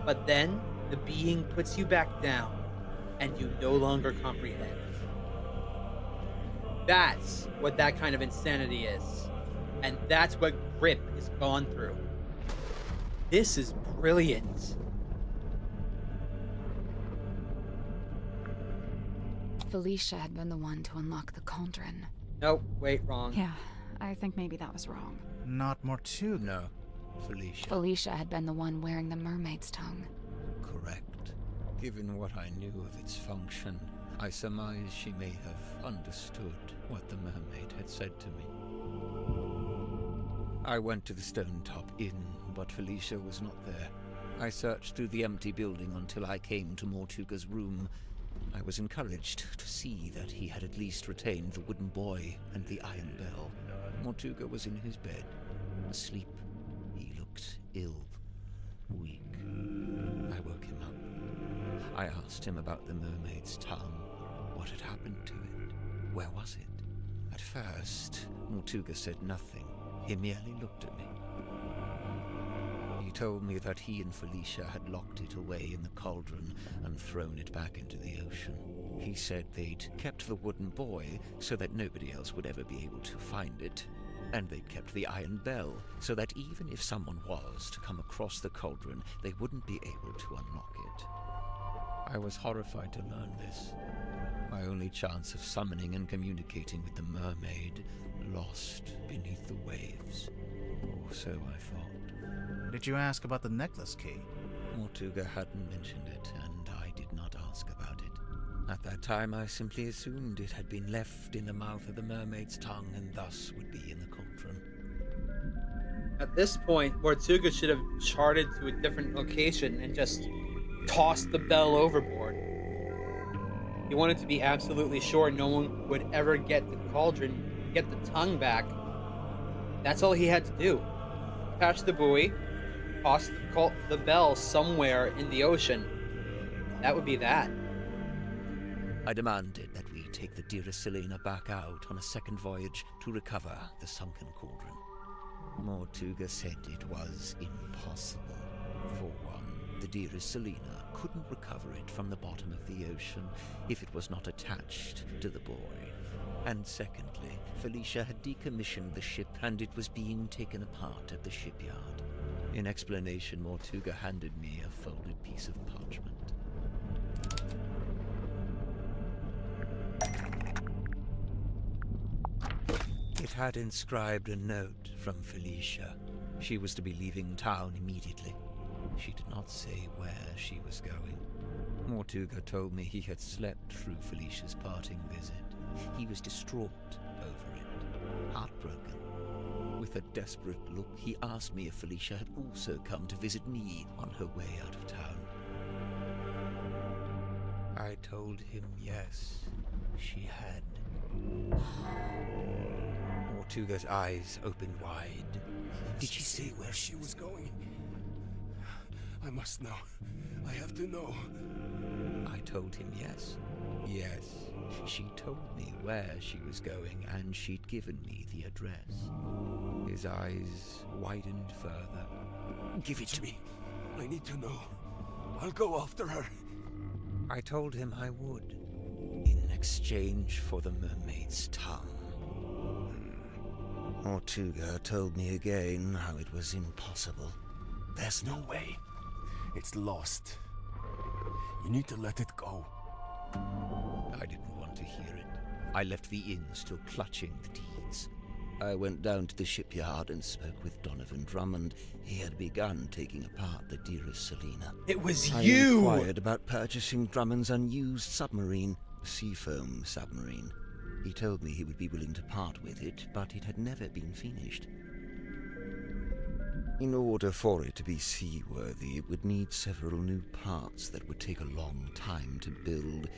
Speaker 1: But then, the being puts you back down, and you no longer comprehend. That's what that kind of insanity is. And that's what Grip has gone through. This is brilliant.
Speaker 8: Felicia had been the one to unlock the cauldron.
Speaker 1: Nope, wait, wrong.
Speaker 8: Yeah, I think maybe that was wrong.
Speaker 7: Not Mortuga.
Speaker 19: No, Felicia.
Speaker 8: Felicia had been the one wearing the mermaid's tongue.
Speaker 19: Correct. Given what I knew of its function, I surmise she may have understood what the mermaid had said to me. I went to the Stone Top Inn, but Felicia was not there. I searched through the empty building until I came to Mortuga's room. I was encouraged to see that he had at least retained the wooden boy and the iron bell. Mortuga was in his bed, asleep. He looked ill, weak. I woke him up. I asked him about the mermaid's tongue. What had happened to it? Where was it? At first, Mortuga said nothing. He merely looked at me. He told me that he and Felicia had locked it away in the cauldron and thrown it back into the ocean. He said they'd kept the wooden boy so that nobody else would ever be able to find it. And they'd kept the iron bell so that even if someone was to come across the cauldron, they wouldn't be able to unlock it. I was horrified to learn this. My only chance of summoning and communicating with the mermaid lost beneath the waves. Or so I thought.
Speaker 7: Did you ask about the necklace key?
Speaker 19: Mortuga hadn't mentioned it, and I did not ask about it. At that time, I simply assumed it had been left in the mouth of the mermaid's tongue and thus would be in the cauldron.
Speaker 1: At this point, Mortuga should have charted to a different location and just tossed the bell overboard. He wanted to be absolutely sure no one would ever get the cauldron, get the tongue back. That's all he had to do. Patch the buoy, toss the bell somewhere in the ocean. That would be that.
Speaker 19: I demanded that we take the dearest Selena back out on a second voyage to recover the sunken cauldron. Mortuga said it was impossible. For one, the dearest Selena couldn't recover it from the bottom of the ocean if it was not attached to the buoy. And secondly, Felicia had decommissioned the ship and it was being taken apart at the shipyard. In explanation, Mortuga handed me a folded piece of parchment. It had inscribed a note from Felicia. She was to be leaving town immediately. She did not say where she was going. Mortuga told me he had slept through Felicia's parting visit. He was distraught over it, heartbroken. With a desperate look, he asked me if Felicia had also come to visit me on her way out of town. I told him yes, she had. Mortuga's eyes opened wide.
Speaker 4: Did she say where she was going? I must know. I have to know.
Speaker 19: I told him yes. Yes, she told me where she was going, and she'd given me the address. His eyes widened further.
Speaker 4: Give it to me. I need to know. I'll go after her.
Speaker 19: I told him I would, in exchange for the mermaid's tongue. Mortuga told me again how it was impossible.
Speaker 4: There's no way. It's lost. You need to let it go.
Speaker 19: I didn't want to hear it. I left the inn still clutching the deeds. I went down to the shipyard and spoke with Donovan Drummond. He had begun taking apart the dearest Selena.
Speaker 1: It was
Speaker 19: I
Speaker 1: you!
Speaker 19: inquired about purchasing Drummond's unused submarine, Seafoam submarine. He told me he would be willing to part with it, but it had never been finished. In order for it to be seaworthy, it would need several new parts that would take a long time to build.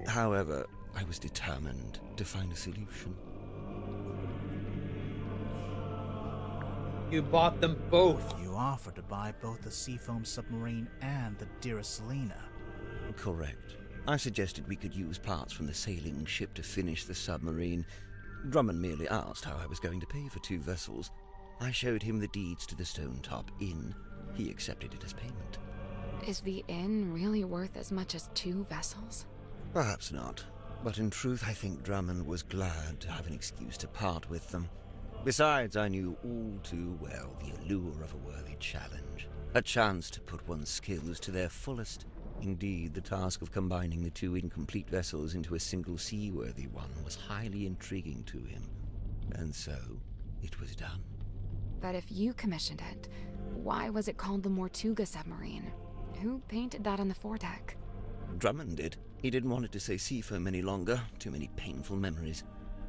Speaker 19: However, I was determined to find a solution.
Speaker 1: You bought them both.
Speaker 7: You offered to buy both the Seafoam submarine and the dearest Selena.
Speaker 19: Correct. I suggested we could use parts from the sailing ship to finish the submarine. Drummond merely asked how I was going to pay for 2 vessels. I showed him the deeds to the Stone Top Inn. He accepted it as payment.
Speaker 8: Is the inn really worth as much as 2 vessels?
Speaker 19: Perhaps not, but in truth I think Drummond was glad to have an excuse to part with them. Besides, I knew all too well the allure of a worthy challenge, a chance to put one's skills to their fullest. Indeed, the task of combining the 2 incomplete vessels into a single seaworthy one was highly intriguing to him, and so it was done.
Speaker 8: But if you commissioned it, why was it called the Mortuga submarine? Who painted that on the foredeck?
Speaker 19: Drummond did. He didn't want it to say Seafoam any longer. Too many painful memories.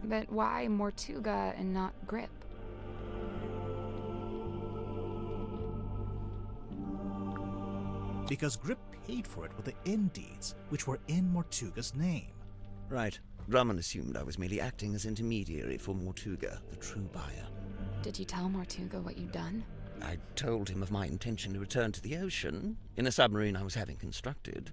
Speaker 8: But why Mortuga and not Grip?
Speaker 7: Because Grip paid for it with the inn deeds, which were in Mortuga's name.
Speaker 19: Right. Drummond assumed I was merely acting as intermediary for Mortuga, the true buyer.
Speaker 8: Did you tell Mortuga what you'd done?
Speaker 19: I told him of my intention to return to the ocean in a submarine I was having constructed.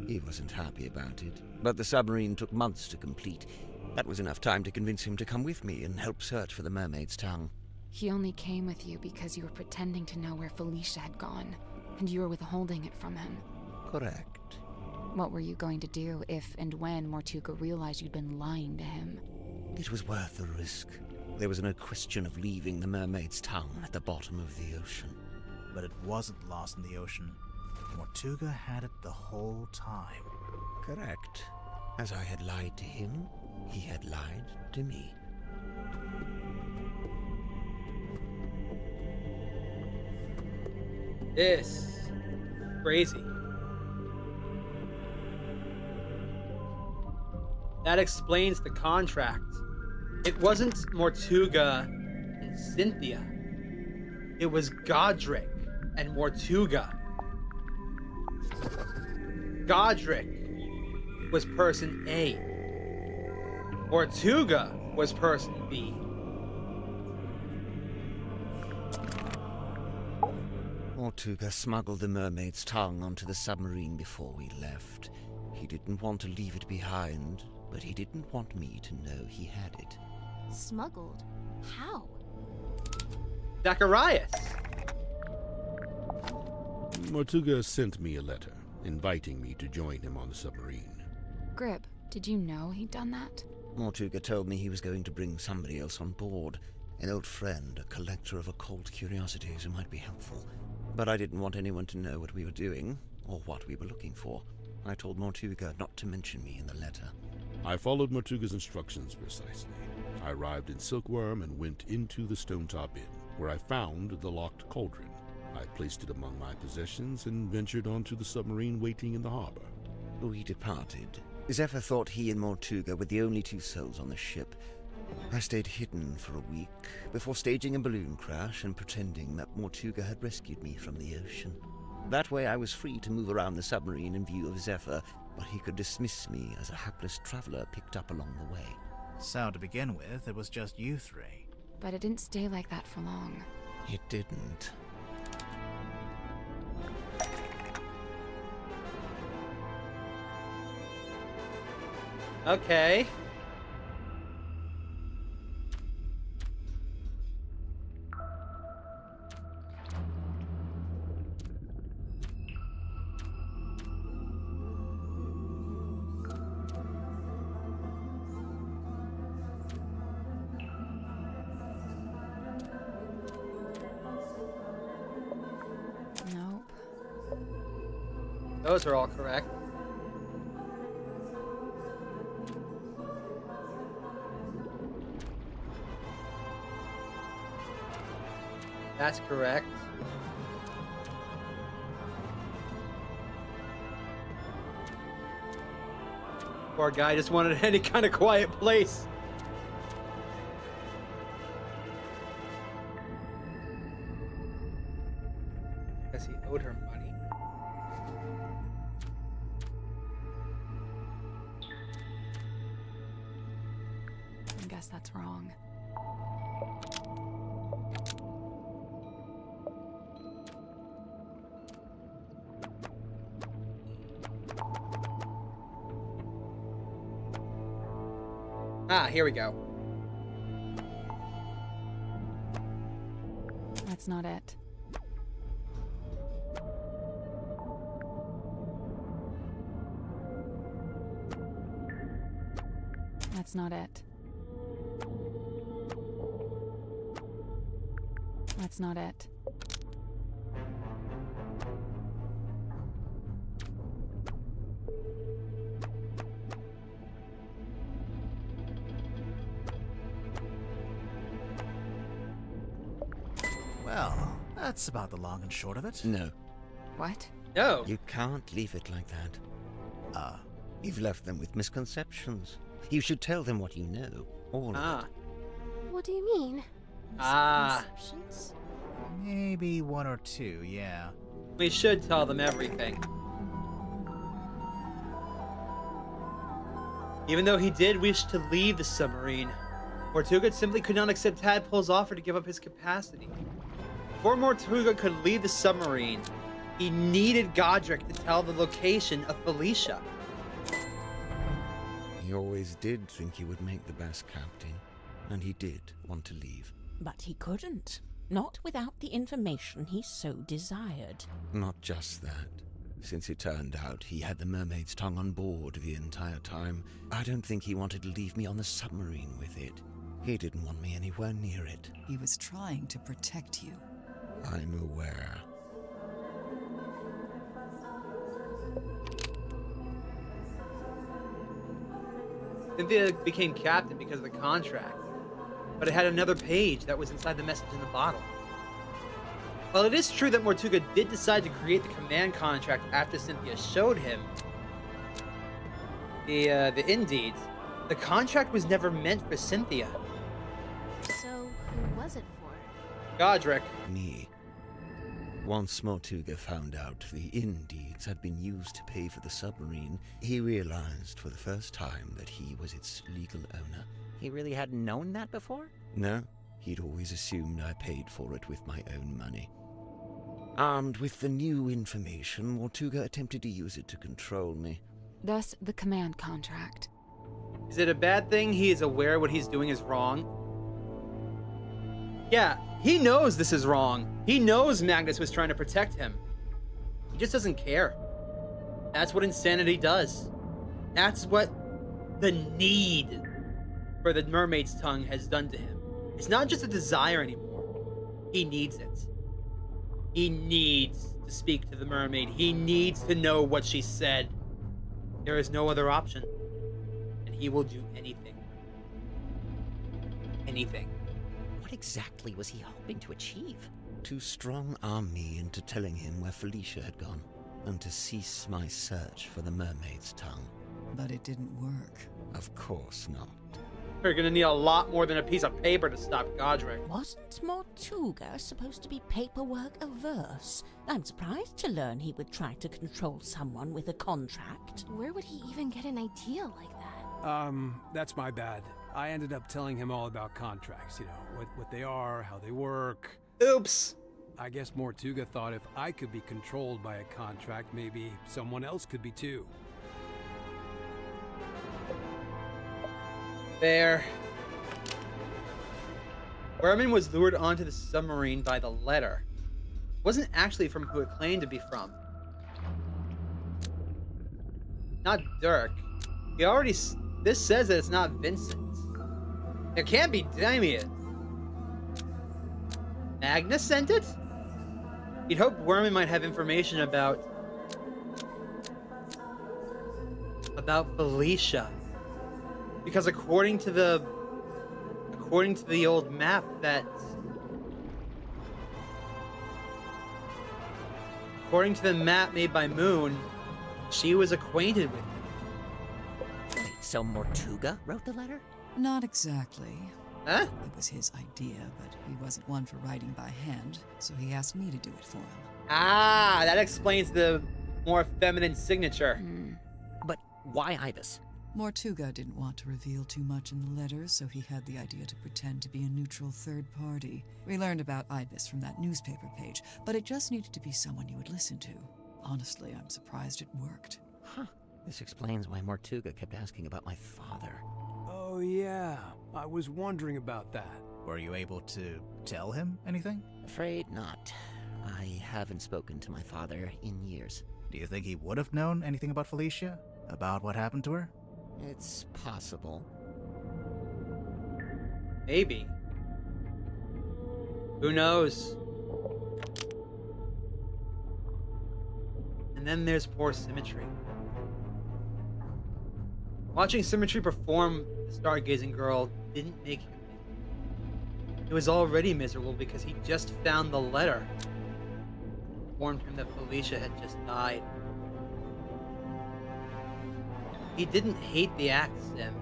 Speaker 19: He wasn't happy about it, but the submarine took months to complete. That was enough time to convince him to come with me and help search for the Mermaid's tongue.
Speaker 8: He only came with you because you were pretending to know where Felicia had gone, and you were withholding it from him.
Speaker 19: Correct.
Speaker 8: What were you going to do if and when Mortuga realized you'd been lying to him?
Speaker 19: It was worth the risk. There was no question of leaving the Mermaid's tongue at the bottom of the ocean.
Speaker 7: But it wasn't lost in the ocean. Mortuga had it the whole time.
Speaker 19: Correct. As I had lied to him, he had lied to me.
Speaker 1: This crazy. That explains the contract. It wasn't Mortuga and Cynthia. It was Godric and Mortuga. Godric was person A. Mortuga was person B.
Speaker 19: Mortuga smuggled the Mermaid's tongue onto the submarine before we left. He didn't want to leave it behind, but he didn't want me to know he had it.
Speaker 18: Smuggled? How?
Speaker 1: Zacharias!
Speaker 16: Mortuga sent me a letter, inviting me to join him on the submarine.
Speaker 8: Grip, did you know he'd done that?
Speaker 19: Mortuga told me he was going to bring somebody else on board. An old friend, a collector of occult curiosities who might be helpful. But I didn't want anyone to know what we were doing, or what we were looking for. I told Mortuga not to mention me in the letter.
Speaker 16: I followed Mortuga's instructions precisely. I arrived in Silkworm and went into the Stone Top Inn, where I found the locked cauldron. I placed it among my possessions and ventured onto the submarine waiting in the harbor.
Speaker 19: We departed. Zephyr thought he and Mortuga were the only 2 souls on the ship. I stayed hidden for a week before staging a balloon crash and pretending that Mortuga had rescued me from the ocean. That way I was free to move around the submarine in view of Zephyr, but he could dismiss me as a hapless traveler picked up along the way.
Speaker 7: So to begin with, it was just you 3.
Speaker 8: But it didn't stay like that for long.
Speaker 19: It didn't.
Speaker 1: Okay.
Speaker 8: Nope.
Speaker 1: Those are all correct. That's correct. Poor guy just wanted any kind of quiet place. Guess he owed her money.
Speaker 8: I guess that's wrong.
Speaker 1: Ah, here we go.
Speaker 8: That's not it. That's not it. That's not it.
Speaker 7: Well, that's about the long and short of it.
Speaker 19: No.
Speaker 8: What?
Speaker 1: No.
Speaker 19: You can't leave it like that. You've left them with misconceptions. You should tell them what you know. All of it.
Speaker 13: What do you mean?
Speaker 7: Misconceptions? Maybe one or two, yeah.
Speaker 1: We should tell them everything. Even though he did wish to leave the submarine, Mortuga simply could not accept Tadpole's offer to give up his capacity. Before Mortuga could leave the submarine, he needed Godric to tell the location of Felicia.
Speaker 19: He always did think he would make the best captain, and he did want to leave.
Speaker 10: But he couldn't. Not without the information he so desired.
Speaker 19: Not just that. Since it turned out he had the Mermaid's tongue on board the entire time, I don't think he wanted to leave me on the submarine with it. He didn't want me anywhere near it.
Speaker 14: He was trying to protect you.
Speaker 19: I'm aware.
Speaker 1: Cynthia became captain because of the contract, but it had another page that was inside the message in the bottle. While it is true that Mortuga did decide to create the command contract after Cynthia showed him the Indeeds, the contract was never meant for Cynthia.
Speaker 13: So, who was it for?
Speaker 1: Godric.
Speaker 19: Me. Once Mortuga found out the Indeeds had been used to pay for the submarine, he realized for the first time that he was its legal owner.
Speaker 15: He really hadn't known that before?
Speaker 19: No, he'd always assumed I paid for it with my own money. Armed with the new information, Mortuga attempted to use it to control me.
Speaker 8: Thus, the command contract.
Speaker 1: Is it a bad thing he is aware what he's doing is wrong? Yeah, he knows this is wrong. He knows Magnus was trying to protect him. He just doesn't care. That's what insanity does. That's what the need for the mermaid's tongue has done to him. It's not just a desire anymore. He needs it. He needs to speak to the mermaid. He needs to know what she said. There is no other option. And he will do anything. Anything.
Speaker 15: What exactly was he hoping to achieve?
Speaker 19: To strong-arm me into telling him where Felicia had gone, and to cease my search for the mermaid's tongue.
Speaker 14: But it didn't work.
Speaker 19: Of course not.
Speaker 1: We're gonna need a lot more than a piece of paper to stop Godric.
Speaker 10: Wasn't Mortuga supposed to be paperwork averse? I'm surprised to learn he would try to control someone with a contract.
Speaker 13: Where would he even get an idea like that?
Speaker 6: That's my bad. I ended up telling him all about contracts, you know, what they are, how they work.
Speaker 1: Oops.
Speaker 6: I guess Mortuga thought if I could be controlled by a contract, maybe someone else could be too.
Speaker 1: There. Werman was lured onto the submarine by the letter. It wasn't actually from who it claimed to be from. Not Dirk. He already... This says that it's not Vincent. It can't be Damien. Magnus sent it? You'd hope Werman might have information about Felicia. Because according to the old map made by Moon, she was acquainted with him.
Speaker 15: Wait, So Mortuga wrote the letter?
Speaker 14: Not exactly.
Speaker 1: Huh?
Speaker 14: It was his idea, but he wasn't one for writing by hand, so he asked me to do it for him.
Speaker 1: Ah, that explains the more feminine signature.
Speaker 15: But why Ibis?
Speaker 14: Mortuga didn't want to reveal too much in the letter, so he had the idea to pretend to be a neutral third party. We learned about Ibis from that newspaper page, but it just needed to be someone you would listen to. Honestly, I'm surprised it worked.
Speaker 15: Huh. This explains why Mortuga kept asking about my father.
Speaker 6: Oh yeah, I was wondering about that.
Speaker 7: Were you able to tell him anything?
Speaker 15: Afraid not. I haven't spoken to my father in years.
Speaker 7: Do you think he would have known anything about Felicia? About what happened to her?
Speaker 15: It's possible.
Speaker 1: Maybe. Who knows? And then there's poor Symmetry. Watching Symmetry perform the Stargazing Girl didn't make him miserable. He was already miserable because he just found the letter. Informed him that Felicia had just died. He didn't hate the act, Sim.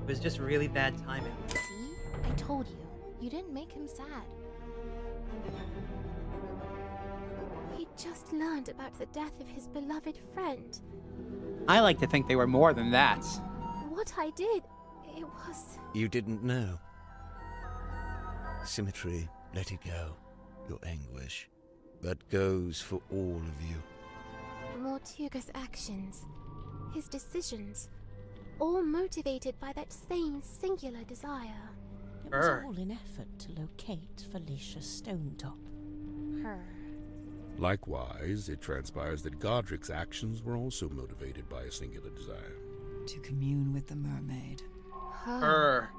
Speaker 1: It was just really bad timing.
Speaker 18: See? I told you. You didn't make him sad.
Speaker 13: He just learned about the death of his beloved friend.
Speaker 1: I like to think they were more than that.
Speaker 13: What I did, it was...
Speaker 19: You didn't know. Symmetry, let it go. Your anguish. That goes for all of you.
Speaker 13: Mortuga's actions, his decisions, all motivated by that same singular desire.
Speaker 10: It was all in effort to locate Felicia Stonetop.
Speaker 13: Her.
Speaker 16: Likewise, it transpires that Godric's actions were also motivated by a singular desire.
Speaker 14: To commune with the mermaid.
Speaker 1: Her.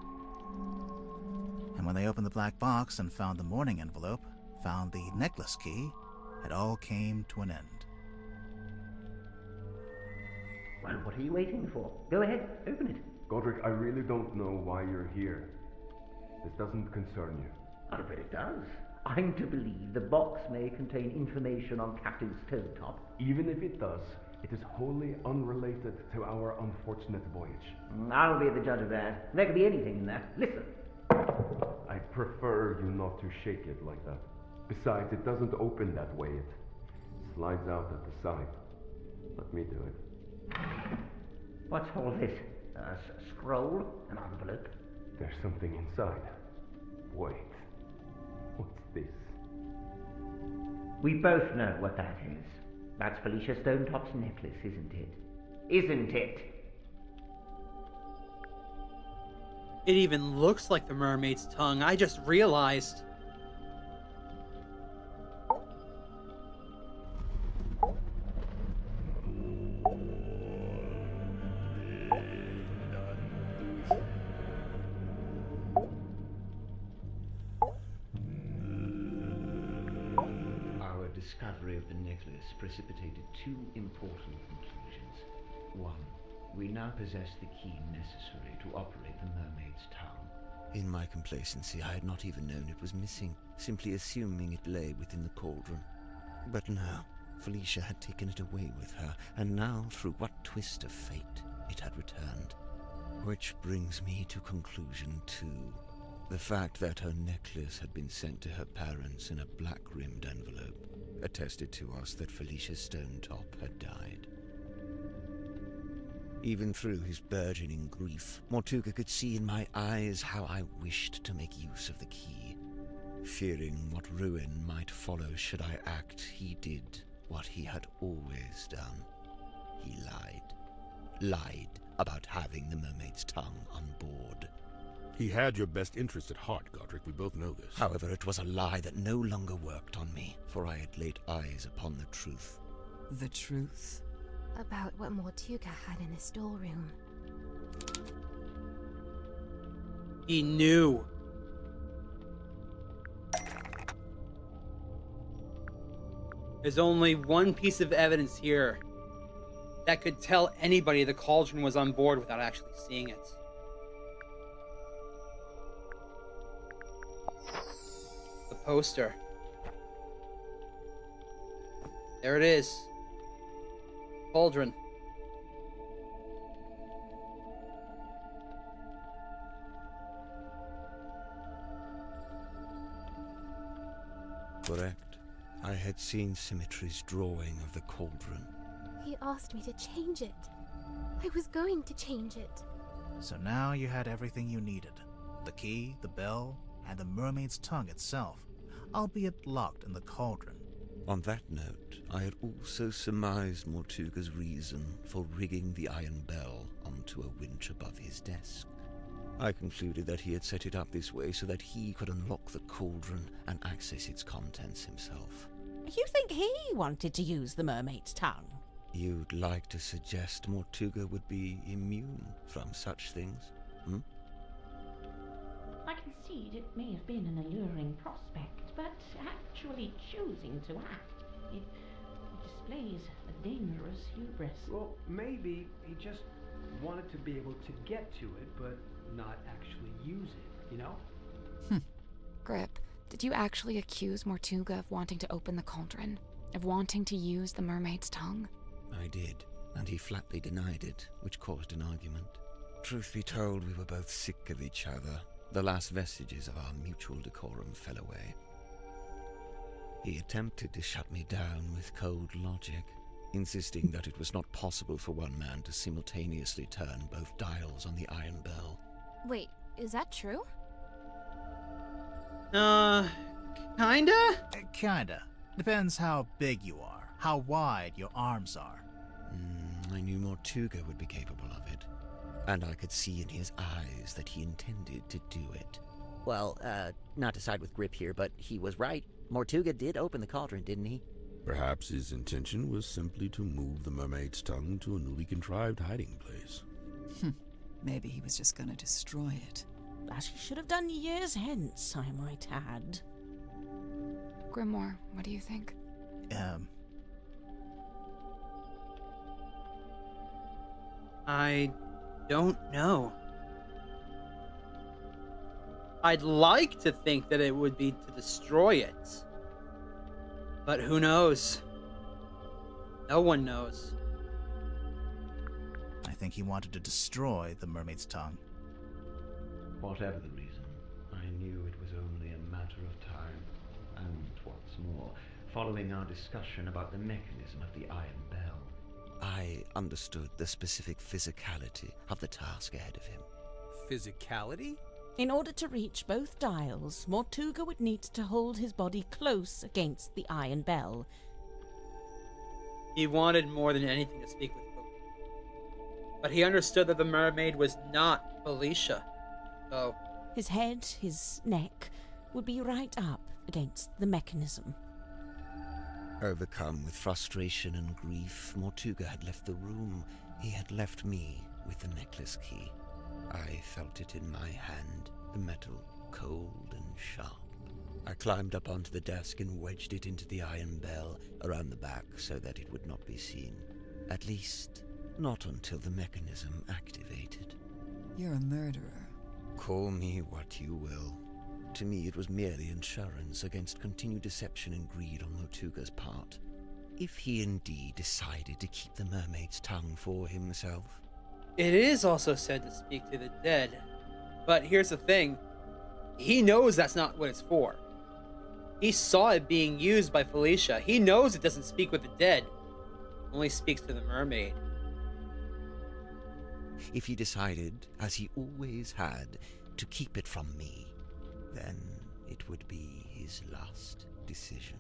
Speaker 7: And when they opened the black box and found the mourning envelope, found the necklace key, it all came to an end.
Speaker 12: Well, what are you waiting for? Go ahead, open it.
Speaker 11: Godric, I really don't know why you're here. This doesn't concern you.
Speaker 12: I bet it does. I'm to believe the box may contain information on Captain Stonetop.
Speaker 11: Even if it does, it is wholly unrelated to our unfortunate voyage.
Speaker 12: I'll be the judge of that. There could be anything in there. Listen.
Speaker 11: I prefer you not to shake it like that. Besides, it doesn't open that way. It slides out at the side. Let me do it.
Speaker 12: What's all this? A scroll? An envelope?
Speaker 11: There's something inside. Wait. What's this?
Speaker 12: We both know what that is. That's Felicia Stonetop's necklace, isn't it? Isn't it?
Speaker 1: It even looks like the mermaid's tongue. I just realized.
Speaker 12: Our discovery of the necklace precipitated two important conclusions. One, we now possess the key necessary to operate the Mermaid's Tongue.
Speaker 19: In my complacency, I had not even known it was missing, simply assuming it lay within the cauldron. But no, Felicia had taken it away with her, and now, through what twist of fate, it had returned. Which brings me to conclusion two. The fact that her necklace had been sent to her parents in a black-rimmed envelope attested to us that Felicia Stonetop had died. Even through his burgeoning grief, Mortuga could see in my eyes how I wished to make use of the key. Fearing what ruin might follow should I act, he did what he had always done. He lied. Lied about having the Mermaid's Tongue on board.
Speaker 16: He had your best interest at heart, Godric. We both know this.
Speaker 19: However, it was a lie that no longer worked on me, for I had laid eyes upon the truth.
Speaker 14: The truth?
Speaker 13: About what Mortuga had in the storeroom.
Speaker 1: He knew. There's only one piece of evidence here that could tell anybody the cauldron was on board without actually seeing it. The poster. There it is. Cauldron.
Speaker 19: correct. I had seen Symmetry's drawing of the cauldron.
Speaker 13: He asked me to change it. I was going to change it.
Speaker 7: So now you had everything you needed. The key, the bell, and the mermaid's tongue itself, albeit locked in the cauldron.
Speaker 19: On that note, I had also surmised Mortuga's reason for rigging the iron bell onto a winch above his desk. I concluded that he had set it up this way so that he could unlock the cauldron and access its contents himself.
Speaker 10: You think he wanted to use the mermaid's tongue?
Speaker 19: You'd like to suggest Mortuga would be immune from such things, hmm?
Speaker 10: I concede it may have been an alluring prospect, but actually choosing to act, it displays a dangerous hubris.
Speaker 6: Well, maybe he just wanted to be able to get to it, but not actually use it, you know?
Speaker 8: Grip, did you actually accuse Mortuga of wanting to open the cauldron? Of wanting to use the mermaid's tongue?
Speaker 19: I did, and he flatly denied it, which caused an argument. Truth be told, we were both sick of each other. The last vestiges of our mutual decorum fell away. He attempted to shut me down with cold logic, insisting that it was not possible for one man to simultaneously turn both dials on the iron bell.
Speaker 18: Wait, is that true?
Speaker 1: Kinda?
Speaker 7: Kinda. Depends how big you are, how wide your arms are.
Speaker 19: I knew Mortuga would be capable of it, and I could see in his eyes that he intended to do it.
Speaker 15: Well, not to side with Grip here, but he was right. Mortuga did open the cauldron, didn't he?
Speaker 16: Perhaps his intention was simply to move the mermaid's tongue to a newly contrived hiding place.
Speaker 14: Maybe he was just gonna destroy it.
Speaker 10: As he should have done years hence, I might add.
Speaker 8: Grimoire, what do you think?
Speaker 1: I don't know. I'd like to think that it would be to destroy it. But who knows? No one knows.
Speaker 7: I think he wanted to destroy the mermaid's tongue.
Speaker 12: Whatever the reason, I knew it was only a matter of time. And what's more, following our discussion about the mechanism of the iron bell,
Speaker 19: I understood the specific physicality of the task ahead of him.
Speaker 6: Physicality?
Speaker 10: In order to reach both dials, Mortuga would need to hold his body close against the iron bell.
Speaker 1: He wanted more than anything to speak with Felicia. But he understood that the mermaid was not Felicia. So
Speaker 10: his head, his neck, would be right up against the mechanism.
Speaker 19: Overcome with frustration and grief, Mortuga had left the room. He had left me with the necklace key. I felt it in my hand, the metal cold and sharp. I climbed up onto the desk and wedged it into the iron bell around the back so that it would not be seen. At least, not until the mechanism activated.
Speaker 14: You're a murderer.
Speaker 19: Call me what you will. To me, it was merely insurance against continued deception and greed on Mortuga's part. If he indeed decided to keep the mermaid's tongue for himself.
Speaker 1: it is also said to speak to the dead. But here's the thing. He knows that's not what it's for. He saw it being used by Felicia. He knows it doesn't speak with the dead. It only speaks to the mermaid.
Speaker 19: If he decided, as he always had, to keep it from me, then it would be his last decision.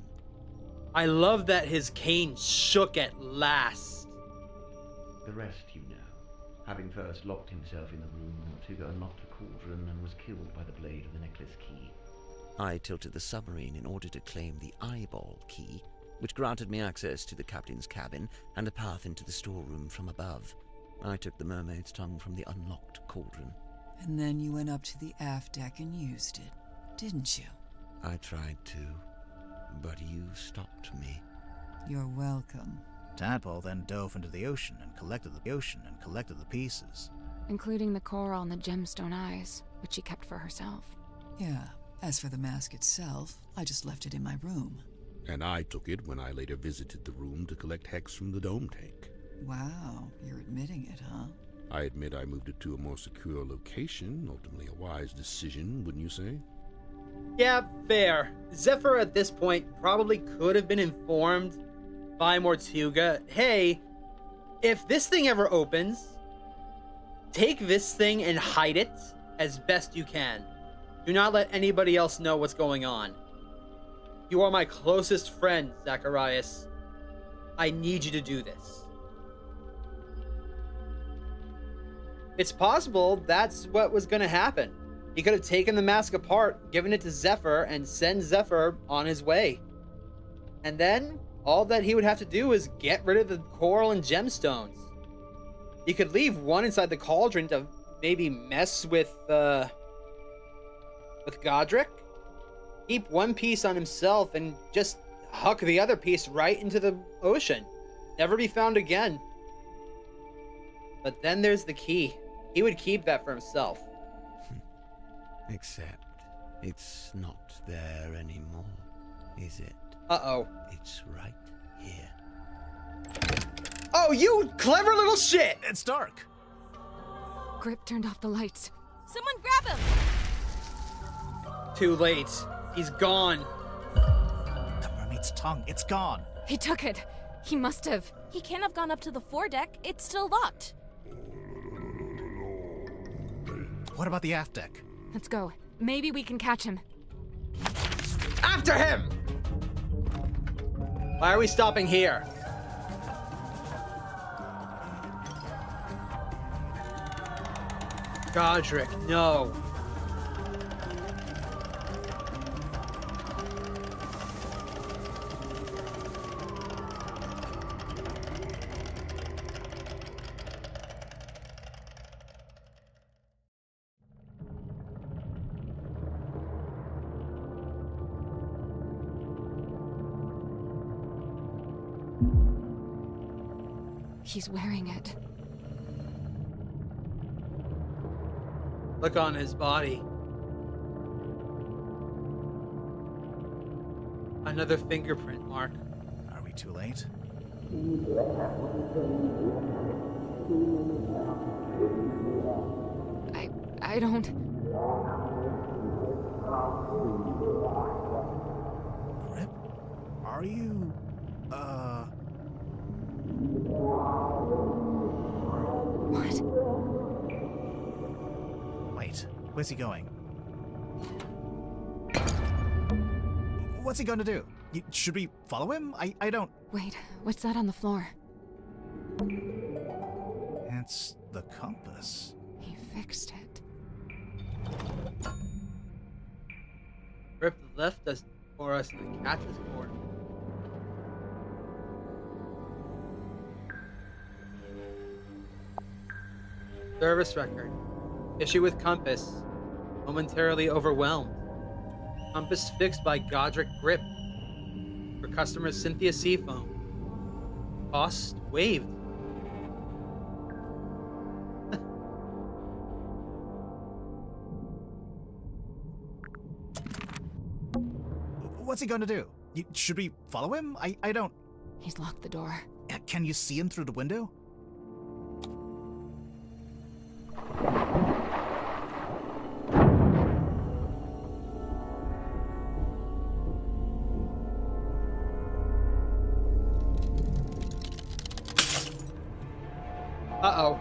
Speaker 1: I love that his cane shook at last.
Speaker 12: The rest you know. Having first locked himself in the room, Mortuga unlocked the cauldron and was killed by the blade of the necklace key.
Speaker 19: I tilted the submarine in order to claim the eyeball key, which granted me access to the captain's cabin and a path into the storeroom from above. I took the mermaid's tongue from the unlocked cauldron.
Speaker 14: And then you went up to the aft deck and used it, didn't you?
Speaker 19: I tried to, but you stopped me.
Speaker 14: You're welcome.
Speaker 7: Tadpole then dove into the ocean and collected the pieces.
Speaker 8: Including the coral and the gemstone eyes, which she kept for herself.
Speaker 14: Yeah. As for the mask itself, I just left it in my room.
Speaker 16: And I took it when I later visited the room to collect hex from the dome tank.
Speaker 14: Wow, you're admitting it, huh?
Speaker 16: I admit I moved it to a more secure location, ultimately a wise decision, wouldn't you say?
Speaker 1: Yeah, fair. Zephyr at this point probably could have been informed by Mortuga, hey, if this thing ever opens, take this thing and hide it as best you can. Do not let anybody else know what's going on. You are my closest friend, Zacharias. I need you to do this. It's possible that's what was going to happen. He could have taken the mask apart, given it to Zephyr, and send Zephyr on his way. And then, all that he would have to do is get rid of the coral and gemstones. He could leave one inside the cauldron to maybe mess with Godric. Keep one piece on himself and just huck the other piece right into the ocean. Never be found again. But then there's the key. He would keep that for himself.
Speaker 19: Except it's not there anymore, is it?
Speaker 1: Uh-oh.
Speaker 19: It's right here.
Speaker 1: Oh, you clever little shit!
Speaker 7: It's dark.
Speaker 8: Grip turned off the lights.
Speaker 18: Someone grab him!
Speaker 1: Too late. He's gone.
Speaker 7: The mermaid's tongue, it's gone.
Speaker 8: He took it. He must have.
Speaker 18: He can't have gone up to the foredeck. It's still locked.
Speaker 7: What about the aft deck?
Speaker 8: Let's go. Maybe we can catch him.
Speaker 1: After him! Why are we stopping here? Godric, no.
Speaker 8: He's wearing it.
Speaker 1: Look on his body. Another fingerprint mark.
Speaker 7: Are we too late?
Speaker 8: I don't...
Speaker 7: Grip? Are you...
Speaker 8: What?
Speaker 7: Wait, where's he going? What's he going to do? Should we follow him? I don't...
Speaker 8: Wait, what's that on the floor?
Speaker 7: It's the compass.
Speaker 8: He fixed it.
Speaker 1: Rip left us for us in the catcher's court. Service record. Issue with compass. Momentarily overwhelmed. Compass fixed by Godric Grip. For customer Cynthia Seafoam. Cost waived.
Speaker 7: What's he going to do? Should we follow him? I don't...
Speaker 8: He's locked the door.
Speaker 7: Can you see him through the window?
Speaker 1: Uh-oh.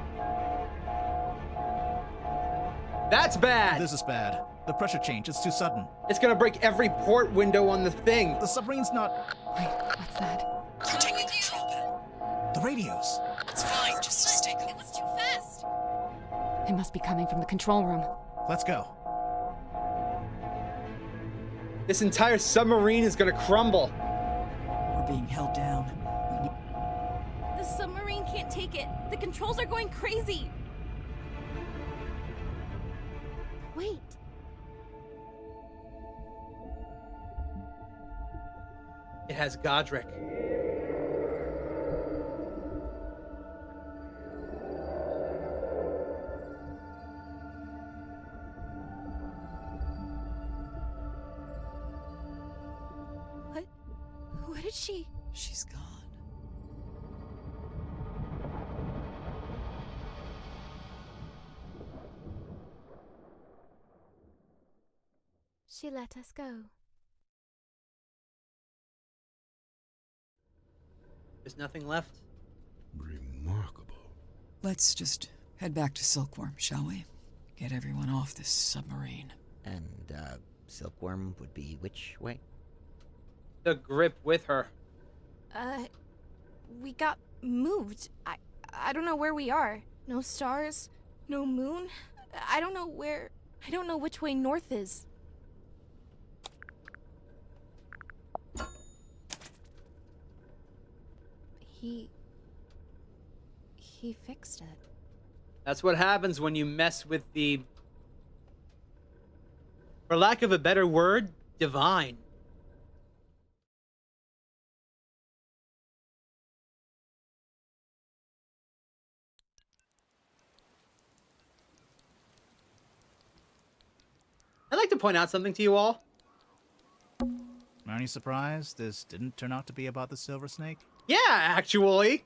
Speaker 1: That's bad!
Speaker 7: This is bad. The pressure change, it's too sudden.
Speaker 1: It's gonna break every port window on the thing.
Speaker 7: The submarine's not...
Speaker 8: Wait, what's that?
Speaker 14: You're taking control, Ben.
Speaker 7: The radios.
Speaker 14: It's fine, just stay calm.
Speaker 18: It was too fast.
Speaker 8: It must be coming from the control room.
Speaker 7: Let's go.
Speaker 1: This entire submarine is gonna crumble.
Speaker 14: We're being held down.
Speaker 18: The submarine can't take it. The controls are going crazy.
Speaker 13: Wait.
Speaker 1: It has Godric.
Speaker 18: What did she...
Speaker 14: She's gone.
Speaker 13: She let us go.
Speaker 1: There's nothing left.
Speaker 16: Remarkable.
Speaker 14: Let's just head back to Silkworm, shall we? Get everyone off this submarine.
Speaker 15: And, Silkworm would be which way?
Speaker 1: The grip with her.
Speaker 18: We got moved. I don't know where we are. No stars, no moon. I don't know which way north is. He fixed it.
Speaker 1: That's what happens when you mess with the, for lack of a better word, divine. I'd like to point out something to you all.
Speaker 7: Aren't you surprised this didn't turn out to be about the silver snake?
Speaker 1: Yeah, actually.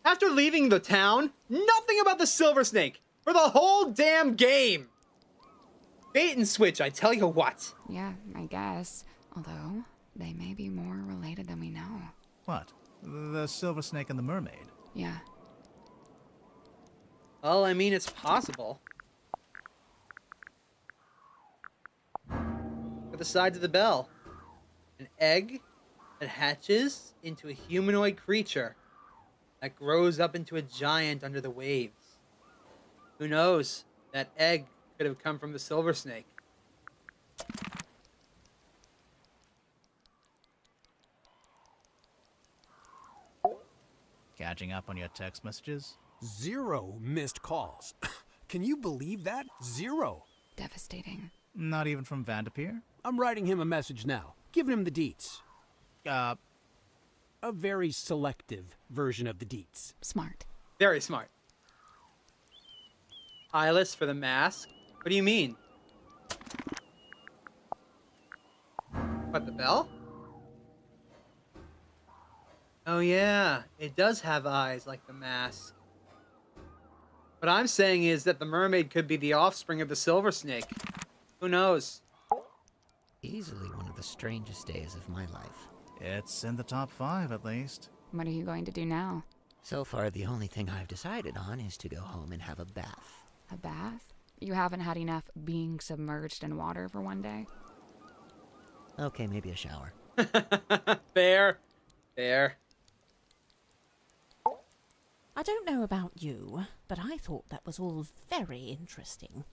Speaker 1: After leaving the town, nothing about the silver snake for the whole damn game. Bait and switch, I tell you what.
Speaker 8: Yeah, I guess. Although, they may be more related than we know.
Speaker 7: What? The silver snake and the mermaid?
Speaker 8: Yeah.
Speaker 1: Well, I mean, it's possible. Look at the sides of the bell. An egg that hatches into a humanoid creature that grows up into a giant under the waves. Who knows? That egg could have come from the silver snake.
Speaker 7: Catching up on your text messages?
Speaker 6: 0 missed calls. Can you believe that? 0.
Speaker 8: Devastating.
Speaker 7: Not even from Vanderpeer?
Speaker 6: I'm writing him a message now, giving him the deets. A very selective version of the deets.
Speaker 8: Smart.
Speaker 1: Very smart. Eyeless for the mask? What do you mean? What, the bell? Oh yeah, it does have eyes like the mask. What I'm saying is that the mermaid could be the offspring of the silver snake. Who knows?
Speaker 15: Easily one of the strangest days of my life.
Speaker 7: It's in the top 5, at least.
Speaker 8: What are you going to do now?
Speaker 15: So far, the only thing I've decided on is to go home and have a bath.
Speaker 8: A bath? You haven't had enough being submerged in water for one day?
Speaker 15: Okay, maybe a shower.
Speaker 1: Fair. Fair.
Speaker 10: I don't know about you, but I thought that was all very interesting.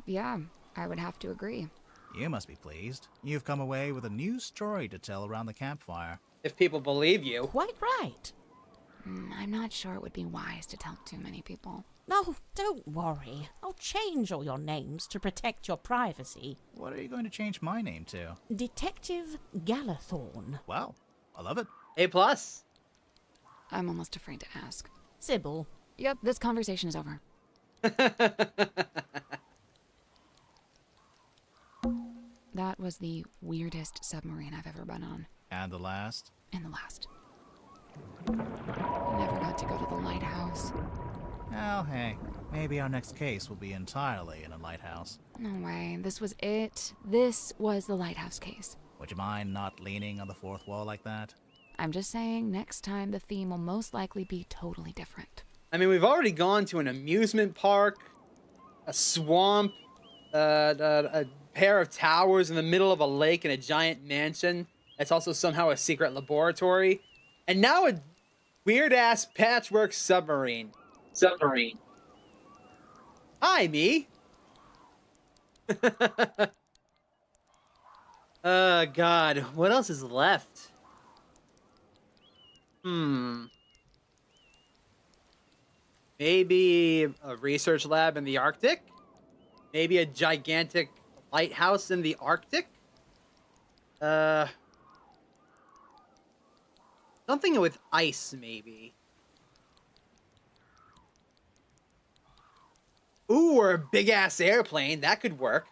Speaker 8: Yeah, I would have to agree.
Speaker 7: You must be pleased. You've come away with a new story to tell around the campfire.
Speaker 1: If people believe you.
Speaker 10: Quite right.
Speaker 8: I'm not sure it would be wise to tell too many people.
Speaker 10: No, don't worry. I'll change all your names to protect your privacy.
Speaker 7: What are you going to change my name to?
Speaker 10: Detective Galathorn.
Speaker 7: Well, I love it.
Speaker 1: A+.
Speaker 8: I'm almost afraid to ask.
Speaker 10: Sybil.
Speaker 8: Yep, this conversation is over. That was the weirdest submarine I've ever been on.
Speaker 7: And the last?
Speaker 8: And the last. I never got to go to the lighthouse.
Speaker 7: Oh, hey. Maybe our next case will be entirely in a lighthouse.
Speaker 8: No way. This was it. This was the lighthouse case.
Speaker 7: Would you mind not leaning on the fourth wall like that?
Speaker 8: I'm just saying, next time the theme will most likely be totally different.
Speaker 1: I mean, we've already gone to an amusement park, a swamp, a pair of towers in the middle of a lake and a giant mansion that's also somehow a secret laboratory, and now a weird-ass patchwork submarine. Hi, me. God, what else is left? Maybe a research lab in the Arctic? Maybe a gigantic lighthouse in the Arctic? Something with ice, maybe. Ooh, or a big-ass airplane. That could work.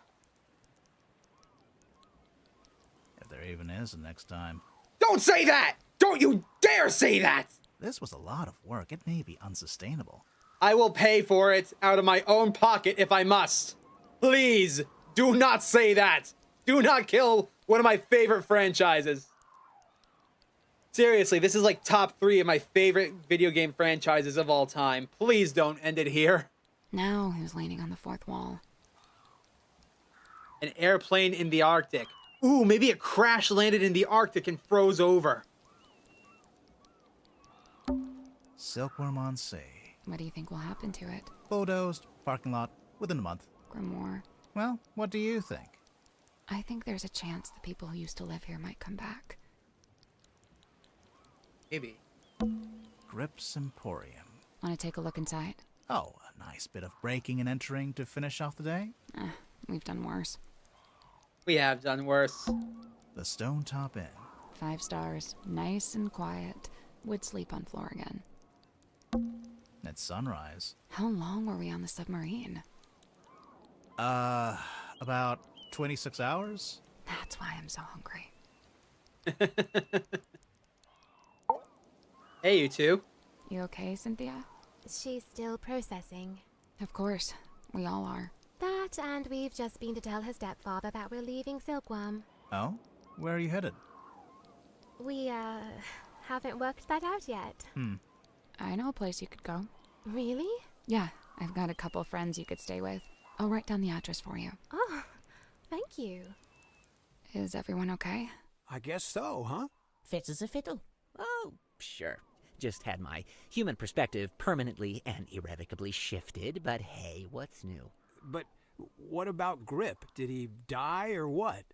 Speaker 7: If there even is a next time.
Speaker 1: Don't say that! Don't you dare say that!
Speaker 7: This was a lot of work. It may be unsustainable.
Speaker 1: I will pay for it out of my own pocket if I must. Please, do not say that. Do not kill one of my favorite franchises. Seriously, this is like top 3 of my favorite video game franchises of all time. Please don't end it here.
Speaker 8: Now he was leaning on the fourth wall.
Speaker 1: An airplane in the Arctic. Ooh, maybe it crash landed in the Arctic and froze over.
Speaker 7: Silkworm on sea.
Speaker 8: What do you think will happen to it?
Speaker 7: Bulldozed, parking lot, within a month.
Speaker 8: Grimoire.
Speaker 7: Well, what do you think?
Speaker 8: I think there's a chance the people who used to live here might come back.
Speaker 1: Maybe.
Speaker 7: Grip's Emporium.
Speaker 8: Want to take a look inside?
Speaker 7: Oh, a nice bit of breaking and entering to finish off the day.
Speaker 8: We've done worse.
Speaker 1: We have done worse.
Speaker 7: The Stone Top Inn.
Speaker 8: 5 stars. Nice and quiet. Would sleep on floor again.
Speaker 7: It's sunrise.
Speaker 8: How long were we on the submarine?
Speaker 7: About 26 hours?
Speaker 8: That's why I'm so hungry.
Speaker 1: Hey, you two.
Speaker 8: You okay, Cynthia?
Speaker 13: She's still processing.
Speaker 8: Of course. We all are.
Speaker 13: That, and we've just been to tell her stepfather that we're leaving Silkworm.
Speaker 7: Oh? Where are you headed?
Speaker 13: We, haven't worked that out yet.
Speaker 8: I know a place you could go.
Speaker 13: Really?
Speaker 8: Yeah, I've got a couple friends you could stay with. I'll write down the address for you.
Speaker 13: Oh, thank you.
Speaker 8: Is everyone okay?
Speaker 6: I guess so, huh?
Speaker 15: Fit as a fiddle. Oh, sure. Just had my human perspective permanently and irrevocably shifted, but hey, what's new?
Speaker 6: But what about Grip? Did he die or what?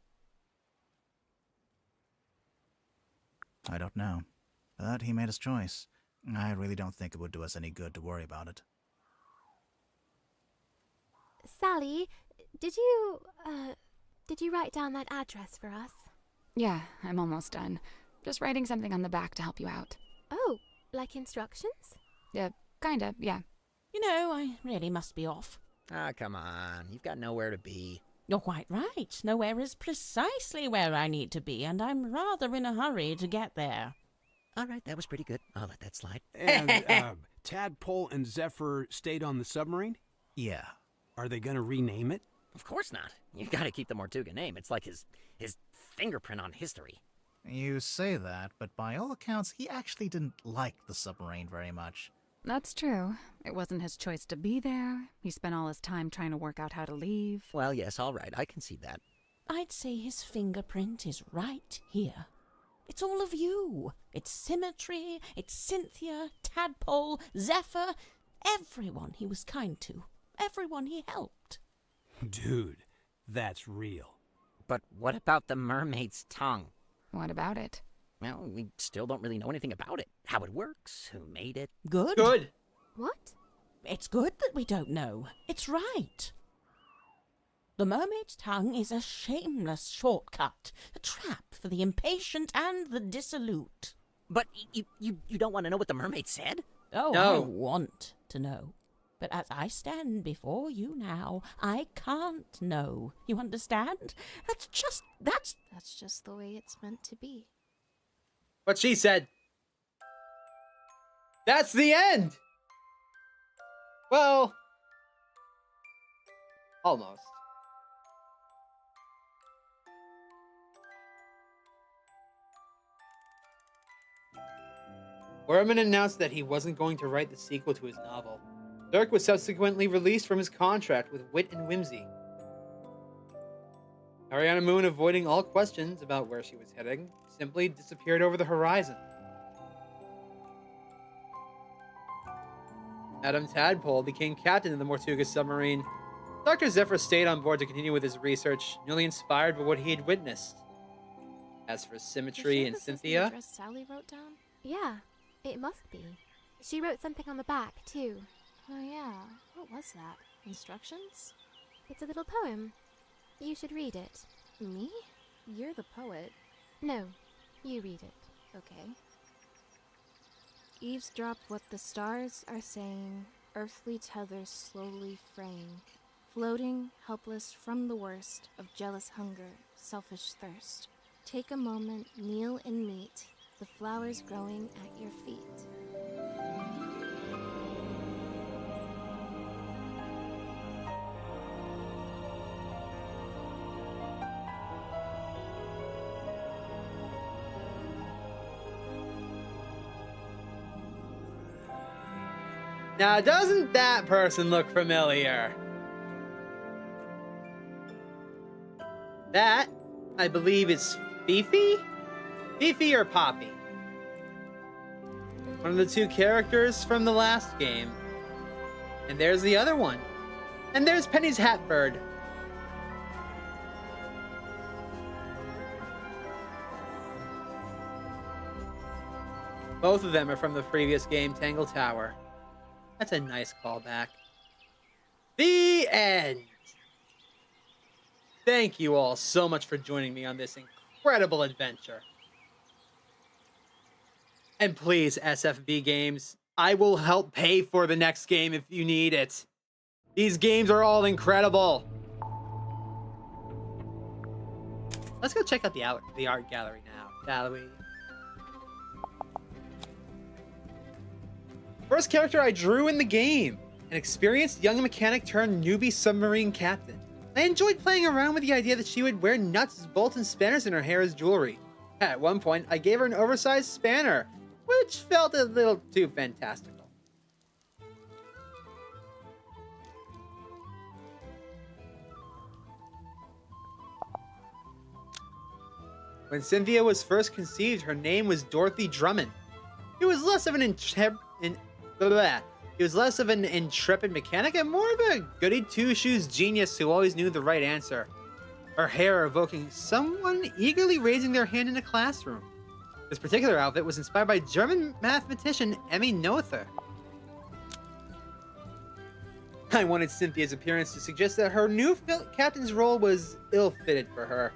Speaker 7: I don't know. But he made his choice. I really don't think it would do us any good to worry about it.
Speaker 13: Sally, did you write down that address for us?
Speaker 8: Yeah, I'm almost done. Just writing something on the back to help you out.
Speaker 13: Oh, like instructions?
Speaker 8: Kinda, yeah.
Speaker 10: You know, I really must be off.
Speaker 15: Ah, come on. You've got nowhere to be.
Speaker 10: You're quite right. Nowhere is precisely where I need to be, and I'm rather in a hurry to get there.
Speaker 15: All right, that was pretty good. I'll let that slide.
Speaker 6: And Tadpole and Zephyr stayed on the submarine?
Speaker 7: Yeah.
Speaker 6: Are they gonna rename it?
Speaker 15: Of course not. You've got to keep the Mortuga name. It's like his fingerprint on history.
Speaker 7: You say that, but by all accounts, he actually didn't like the submarine very much.
Speaker 8: That's true. It wasn't his choice to be there. He spent all his time trying to work out how to leave.
Speaker 15: Well, yes, all right. I can see that.
Speaker 10: I'd say his fingerprint is right here. It's all of you. It's Symmetry, it's Cynthia, Tadpole, Zephyr, everyone he was kind to, everyone he helped.
Speaker 6: Dude, that's real.
Speaker 15: But what about the mermaid's tongue?
Speaker 8: What about it?
Speaker 15: Well, we still don't really know anything about it. How it works, who made it.
Speaker 10: Good?
Speaker 1: Good.
Speaker 13: What?
Speaker 10: It's good that we don't know. It's right. The mermaid's tongue is a shameless shortcut, a trap for the impatient and the dissolute.
Speaker 15: But you don't want to know what the mermaid said?
Speaker 10: Oh,
Speaker 1: No.
Speaker 10: I want to know. But as I stand before you now, I can't know. You understand? That's just
Speaker 18: the way it's meant to be.
Speaker 1: What she said. That's the end. Well, almost. Werman announced that he wasn't going to write the sequel to his novel. Dirk was subsequently released from his contract with Wit and Whimsy. Ariana Moon, avoiding all questions about where she was heading, simply disappeared over the horizon. Adam Tadpole became captain of the Mortuga submarine. Dr. Zephyr stayed on board to continue with his research, newly inspired by what he had witnessed. As for Symmetry and Cynthia...
Speaker 18: Address Sally wrote down?
Speaker 13: Yeah, it must be. She wrote something on the back, too.
Speaker 18: Oh yeah, what was that? Instructions?
Speaker 13: It's a little poem. You should read it.
Speaker 18: Me? You're the poet.
Speaker 13: No, you read it.
Speaker 18: Okay. Eavesdrop what the stars are saying, earthly tethers slowly fraying, floating, helpless from the worst of jealous hunger, selfish thirst. Take a moment, kneel and meet the flowers growing at your feet.
Speaker 1: Now, doesn't that person look familiar? That, I believe, is Fifi? Fifi or Poppy? One of the two characters from the last game. And there's the other one. And there's Penny's Hatbird. Both of them are from the previous game, Tangle Tower. That's a nice callback. The end! Thank you all so much for joining me on this incredible adventure. And please, SFB Games, I will help pay for the next game if you need it. These games are all incredible. Let's go check out the art gallery now, shall we? First character I drew in the game, an experienced young mechanic turned newbie submarine captain. I enjoyed playing around with the idea that she would wear nuts as bolts and spanners in her hair as jewelry. At one point, I gave her an oversized spanner, which felt a little too fantastical. When Cynthia was first conceived, her name was Dorothy Drummond. She was less of an intrepid mechanic and more of a goody two-shoes genius who always knew the right answer. Her hair evoking someone eagerly raising their hand in a classroom. This particular outfit was inspired by German mathematician Emmy Noether. I wanted Cynthia's appearance to suggest that her new captain's role was ill-fitted for her.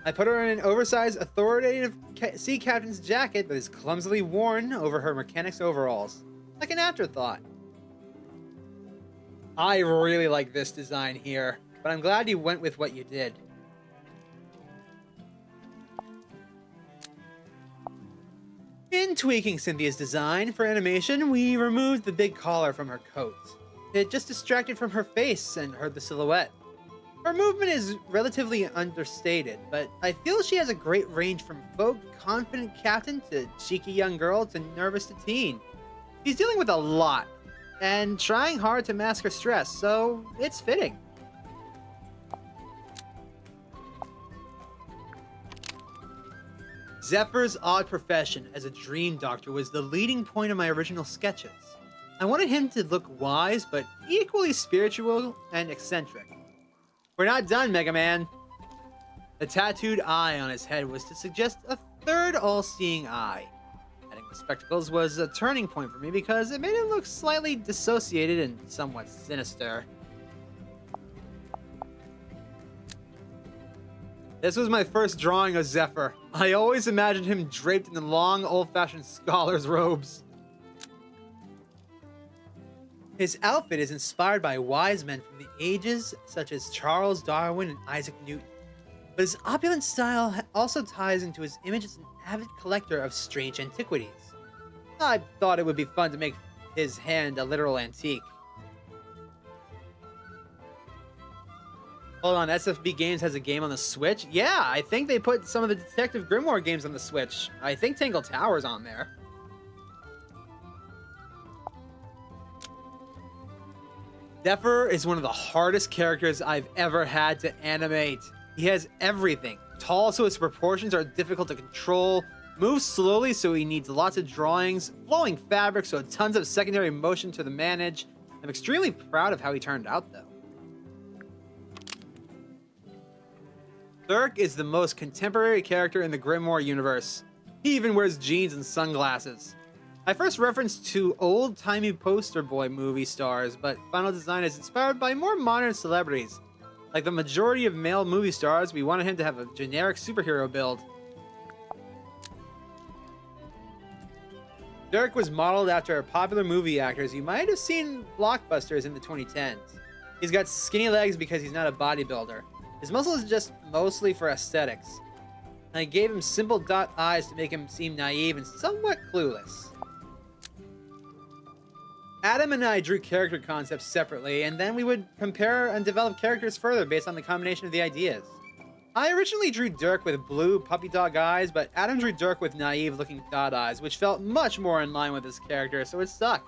Speaker 1: I put her in an oversized, authoritative sea captain's jacket that is clumsily worn over her mechanic's overalls, like an afterthought. I really like this design here, but I'm glad you went with what you did. In tweaking Cynthia's design for animation, we removed the big collar from her coat. It just distracted from her face and hurt the silhouette. Her movement is relatively understated, but I feel she has a great range from folk, confident captain to cheeky young girl to nervous to teen. She's dealing with a lot, and trying hard to mask her stress, so it's fitting. Zephyr's odd profession as a dream doctor was the leading point of my original sketches. I wanted him to look wise, but equally spiritual and eccentric. We're not done, Mega Man. The tattooed eye on his head was to suggest a third all-seeing eye. Adding the spectacles was a turning point for me because it made him look slightly dissociated and somewhat sinister. This was my first drawing of Zephyr. I always imagined him draped in the long, old-fashioned scholar's robes. His outfit is inspired by wise men from the ages such as Charles Darwin and Isaac Newton. But his opulent style also ties into his image as an avid collector of strange antiquities. I thought it would be fun to make his hand a literal antique. Hold on, SFB Games has a game on the Switch? Yeah, I think they put some of the Detective Grimoire games on the Switch. I think Tangle Tower's on there. Zephyr is one of the hardest characters I've ever had to animate. He has everything. Tall so his proportions are difficult to control, moves slowly so he needs lots of drawings, flowing fabric so tons of secondary motion to manage. I'm extremely proud of how he turned out though. Thurk is the most contemporary character in the Grimoire universe. He even wears jeans and sunglasses. I first referenced to old-timey poster boy movie stars, but final design is inspired by more modern celebrities. Like the majority of male movie stars, we wanted him to have a generic superhero build. Dirk was modeled after popular movie actors you might have seen blockbusters in the 2010s. He's got skinny legs because he's not a bodybuilder. His muscle is just mostly for aesthetics. I gave him simple dot eyes to make him seem naive and somewhat clueless. Adam and I drew character concepts separately, and then we would compare and develop characters further based on the combination of the ideas. I originally drew Dirk with blue puppy dog eyes, but Adam drew Dirk with naive looking dot eyes, which felt much more in line with his character, so it stuck.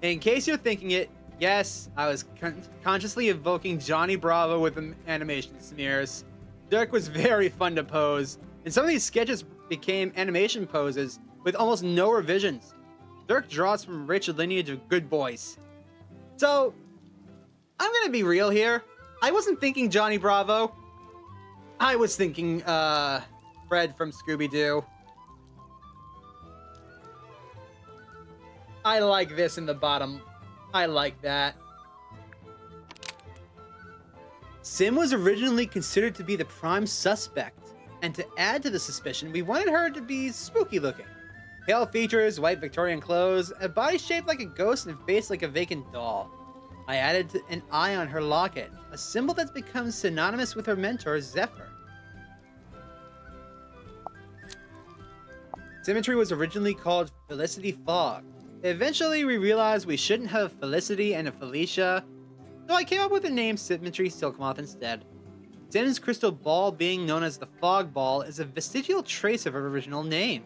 Speaker 1: In case you're thinking it, yes, I was consciously evoking Johnny Bravo with the animation smears. Dirk was very fun to pose, and some of these sketches became animation poses with almost no revisions. Dirk draws from a rich lineage of good boys. So, I'm gonna be real here. I wasn't thinking Johnny Bravo. I was thinking, Fred from Scooby-Doo. I like this in the bottom. I like that. Sim was originally considered to be the prime suspect, and to add to the suspicion, we wanted her to be spooky looking. Pale features, white Victorian clothes, a body shaped like a ghost and face like a vacant doll. I added an eye on her locket, a symbol that's become synonymous with her mentor, Zephyr. Symmetry was originally called Felicity Fogg. Eventually, we realized we shouldn't have Felicity and a Felicia, so I came up with the name Symmetry Silkmoth instead. Sim's crystal ball, being known as the Fog Ball, is a vestigial trace of her original name.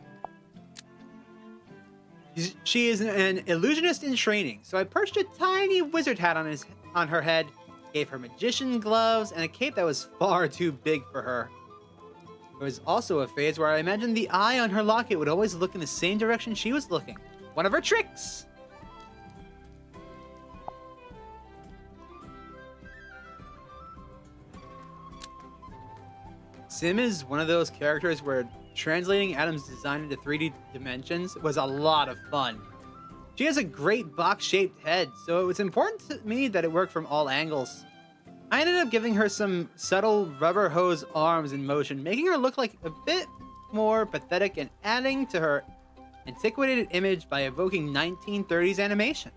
Speaker 1: She is an illusionist in training, so I perched a tiny wizard hat on her head, gave her magician gloves, and a cape that was far too big for her. There was also a phase where I imagined the eye on her locket would always look in the same direction she was looking. One of her tricks! Sim is one of those characters where translating Adam's design into 3D dimensions was a lot of fun. She has a great box-shaped head, so it was important to me that it worked from all angles. I ended up giving her some subtle rubber hose arms in motion, making her look like a bit more pathetic and adding to her antiquated image by evoking 1930s animation.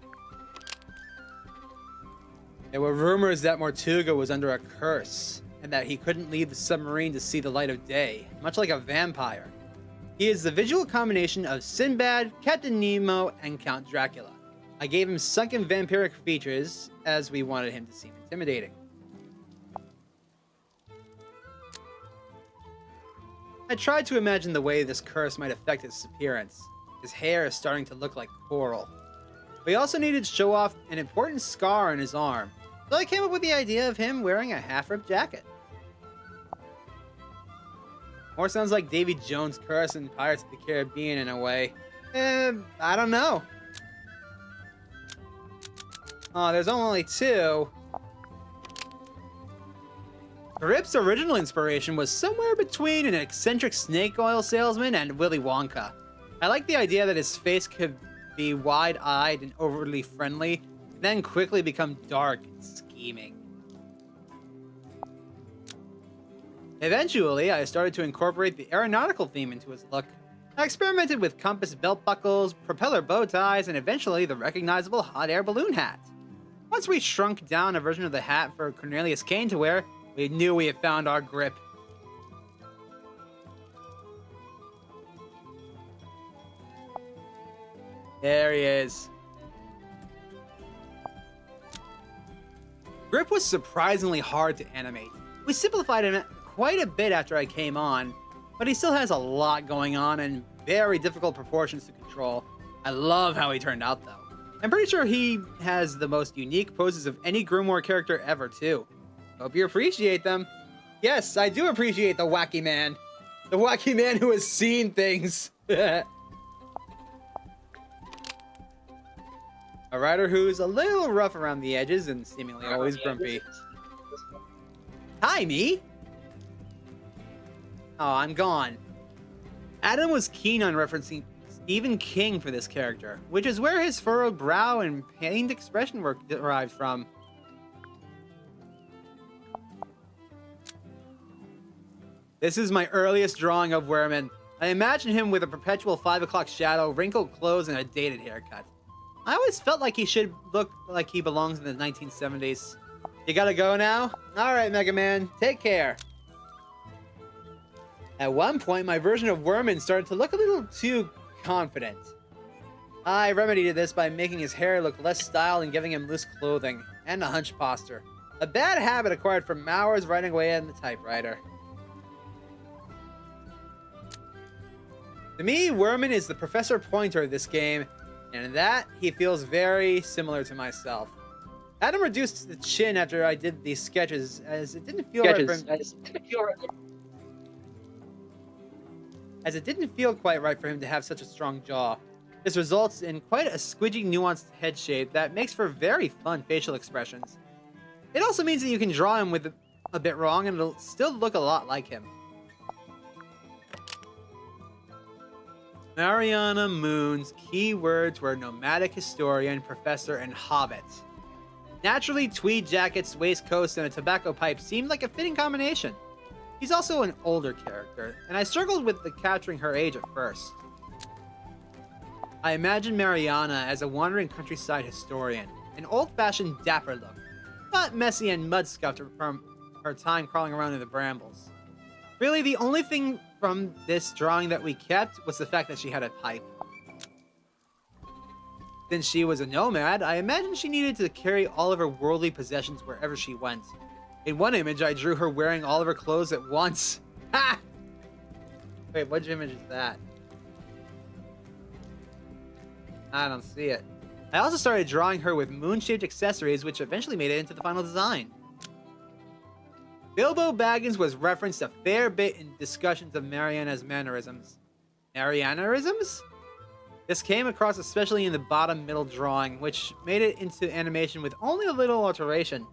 Speaker 1: There were rumors that Mortuga was under a curse, and that he couldn't leave the submarine to see the light of day, much like a vampire. He is the visual combination of Sinbad, Captain Nemo, and Count Dracula. I gave him sunken vampiric features, as we wanted him to seem intimidating. I tried to imagine the way this curse might affect his appearance. His hair is starting to look like coral. We also needed to show off an important scar on his arm, so I came up with the idea of him wearing a half-ripped jacket. More sounds like Davy Jones' curse in Pirates of the Caribbean in a way. I don't know. Oh, there's only two. Rip's original inspiration was somewhere between an eccentric snake oil salesman and Willy Wonka. I like the idea that his face could be wide-eyed and overly friendly, then quickly become dark and scheming. Eventually, I started to incorporate the aeronautical theme into his look. I experimented with compass belt buckles, propeller bow ties, and eventually the recognizable hot air balloon hat. Once we shrunk down a version of the hat for Cornelius Kane to wear, we knew we had found our grip. There he is. Grip was surprisingly hard to animate. We simplified him quite a bit after I came on, but he still has a lot going on and very difficult proportions to control. I love how he turned out though. I'm pretty sure he has the most unique poses of any Grimoire character ever too. Hope you appreciate them. Yes, I do appreciate the wacky man. The wacky man who has seen things. A rider who's a little rough around the edges and seemingly always grumpy. Hi, me. Oh, I'm gone. Adam was keen on referencing Stephen King for this character, which is where his furrowed brow and pained expression were derived from. This is my earliest drawing of Werman. I imagine him with a perpetual 5 o'clock shadow, wrinkled clothes, and a dated haircut. I always felt like he should look like he belongs in the 1970s. You gotta go now? Alright, Mega Man, take care. At one point, my version of Werman started to look a little too confident. I remedied this by making his hair look less styled and giving him loose clothing, and a hunched posture. A bad habit acquired from hours writing away on the typewriter. To me, Werman is the Professor Pointer of this game, And in that, he feels very similar to myself. Adam reduced the chin after I did these sketches, as it didn't feel right for him. As it didn't feel quite right for him to have such a strong jaw. This results in quite a squidgy, nuanced head shape that makes for very fun facial expressions. It also means that you can draw him with a bit wrong and it'll still look a lot like him. Mariana Moon's keywords were nomadic historian, professor, and hobbit. Naturally, tweed jackets, waistcoats, and a tobacco pipe seemed like a fitting combination. He's also an older character, and I struggled with capturing her age at first. I imagined Mariana as a wandering countryside historian, an old-fashioned dapper look, not messy and mud-scuffed from her time crawling around in the brambles. Really, the only thing from this drawing that we kept was the fact that she had a pipe. Since she was a nomad, I imagined she needed to carry all of her worldly possessions wherever she went. In one image, I drew her wearing all of her clothes at once. Ha! Wait, which image is that? I don't see it. I also started drawing her with moon-shaped accessories, which eventually made it into the final design. Bilbo Baggins was referenced a fair bit in discussions of Mariana's mannerisms. Marianarisms? This came across especially in the bottom middle drawing, which made it into animation with only a little alteration.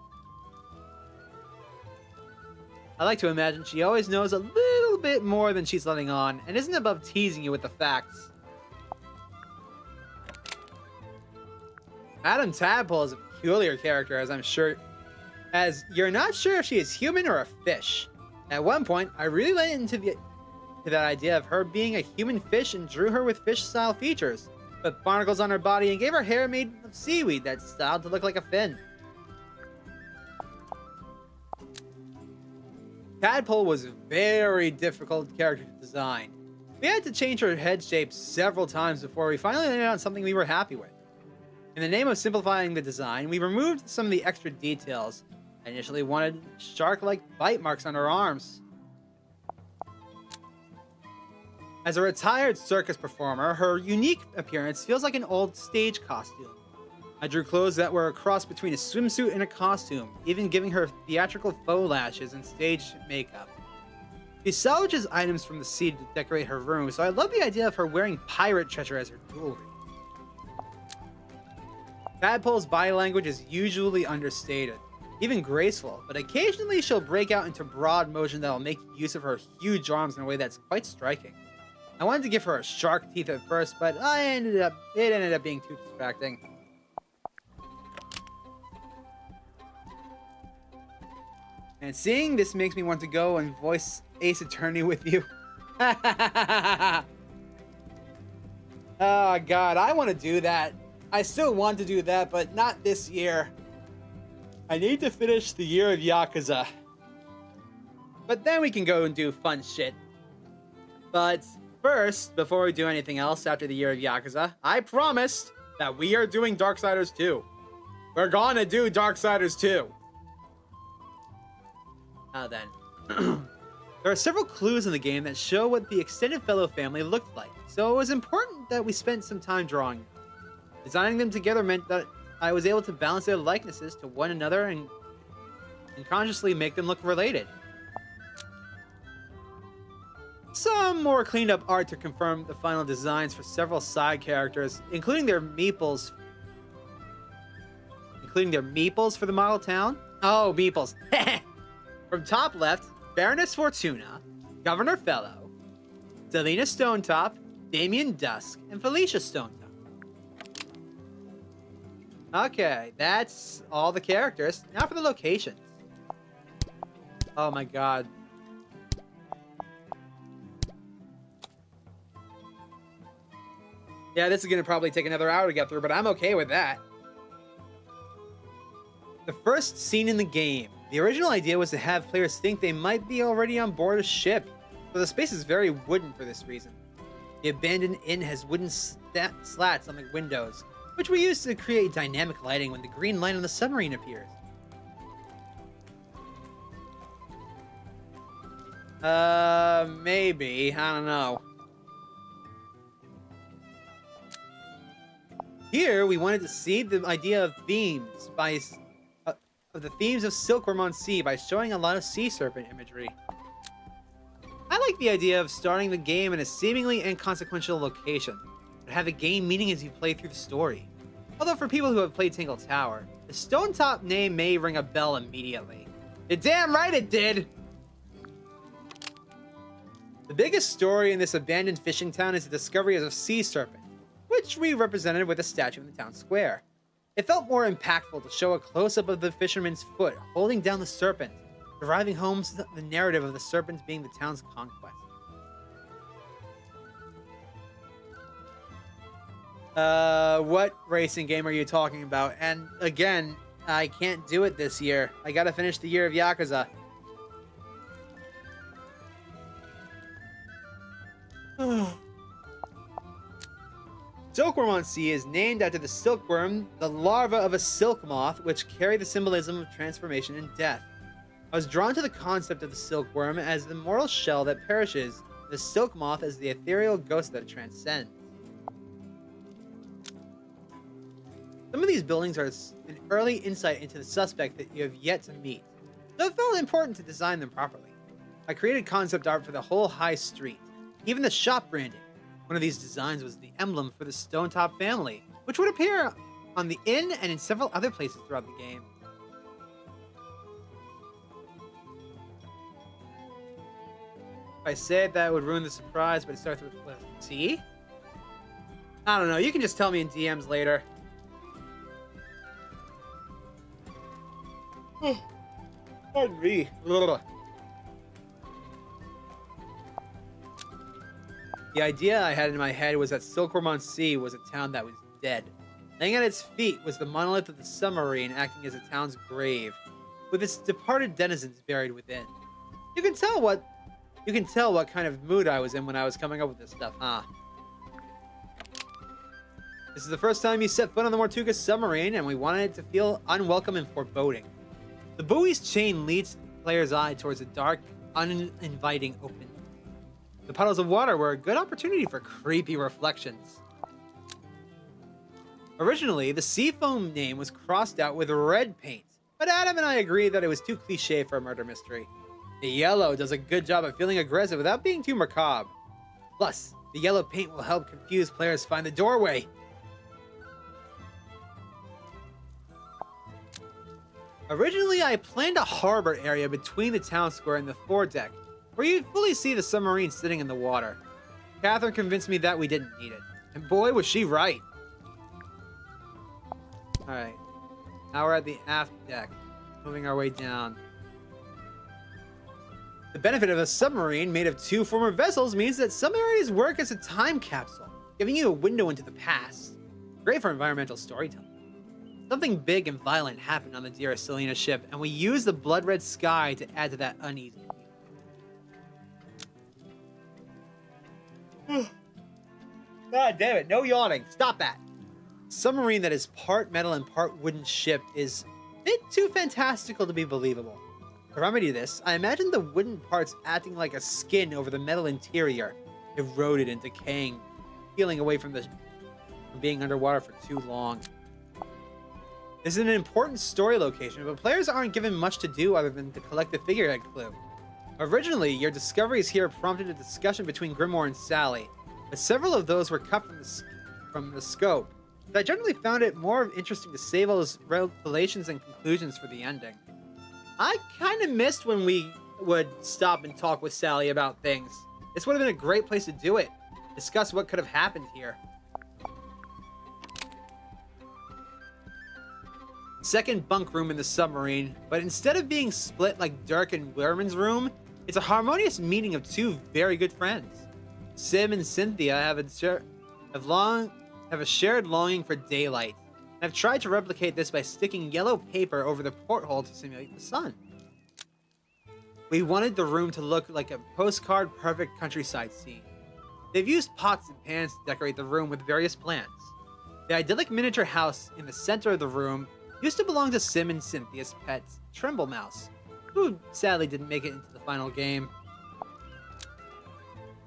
Speaker 1: I like to imagine she always knows a little bit more than she's letting on, and isn't above teasing you with the facts. Madame Tadpole is a peculiar character, as you're not sure if she is human or a fish. At one point, I really went into that idea of her being a human fish and drew her with fish-style features, put barnacles on her body and gave her hair made of seaweed that's styled to look like a fin. Tadpole was a very difficult character to design. We had to change her head shape several times before we finally landed on something we were happy with. In the name of simplifying the design, we removed some of the extra details. I initially wanted shark-like bite marks on her arms. As a retired circus performer, her unique appearance feels like an old stage costume. I drew clothes that were a cross between a swimsuit and a costume, even giving her theatrical faux lashes and stage makeup. She salvages items from the sea to decorate her room, so I love the idea of her wearing pirate treasure as her jewelry. Tadpole's body language is usually understated, even graceful, but occasionally she'll break out into broad motion that'll make use of her huge arms in a way that's quite striking. I wanted to give her a shark teeth at first, but it ended up being too distracting. And seeing this makes me want to go and voice Ace Attorney with you. Oh god, I want to do that. I still want to do that, but not this year. I need to finish the year of Yakuza. But then we can go and do fun shit. But first, before we do anything else after the year of Yakuza, I promised that we are doing Darksiders 2. We're gonna do Darksiders 2. Now then. There are several clues in the game that show what the extended fellow family looked like, so it was important that we spent some time drawing them. Designing them together meant that I was able to balance their likenesses to one another and consciously make them look related. Some more cleaned up art to confirm the final designs for several side characters, including their meeples for the model town. Oh, meeples. From top left, Baroness Fortuna, Governor Fellow, Selena Stonetop, Damien Dusk, and Felicia Stonetop. Okay, that's all the characters. Now for the locations. Oh my god. Yeah, this is gonna probably take another hour to get through, but I'm okay with that. The first scene in the game. The original idea was to have players think they might be already on board a ship, so the space is very wooden for this reason. The abandoned inn has wooden slats on the windows, which we use to create dynamic lighting when the green light on the submarine appears. Maybe. I don't know. Here, we wanted to seed the idea of themes by of the themes of Silkworm on Sea by showing a lot of sea serpent imagery. I like the idea of starting the game in a seemingly inconsequential location, but have the game meaning as you play through the story. Although for people who have played Tingle Tower, the Stonetop name may ring a bell immediately. You're damn right it did! The biggest story in this abandoned fishing town is the discovery of a sea serpent, which we represented with a statue in the town square. It felt more impactful to show a close-up of the fisherman's foot holding down the serpent, driving home the narrative of the serpent being the town's conquest. What racing game are you talking about? And again, I can't do it this year. I gotta finish the year of Yakuza. Silkworm on Sea is named after the silkworm, the larva of a silk moth, which carry the symbolism of transformation and death. I was drawn to the concept of the silkworm as the mortal shell that perishes, the silk moth as the ethereal ghost that transcends. Some of these buildings are an early insight into the suspect that you have yet to meet, so it felt important to design them properly. I created concept art for the whole high street, even the shop branding. One of these designs was the emblem for the Stonetop family, which would appear on the inn and in several other places throughout the game. If I said that, it would ruin the surprise, but it starts with T? I don't know, you can just tell me in DMs later. Pardon me. The idea I had in my head was that Silkworm on Sea was a town that was dead. Laying at its feet was the monolith of the submarine acting as a town's grave, with its departed denizens buried within. You can tell what kind of mood I was in when I was coming up with this stuff, huh? This is the first time you set foot on the Mortuga submarine, and we wanted it to feel unwelcome and foreboding. The buoy's chain leads the player's eye towards a dark, uninviting open. The puddles of water were a good opportunity for creepy reflections. Originally, the seafoam name was crossed out with red paint, but Adam and I agreed that it was too cliché for a murder mystery. The yellow does a good job of feeling aggressive without being too macabre. Plus, the yellow paint will help confused players find the doorway. Originally, I planned a harbor area between the town square and the foredeck, where you'd fully see the submarine sitting in the water. Catherine convinced me that we didn't need it, and boy was she right. Alright, now we're at the aft deck, moving our way down. The benefit of a submarine made of two former vessels means that some areas work as a time capsule, giving you a window into the past. Great for environmental storytelling. Something big and violent happened on the Dear Selena ship, and we used the blood red sky to add to that uneasy feeling. God damn it, no yawning. Stop that. Submarine that is part metal and part wooden ship is a bit too fantastical to be believable. To remedy this, I imagined the wooden parts acting like a skin over the metal interior, eroded and decaying, peeling away from being underwater for too long. This is an important story location, but players aren't given much to do other than to collect the figurehead clue. Originally, your discoveries here prompted a discussion between Grimoire and Sally, but several of those were cut from the scope. But I generally found it more interesting to save all those revelations and conclusions for the ending. I kind of missed when we would stop and talk with Sally about things. This would have been a great place to do it. Discuss what could have happened here. Second bunk room in the submarine, but instead of being split like Dirk and Werman's room, it's a harmonious meeting of two very good friends. Sim and Cynthia have a shared longing for daylight, and have tried to replicate this by sticking yellow paper over the porthole to simulate the sun. We wanted the room to look like a postcard perfect countryside scene. They've used pots and pans to decorate the room with various plants. The idyllic miniature house in the center of the room used to belong to Sim and Cynthia's pet, Tremble Mouse, who sadly didn't make it into the final game.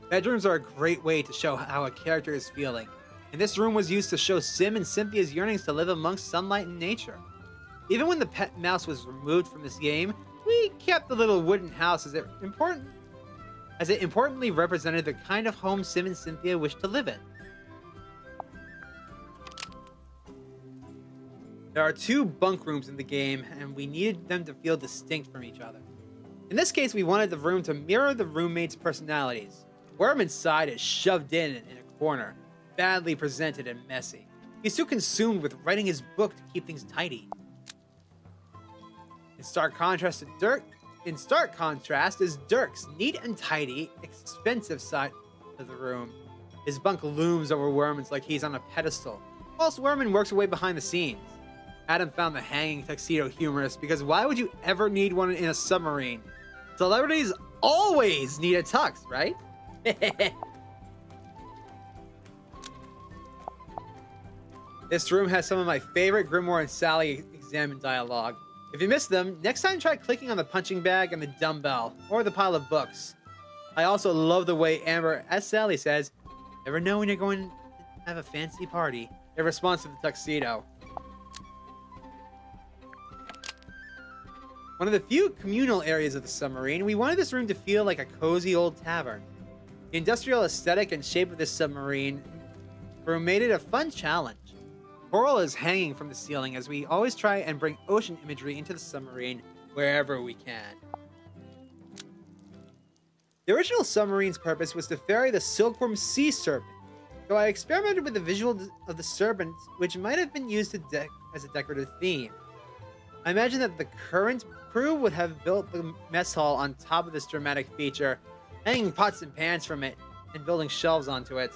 Speaker 1: Bedrooms are a great way to show how a character is feeling, and this room was used to show Sim and Cynthia's yearnings to live amongst sunlight and nature. Even when the pet mouse was removed from this game, we kept the little wooden house as it importantly represented the kind of home Sim and Cynthia wished to live in. There are 2 bunk rooms in the game, and we needed them to feel distinct from each other. In this case, we wanted the room to mirror the roommates' personalities. Worm inside is shoved in a corner, badly presented and messy. He's too consumed with writing his book to keep things tidy. In stark contrast is Dirk's neat and tidy, expensive side of the room. His bunk looms over Worman's like he's on a pedestal, whilst Worman works away behind the scenes. Adam found the hanging tuxedo humorous because why would you ever need one in a submarine? Celebrities always need a tux, right? This room has some of my favorite Grimoire and Sally examine dialogue. If you missed them, next time try clicking on the punching bag and the dumbbell, or the pile of books. I also love the way Amber, as Sally says, "Never know when you're going to have a fancy party," in response to the tuxedo. One of the few communal areas of the submarine, we wanted this room to feel like a cozy old tavern. The industrial aesthetic and shape of this submarine room made it a fun challenge. Coral is hanging from the ceiling as we always try and bring ocean imagery into the submarine wherever we can. The original submarine's purpose was to ferry the silkworm sea serpent, so I experimented with the visual of the serpent, which might have been used as a decorative theme. I imagine that the current crew would have built the mess hall on top of this dramatic feature, hanging pots and pans from it, and building shelves onto it.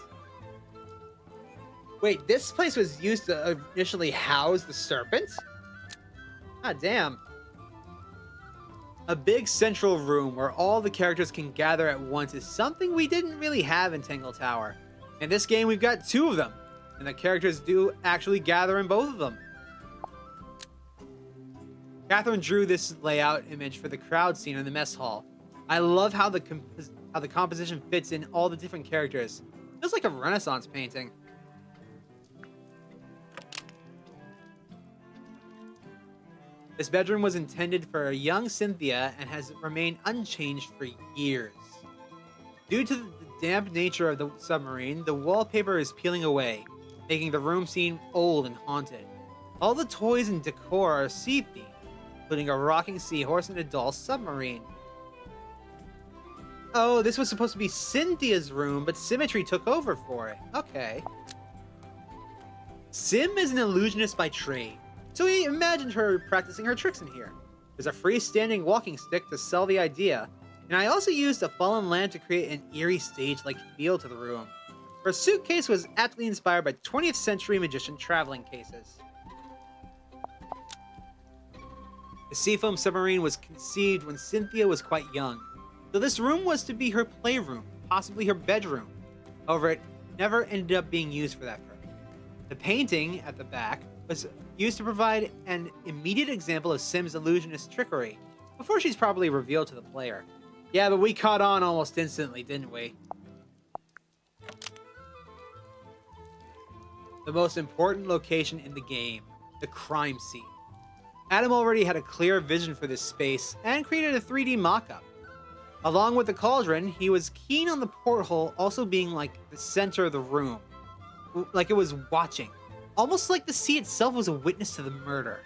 Speaker 1: Wait, this place was used to initially house the serpent? Ah, damn. A big central room where all the characters can gather at once is something we didn't really have in Tangle Tower. In this game, we've got 2 of them, and the characters do actually gather in both of them. Catherine drew this layout image for the crowd scene in the mess hall. I love how the composition fits in all the different characters. It feels like a Renaissance painting. This bedroom was intended for a young Cynthia and has remained unchanged for years. Due to the damp nature of the submarine, the wallpaper is peeling away, making the room seem old and haunted. All the toys and decor are sea-themed, including a rocking seahorse and a doll submarine. Oh, this was supposed to be Cynthia's room, but Symmetry took over for it. Okay. Sim is an illusionist by trade, so we imagined her practicing her tricks in here. There's a freestanding walking stick to sell the idea, and I also used a fallen lamp to create an eerie stage-like feel to the room. Her suitcase was aptly inspired by 20th century magician traveling cases. The seafoam submarine was conceived when Cynthia was quite young, so this room was to be her playroom, possibly her bedroom. However, it never ended up being used for that purpose. The painting at the back was used to provide an immediate example of Sim's illusionist trickery, before she's probably revealed to the player. Yeah, but we caught on almost instantly, didn't we? The most important location in the game, the crime scene. Adam already had a clear vision for this space and created a 3D mock-up. Along with the cauldron, he was keen on the porthole also being like the center of the room. Like it was watching. Almost like the sea itself was a witness to the murder.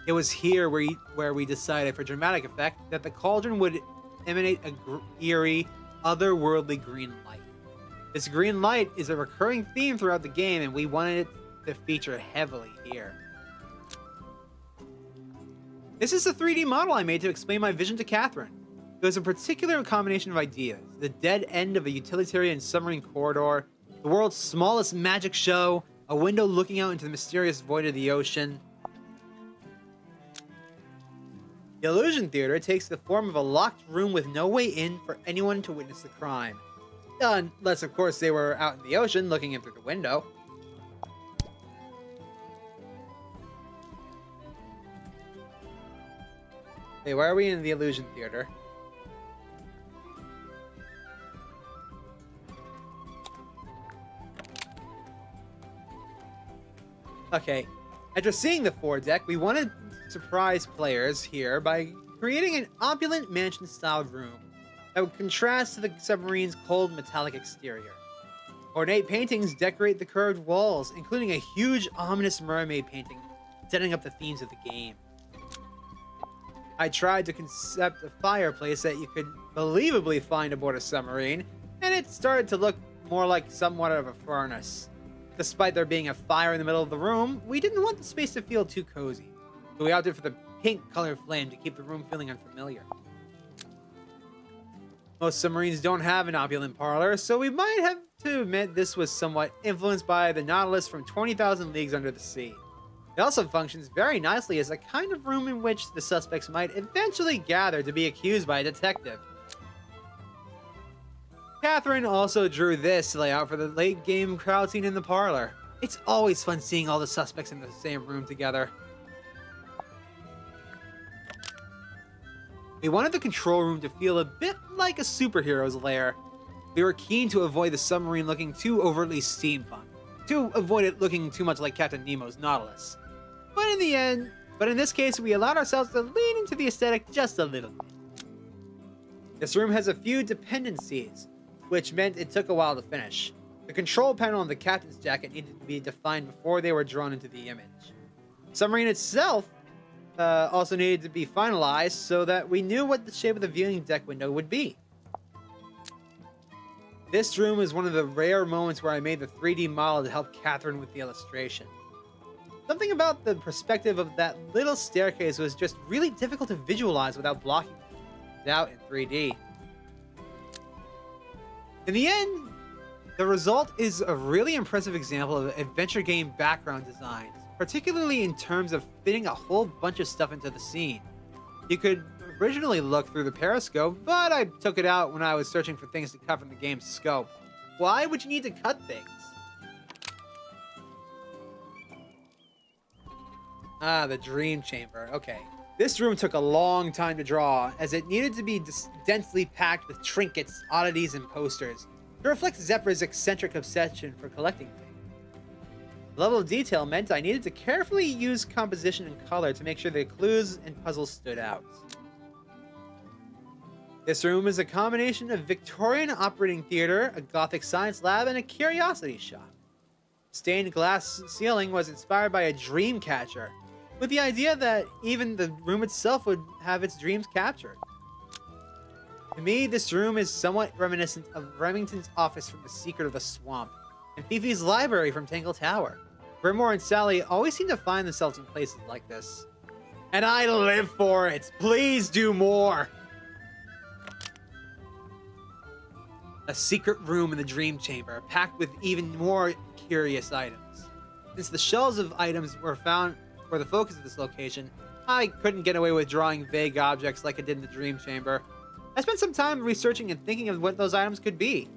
Speaker 1: It was here where we decided, for dramatic effect, that the cauldron would emanate a eerie, otherworldly green light. This green light is a recurring theme throughout the game, and we wanted it to feature heavily here. This is a 3D model I made to explain my vision to Catherine. It was a particular combination of ideas: the dead end of a utilitarian submarine corridor, the world's smallest magic show, a window looking out into the mysterious void of the ocean. The Illusion Theater takes the form of a locked room with no way in for anyone to witness the crime. Unless, of course, they were out in the ocean looking in through the window. Hey, why are we in the Illusion Theater? Okay, after seeing the foredeck, we wanted to surprise players here by creating an opulent mansion-style room that would contrast to the submarine's cold metallic exterior. Ornate paintings decorate the curved walls, including a huge ominous mermaid painting, setting up the themes of the game. I tried to concept a fireplace that you could believably find aboard a submarine, and it started to look more like somewhat of a furnace. Despite there being a fire in the middle of the room, we didn't want the space to feel too cozy, so we opted for the pink colored flame to keep the room feeling unfamiliar. Most submarines don't have an opulent parlor, so we might have to admit this was somewhat influenced by the Nautilus from 20,000 Leagues Under the Sea. It also functions very nicely as a kind of room in which the suspects might eventually gather to be accused by a detective. Catherine also drew this layout for the late game crowd scene in the parlor. It's always fun seeing all the suspects in the same room together. We wanted the control room to feel a bit like a superhero's lair. We were keen to avoid the submarine looking too overtly steampunk, to avoid it looking too much like Captain Nemo's Nautilus. But in this case, we allowed ourselves to lean into the aesthetic just a little bit. This room has a few dependencies, which meant it took a while to finish. The control panel on the captain's jacket needed to be defined before they were drawn into the image. The submarine itself also needed to be finalized so that we knew what the shape of the viewing deck window would be. This room is one of the rare moments where I made the 3D model to help Catherine with the illustration. Something about the perspective of that little staircase was just really difficult to visualize without blocking it out in 3D. In the end, the result is a really impressive example of adventure game background design, particularly in terms of fitting a whole bunch of stuff into the scene. You could originally look through the periscope, but I took it out when I was searching for things to cut from the game's scope. Why would you need to cut things? Ah, the dream chamber. Okay. This room took a long time to draw, as it needed to be densely packed with trinkets, oddities, and posters to reflect Zephyr's eccentric obsession for collecting things. The level of detail meant I needed to carefully use composition and color to make sure the clues and puzzles stood out. This room is a combination of Victorian operating theater, a Gothic science lab, and a curiosity shop. Stained glass ceiling was inspired by a dream catcher, with the idea that even the room itself would have its dreams captured. To me, this room is somewhat reminiscent of Remington's office from The Secret of the Swamp, and Fifi's library from Tangle Tower. Grimoire and Sally always seem to find themselves in places like this. And I live for it! Please do more! A secret room in the dream chamber, packed with even more curious items. Since the shelves of items were the focus of this location, I couldn't get away with drawing vague objects like I did in the dream chamber. I spent some time researching and thinking of what those items could be.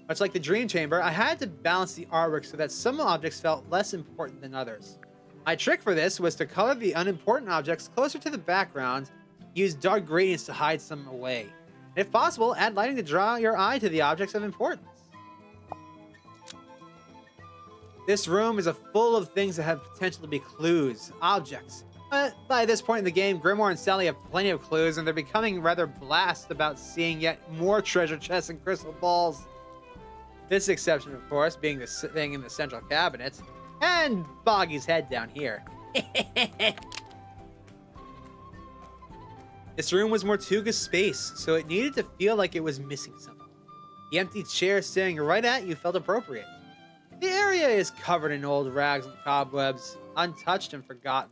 Speaker 1: Much like the dream chamber, I had to balance the artwork so that some objects felt less important than others. My trick for this was to color the unimportant objects closer to the background, use dark gradients to hide some away. And if possible, add lighting to draw your eye to the objects of importance. This room is full of things that have potential to be clues, objects. But by this point in the game, Grimoire and Sally have plenty of clues, and they're becoming rather blessed about seeing yet more treasure chests and crystal balls. This exception, of course, being the thing in the central cabinet, and Boggy's head down here. This room was Mortuga's space, so it needed to feel like it was missing something. The empty chair staring right at you felt appropriate. The area is covered in old rags and cobwebs, untouched and forgotten.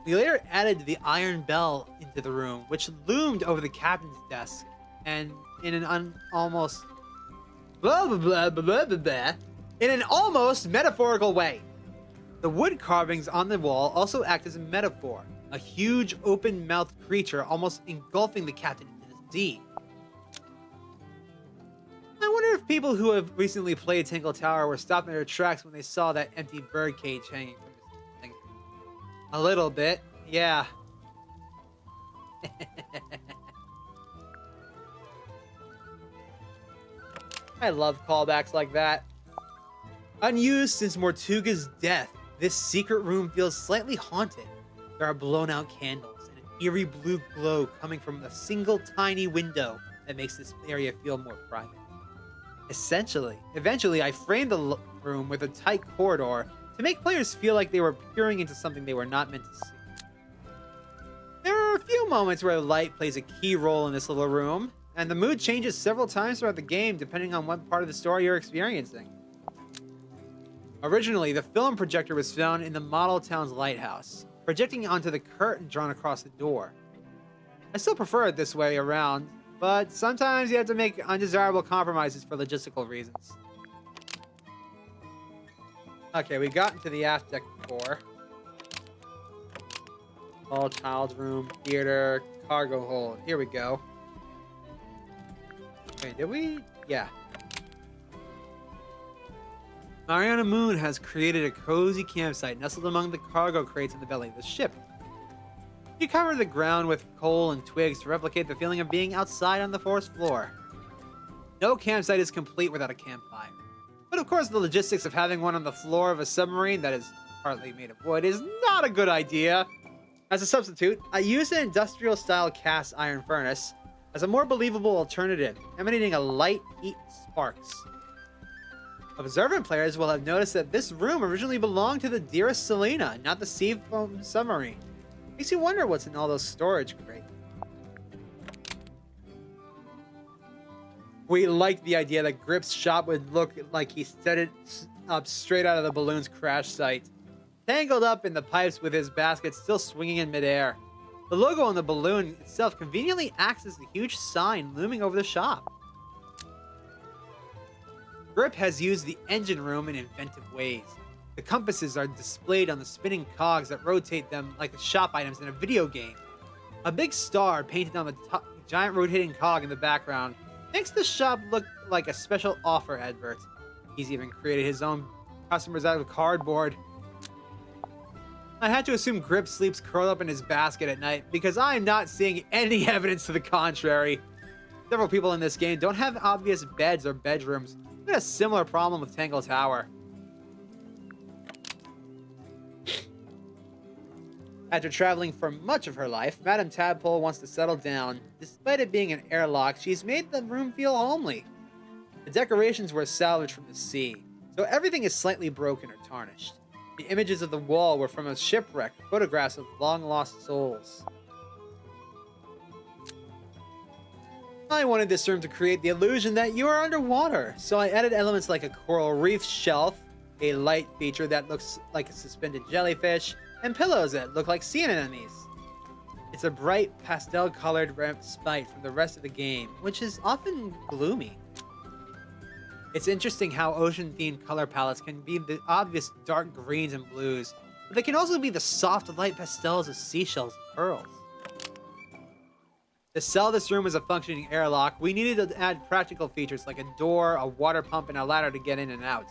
Speaker 1: We later added the iron bell into the room, which loomed over the captain's desk, and in an almost metaphorical way. The wood carvings on the wall also act as a metaphor, a huge open-mouthed creature almost engulfing the captain in his deed. I wonder if people who have recently played Tangle Tower were stopped in their tracks when they saw that empty birdcage hanging from this thing. A little bit, yeah. I love callbacks like that. Unused since Mortuga's death, this secret room feels slightly haunted. There are blown out candles and an eerie blue glow coming from a single tiny window that makes this area feel more private. Eventually, I framed the room with a tight corridor to make players feel like they were peering into something they were not meant to see. There are a few moments where light plays a key role in this little room, and the mood changes several times throughout the game depending on what part of the story you're experiencing. Originally, the film projector was found in the model town's lighthouse, projecting onto the curtain drawn across the door. I still prefer it this way around, but sometimes you have to make undesirable compromises for logistical reasons. Okay, we got into the aft deck before. All child's room, theater, cargo hold. Here we go. Wait, did we? Yeah. Mariana Moon has created a cozy campsite nestled among the cargo crates in the belly of the ship. She covered the ground with coal and twigs to replicate the feeling of being outside on the forest floor. No campsite is complete without a campfire. But of course, the logistics of having one on the floor of a submarine that is partly made of wood is not a good idea. As a substitute, I used an industrial-style cast iron furnace as a more believable alternative, emanating a light heat sparks. Observant players will have noticed that this room originally belonged to the dearest Selena, not the seafoam submarine. Makes you wonder what's in all those storage crates. We liked the idea that Grip's shop would look like he set it up straight out of the balloon's crash site, tangled up in the pipes with his basket still swinging in midair. The logo on the balloon itself conveniently acts as the huge sign looming over the shop. Grip has used the engine room in inventive ways. The compasses are displayed on the spinning cogs that rotate them like the shop items in a video game. A big star painted on the giant rotating cog in the background makes the shop look like a special offer advert. He's even created his own customers out of cardboard. I had to assume Grip sleeps curled up in his basket at night because I am not seeing any evidence to the contrary. Several people in this game don't have obvious beds or bedrooms. We had a similar problem with Tangle Tower. After traveling for much of her life, Madame Tadpole wants to settle down. Despite it being an airlock, she's made the room feel homely. The decorations were salvaged from the sea, so everything is slightly broken or tarnished. The images of the wall were from a shipwreck, photographs of long-lost souls. I wanted this room to create the illusion that you are underwater, so I added elements like a coral reef shelf, a light feature that looks like a suspended jellyfish, and pillows that look like sea anemones. It's a bright, pastel-colored respite from the rest of the game, which is often gloomy. It's interesting how ocean-themed color palettes can be the obvious dark greens and blues, but they can also be the soft, light pastels of seashells and pearls. To sell this room as a functioning airlock, we needed to add practical features like a door, a water pump, and a ladder to get in and out.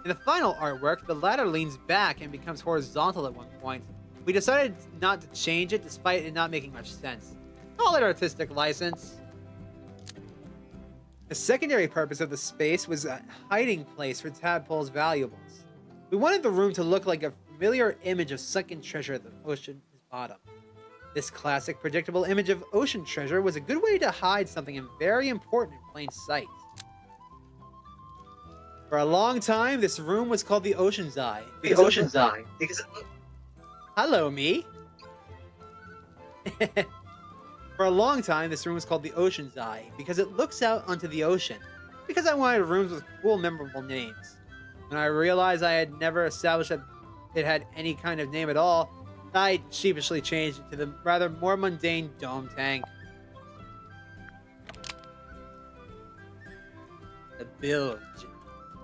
Speaker 1: In the final artwork, the ladder leans back and becomes horizontal at one point. We decided not to change it despite it not making much sense. Call it artistic license. The secondary purpose of the space was a hiding place for Tadpole's valuables. We wanted the room to look like a familiar image of sunken treasure at the ocean's bottom. This classic, predictable image of ocean treasure was a good way to hide something very important in plain sight. For a long time, this room was called the Ocean's Eye.
Speaker 20: The Ocean's Eye, because it...
Speaker 1: Hello, me. For a long time, this room was called the Ocean's Eye because it looks out onto the ocean. Because I wanted rooms with cool, memorable names. When I realized I had never established that it had any kind of name at all, I sheepishly changed it to the rather more mundane Dome Tank. The Bilge.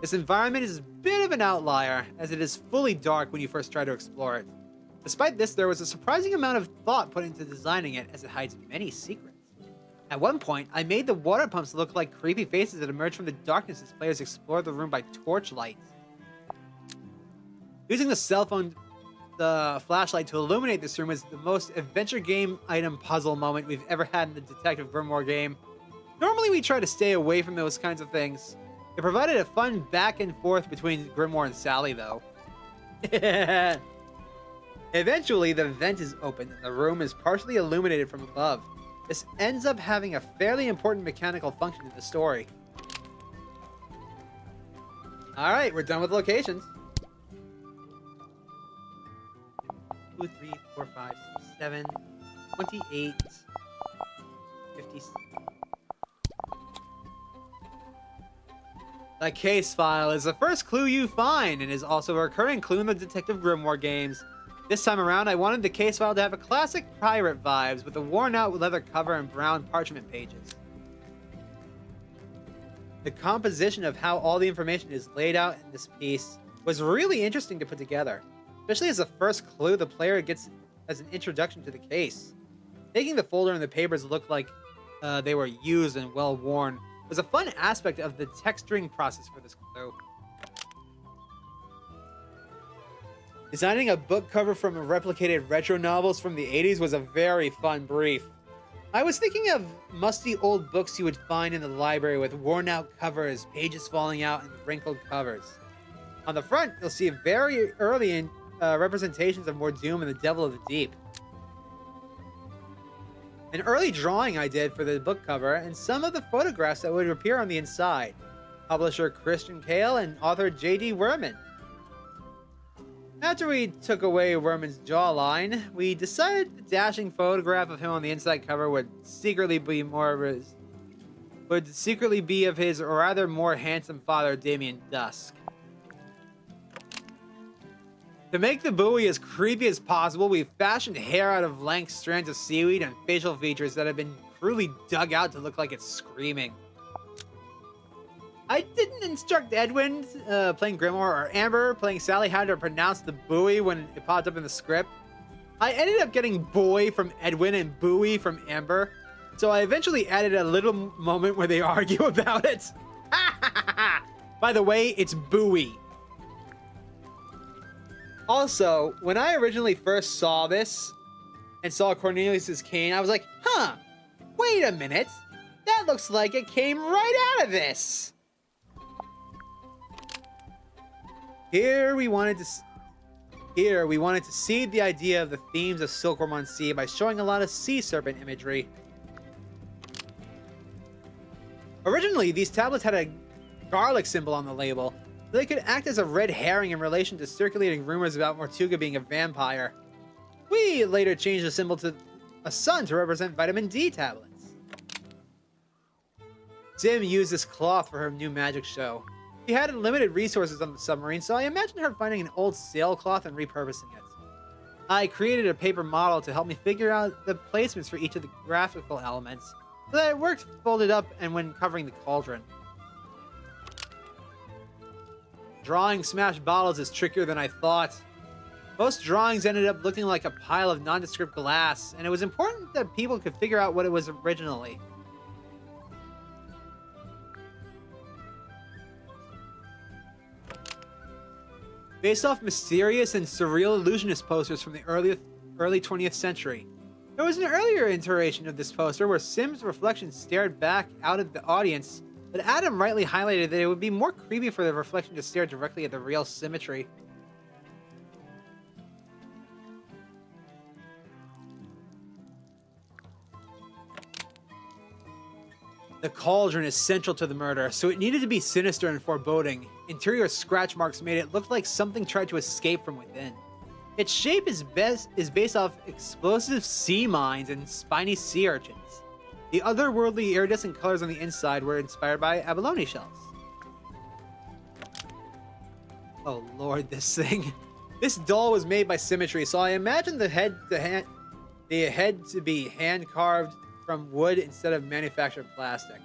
Speaker 1: This environment is a bit of an outlier, as it is fully dark when you first try to explore it. Despite this, there was a surprising amount of thought put into designing it, as it hides many secrets. At one point, I made the water pumps look like creepy faces that emerge from the darkness as players explore the room by torchlight. Using the flashlight to illuminate this room is the most adventure game item puzzle moment we've ever had in the Detective Grimoire game. Normally we try to stay away from those kinds of things. It provided a fun back and forth between Grimoire and Sally, though. Eventually, the vent is opened and the room is partially illuminated from above. This ends up having a fairly important mechanical function in the story. Alright, we're done with locations. 2, 3, 4, 5, 6, 7, 28, 50. The case file is the first clue you find and is also a recurring clue in the Detective Grimoire games. This time around, I wanted the case file to have a classic pirate vibes with a worn out leather cover and brown parchment pages. The composition of how all the information is laid out in this piece was really interesting to put together, especially as the first clue the player gets as an introduction to the case. Making the folder and the papers look like they were used and well worn was a fun aspect of the texturing process for this clue. Designing a book cover from replicated retro novels from the 80s was a very fun brief. I was thinking of musty old books you would find in the library with worn out covers, pages falling out, and wrinkled covers. On the front, you'll see very early representations of Mordoom and the Devil of the Deep. An early drawing I did for the book cover and some of the photographs that would appear on the inside. Publisher Christian Kale and author J.D. Werman. After we took away Werman's jawline, we decided the dashing photograph of him on the inside cover would secretly be of his rather more handsome father, Damien Dusk. To make the buoy as creepy as possible, we fashioned hair out of lank strands of seaweed and facial features that have been crudely dug out to look like it's screaming. I didn't instruct Edwin, playing Grimoire, or Amber, playing Sally, how to pronounce the buoy when it popped up in the script. I ended up getting boy from Edwin and buoy from Amber, so I eventually added a little moment where they argue about it. By the way, it's buoy. Also, when I originally first saw this and saw Cornelius's cane, I was like, huh, wait a minute. That looks like it came right out of this. Here we wanted to seed the idea of the themes of Silkworm on Sea by showing a lot of sea serpent imagery. Originally, these tablets had a garlic symbol on the label, so they could act as a red herring in relation to circulating rumors about Mortuga being a vampire. We later changed the symbol to a sun to represent vitamin D tablets. Sim used this cloth for her new magic show. She had limited resources on the submarine, so I imagined her finding an old sailcloth and repurposing it. I created a paper model to help me figure out the placements for each of the graphical elements, so that it worked folded up and when covering the cauldron. Drawing smashed bottles is trickier than I thought. Most drawings ended up looking like a pile of nondescript glass, and it was important that people could figure out what it was originally. Based off mysterious and surreal illusionist posters from the early 20th century. There was an earlier iteration of this poster where Sim's reflection stared back out at the audience, but Adam rightly highlighted that it would be more creepy for the reflection to stare directly at the real symmetry. The cauldron is central to the murder, so it needed to be sinister and foreboding. Interior scratch marks made it look like something tried to escape from within. Its shape is based off explosive sea mines and spiny sea urchins. The otherworldly iridescent colors on the inside were inspired by abalone shells. Oh lord, this thing. This doll was made by Symmetry, so I imagine the head to be hand-carved from wood instead of manufactured plastic.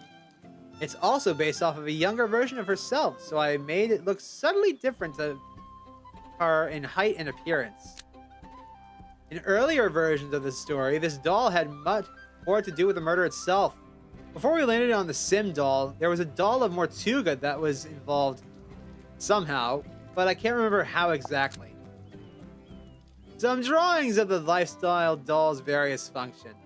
Speaker 1: It's also based off of a younger version of herself, so I made it look subtly different to her in height and appearance. In earlier versions of the story, this doll had much more to do with the murder itself. Before we landed on the Sim doll, there was a doll of Mortuga that was involved somehow, but I can't remember how exactly. Some drawings of the lifestyle doll's various functions.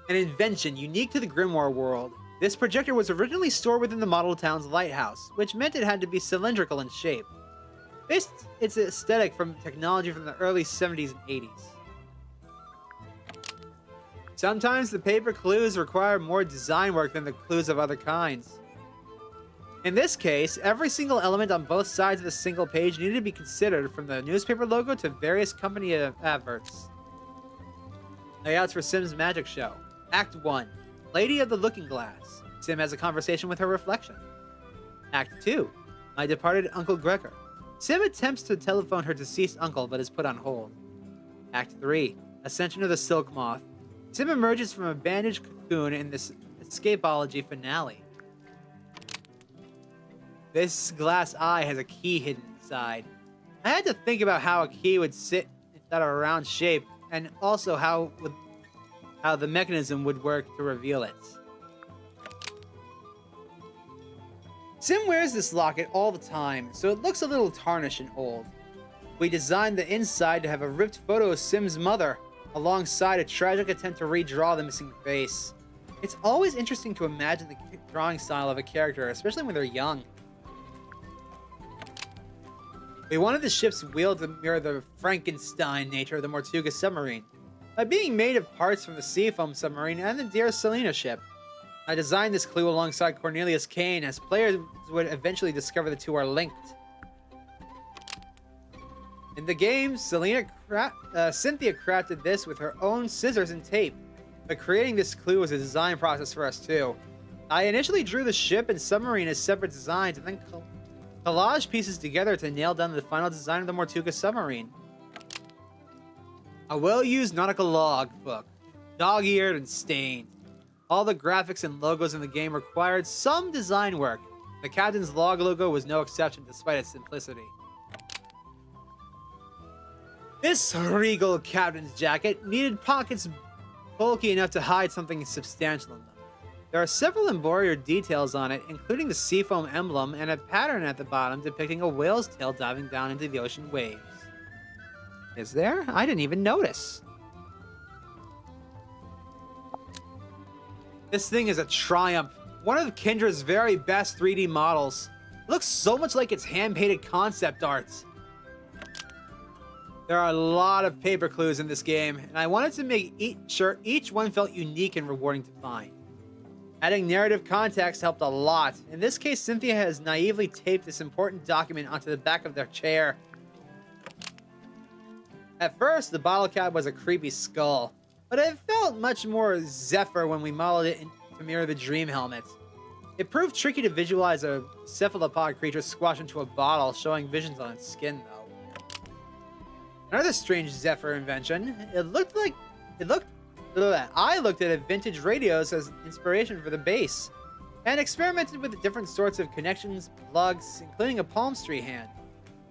Speaker 1: An invention unique to the Grimoire world, this projector was originally stored within the model town's lighthouse, which meant it had to be cylindrical in shape. Based its aesthetic from technology from the early 70s and 80s. Sometimes the paper clues require more design work than the clues of other kinds. In this case, every single element on both sides of the single page needed to be considered, from the newspaper logo to various company adverts. Layouts for Sim's magic show. Act 1. Lady of the Looking Glass. Sim has a conversation with her reflection. Act 2. My departed Uncle Gregor. Sim attempts to telephone her deceased uncle, but is put on hold. Act 3. Ascension of the Silk Moth. Sim emerges from a bandaged cocoon in this escapology finale. This glass eye has a key hidden inside. I had to think about how a key would sit inside of a round shape, and also how the mechanism would work to reveal it. Sim wears this locket all the time, so it looks a little tarnished and old. We designed the inside to have a ripped photo of Sim's mother, alongside a tragic attempt to redraw the missing face. It's always interesting to imagine the drawing style of a character, especially when they're young. We wanted the ship's wheel to mirror the Frankenstein nature of the Mortuga submarine, by being made of parts from the Seafoam submarine and the Dear Selena ship. I designed this clue alongside Cornelius Kane, as players would eventually discover the two are linked. In the game, Cynthia crafted this with her own scissors and tape, but creating this clue was a design process for us too. I initially drew the ship and submarine as separate designs, and then collaged pieces together to nail down the final design of the Mortuga submarine. A well-used nautical logbook, dog-eared and stained. All the graphics and logos in the game required some design work. The captain's log logo was no exception, despite its simplicity. This regal captain's jacket needed pockets bulky enough to hide something substantial in them. There are several embroidered details on it, including the Seafoam emblem and a pattern at the bottom depicting a whale's tail diving down into the ocean waves. Is there? I didn't even notice. This thing is a triumph. One of Kendra's very best 3D models. It looks so much like its hand-painted concept art. There are a lot of paper clues in this game, and I wanted to make sure each one felt unique and rewarding to find. Adding narrative context helped a lot. In this case, Cynthia has naively taped this important document onto the back of their chair. At first, the bottle cap was a creepy skull, but it felt much more Zephyr when we modeled it to mirror the dream helmet. It proved tricky to visualize a cephalopod creature squashed into a bottle, showing visions on its skin, though. Another strange Zephyr invention. I looked at vintage radios as inspiration for the base, and experimented with different sorts of connections, plugs, including a palm tree hand.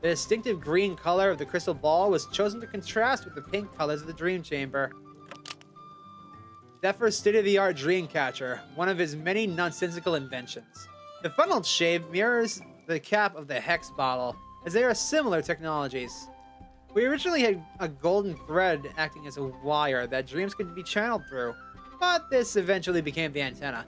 Speaker 1: The distinctive green color of the crystal ball was chosen to contrast with the pink colors of the dream chamber. Zephyr's state-of-the-art dream catcher, one of his many nonsensical inventions. The funneled shape mirrors the cap of the Hex bottle, as they are similar technologies. We originally had a golden thread acting as a wire that dreams could be channeled through, but this eventually became the antenna.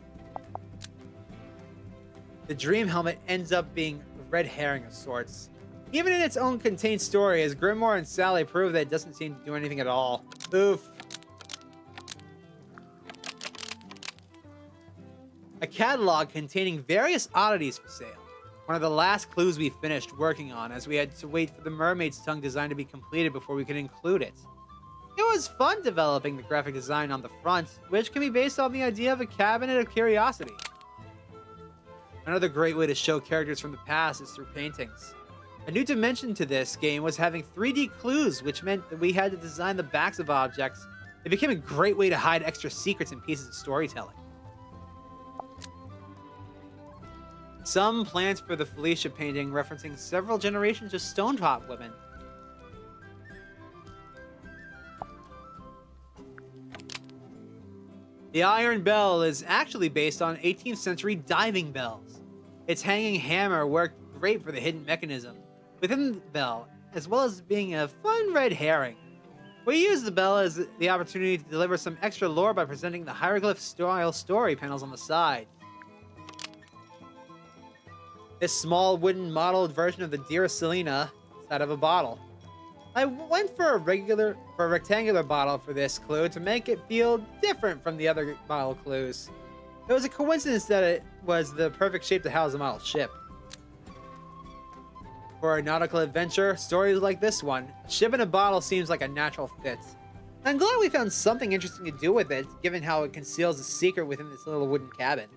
Speaker 1: The dream helmet ends up being a red herring of sorts. Even in its own contained story, as Grimoire and Sally prove that it doesn't seem to do anything at all. Oof. A catalog containing various oddities for sale. One of the last clues we finished working on, as we had to wait for the mermaid's tongue design to be completed before we could include it. It was fun developing the graphic design on the front, which can be based on the idea of a cabinet of curiosity. Another great way to show characters from the past is through paintings. A new dimension to this game was having 3D clues, which meant that we had to design the backs of objects. It became a great way to hide extra secrets and pieces of storytelling. Some plans for the Felicia painting referencing several generations of Stonetop women. The iron bell is actually based on 18th century diving bells. Its hanging hammer worked great for the hidden mechanism within the bell, as well as being a fun red herring. We use the bell as the opportunity to deliver some extra lore by presenting the hieroglyph-style story panels on the side. This small wooden modeled version of the Dear Selena is out of a bottle. I went for a rectangular bottle for this clue to make it feel different from the other bottle clues. It was a coincidence that it was the perfect shape to house a model ship. For a nautical adventure, stories like this one, a ship in a bottle seems like a natural fit. I'm glad we found something interesting to do with it, given how it conceals a secret within this little wooden cabin.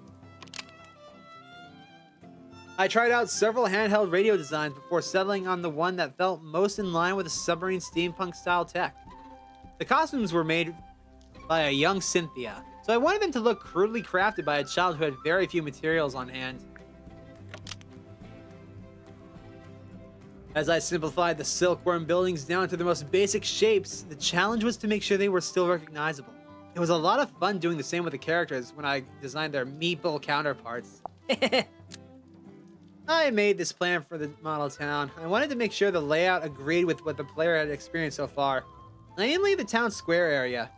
Speaker 1: I tried out several handheld radio designs before settling on the one that felt most in line with a submarine steampunk style tech. The costumes were made by a young Cynthia, so I wanted them to look crudely crafted by a child who had very few materials on hand. As I simplified the silkworm buildings down to the most basic shapes, the challenge was to make sure they were still recognizable. It was a lot of fun doing the same with the characters when I designed their meeple counterparts. I made this plan for the model town. I wanted to make sure the layout agreed with what the player had experienced so far, namely the town square area.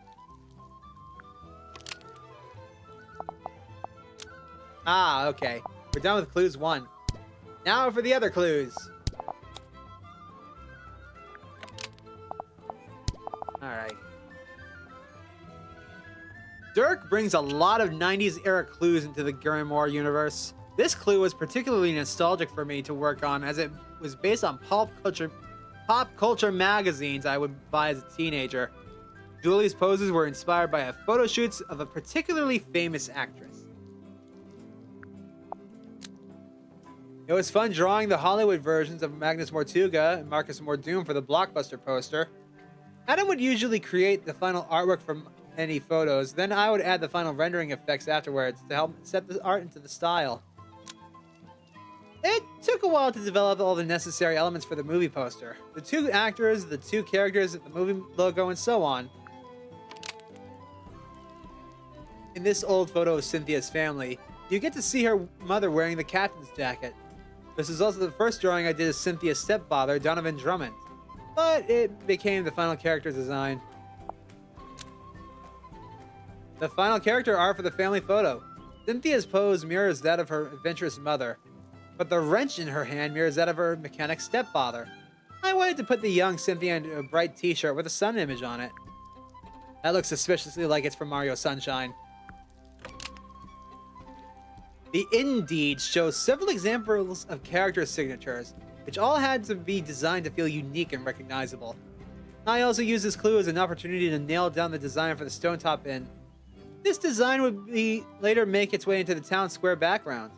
Speaker 1: Ah, okay. We're done with clues 1. Now for the other clues. Alright. Dirk brings a lot of 90s era clues into the Grimoire universe. This clue was particularly nostalgic for me to work on, as it was based on pop culture magazines I would buy as a teenager. Julie's poses were inspired by photo shoots of a particularly famous actress. It was fun drawing the Hollywood versions of Magnus Mortuga and Marcus Mordoom for the blockbuster poster. Adam would usually create the final artwork from any photos, then I would add the final rendering effects afterwards to help set the art into the style. It took a while to develop all the necessary elements for the movie poster. The 2 actors, the 2 characters, the movie logo, and so on. In this old photo of Cynthia's family, you get to see her mother wearing the captain's jacket. This is also the first drawing I did of Cynthia's stepfather, Donovan Drummond, but it became the final character design. The final character art for the family photo. Cynthia's pose mirrors that of her adventurous mother, but the wrench in her hand mirrors that of her mechanic stepfather. I wanted to put the young Cynthia into a bright t-shirt with a sun image on it. That looks suspiciously like it's from Mario Sunshine. The Indeed shows several examples of character signatures, which all had to be designed to feel unique and recognizable. I also used this clue as an opportunity to nail down the design for the Stonetop Inn. This design would later make its way into the town square background.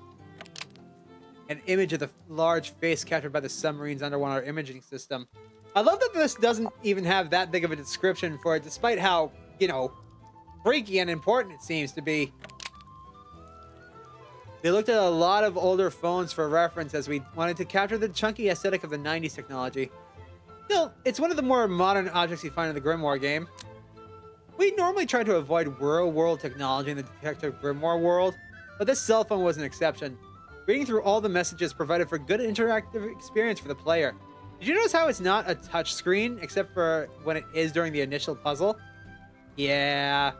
Speaker 1: An image of the large face captured by the submarine's underwater imaging system. I love that this doesn't even have that big of a description for it, despite how, freaky and important it seems to be. We looked at a lot of older phones for reference as we wanted to capture the chunky aesthetic of the 90s technology. Still, it's one of the more modern objects you find in the Grimoire game. We normally try to avoid real-world technology in the Detective Grimoire world, but this cell phone was an exception. Reading through all the messages provided for good interactive experience for the player. Did you notice how it's not a touch screen, except for when it is during the initial puzzle? Yeah.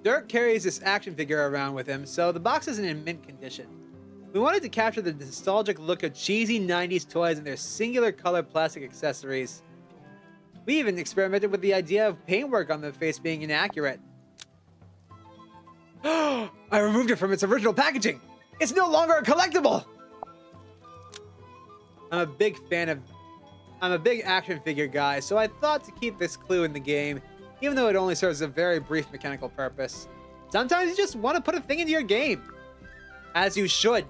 Speaker 1: Dirk carries this action figure around with him, so the box isn't in mint condition. We wanted to capture the nostalgic look of cheesy 90s toys and their singular colored plastic accessories. We even experimented with the idea of paintwork on the face being inaccurate. I removed it from its original packaging! It's no longer a collectible! I'm a big action figure guy, so I thought to keep this clue in the game, even though it only serves a very brief mechanical purpose. Sometimes you just want to put a thing into your game. As you should.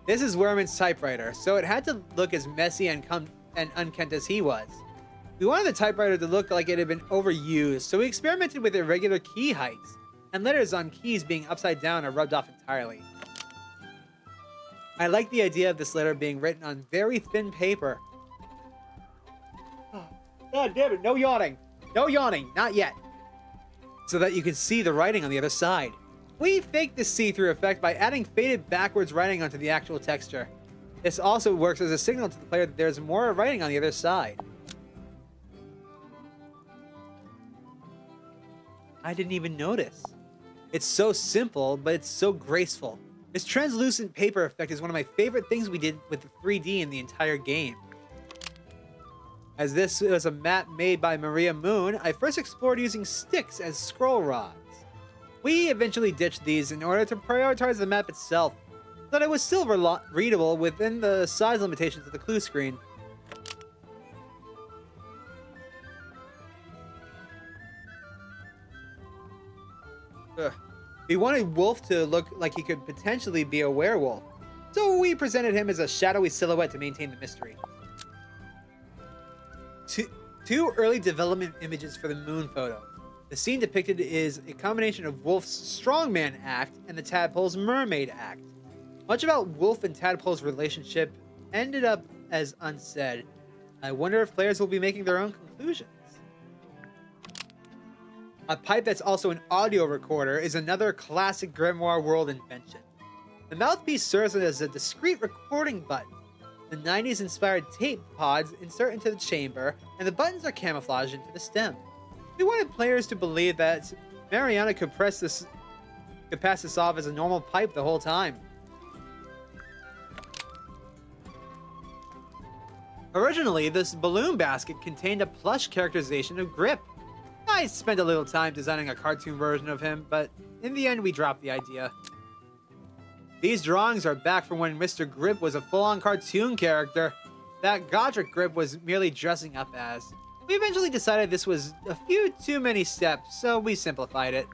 Speaker 1: This is Werman's typewriter, so it had to look as messy and unkempt as he was. We wanted the typewriter to look like it had been overused, so we experimented with irregular key heights, and letters on keys being upside down or rubbed off entirely. I like the idea of this letter being written on very thin paper. God damn it, no yawning. No yawning, not yet. So that you can see the writing on the other side. We faked the see-through effect by adding faded backwards writing onto the actual texture. This also works as a signal to the player that there's more writing on the other side. I didn't even notice. It's so simple, but it's so graceful. This translucent paper effect is one of my favorite things we did with the 3D in the entire game. As this was a map made by Maria Moon, I first explored using sticks as scroll rods. We eventually ditched these in order to prioritize the map itself, so that it was still readable within the size limitations of the clue screen. Ugh. We wanted Wolf to look like he could potentially be a werewolf, so we presented him as a shadowy silhouette to maintain the mystery. Two early development images for the moon photo. The scene depicted is a combination of Wolf's strongman act and the tadpole's mermaid act. Much about Wolf and Tadpole's relationship ended up as unsaid. I wonder if players will be making their own conclusions. A pipe that's also an audio recorder is another classic Grimoire world invention. The mouthpiece serves as a discrete recording button. The 90s inspired tape pods insert into the chamber, and the buttons are camouflaged into the stem. We wanted players to believe that Mariana could pass this off as a normal pipe the whole time. Originally, this balloon basket contained a plush characterization of Grip. I spent a little time designing a cartoon version of him, but in the end we dropped the idea. These drawings are back from when Mr. Grip was a full-on cartoon character that Godric Grip was merely dressing up as. We eventually decided this was a few too many steps, so we simplified it.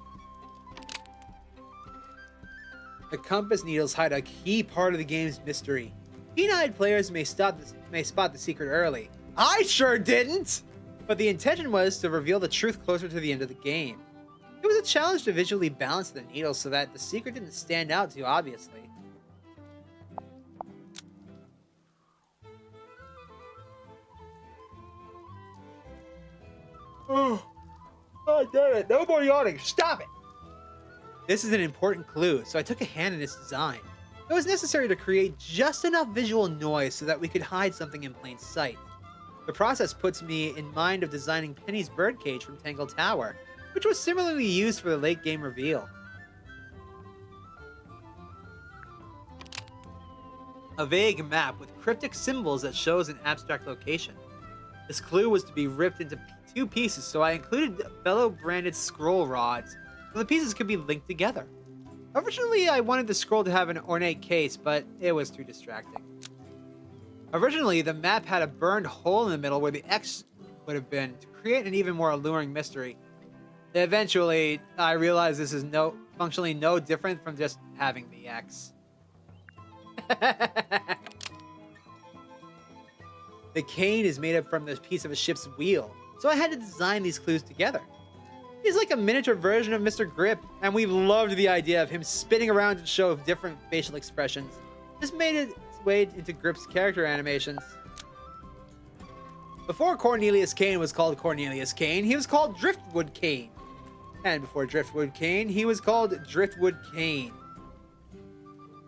Speaker 1: The compass needles hide a key part of the game's mystery. Keen-eyed players may spot the secret early. I sure didn't! But the intention was to reveal the truth closer to the end of the game. It was a challenge to visually balance the needles so that the secret didn't stand out too obviously. Oh, damn it. No more yawning. Stop it! This is an important clue, so I took a hand in its design. It was necessary to create just enough visual noise so that we could hide something in plain sight. The process puts me in mind of designing Penny's birdcage from Tangle Tower, which was similarly used for the late game reveal. A vague map with cryptic symbols that shows an abstract location. This clue was to be ripped into two pieces, so I included fellow branded scroll rods, so the pieces could be linked together. Originally, I wanted the scroll to have an ornate case, but it was too distracting. Originally, the map had a burned hole in the middle where the X would have been, to create an even more alluring mystery. Eventually, I realized this is functionally no different from just having the X. The cane is made up from the piece of a ship's wheel, so I had to design these clues together. He's like a miniature version of Mr. Grip, and we loved the idea of him spinning around to show different facial expressions. This made its way into Grip's character animations. Before Cornelius Kane was called Cornelius Kane, he was called Driftwood Kane. And before Driftwood Kane, he was called Driftwood Kane.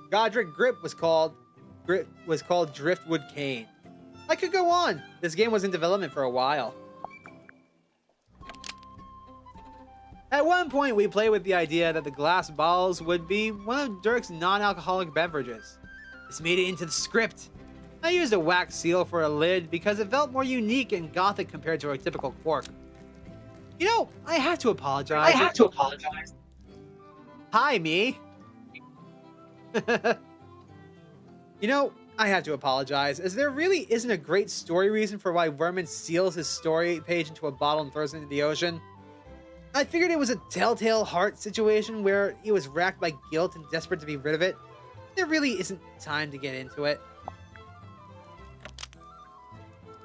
Speaker 1: Godric Grip was called Driftwood Kane. I could go on. This game was in development for a while. At one point, we played with the idea that the glass bottles would be one of Dirk's non-alcoholic beverages. This made it into the script. I used a wax seal for a lid because it felt more unique and gothic compared to a typical cork. You know, I have to apologize. Hi, me. You know, I have to apologize, as there really isn't a great story reason for why Vermin seals his story page into a bottle and throws it into the ocean. I figured it was a telltale heart situation where he was racked by guilt and desperate to be rid of it. There really isn't time to get into it.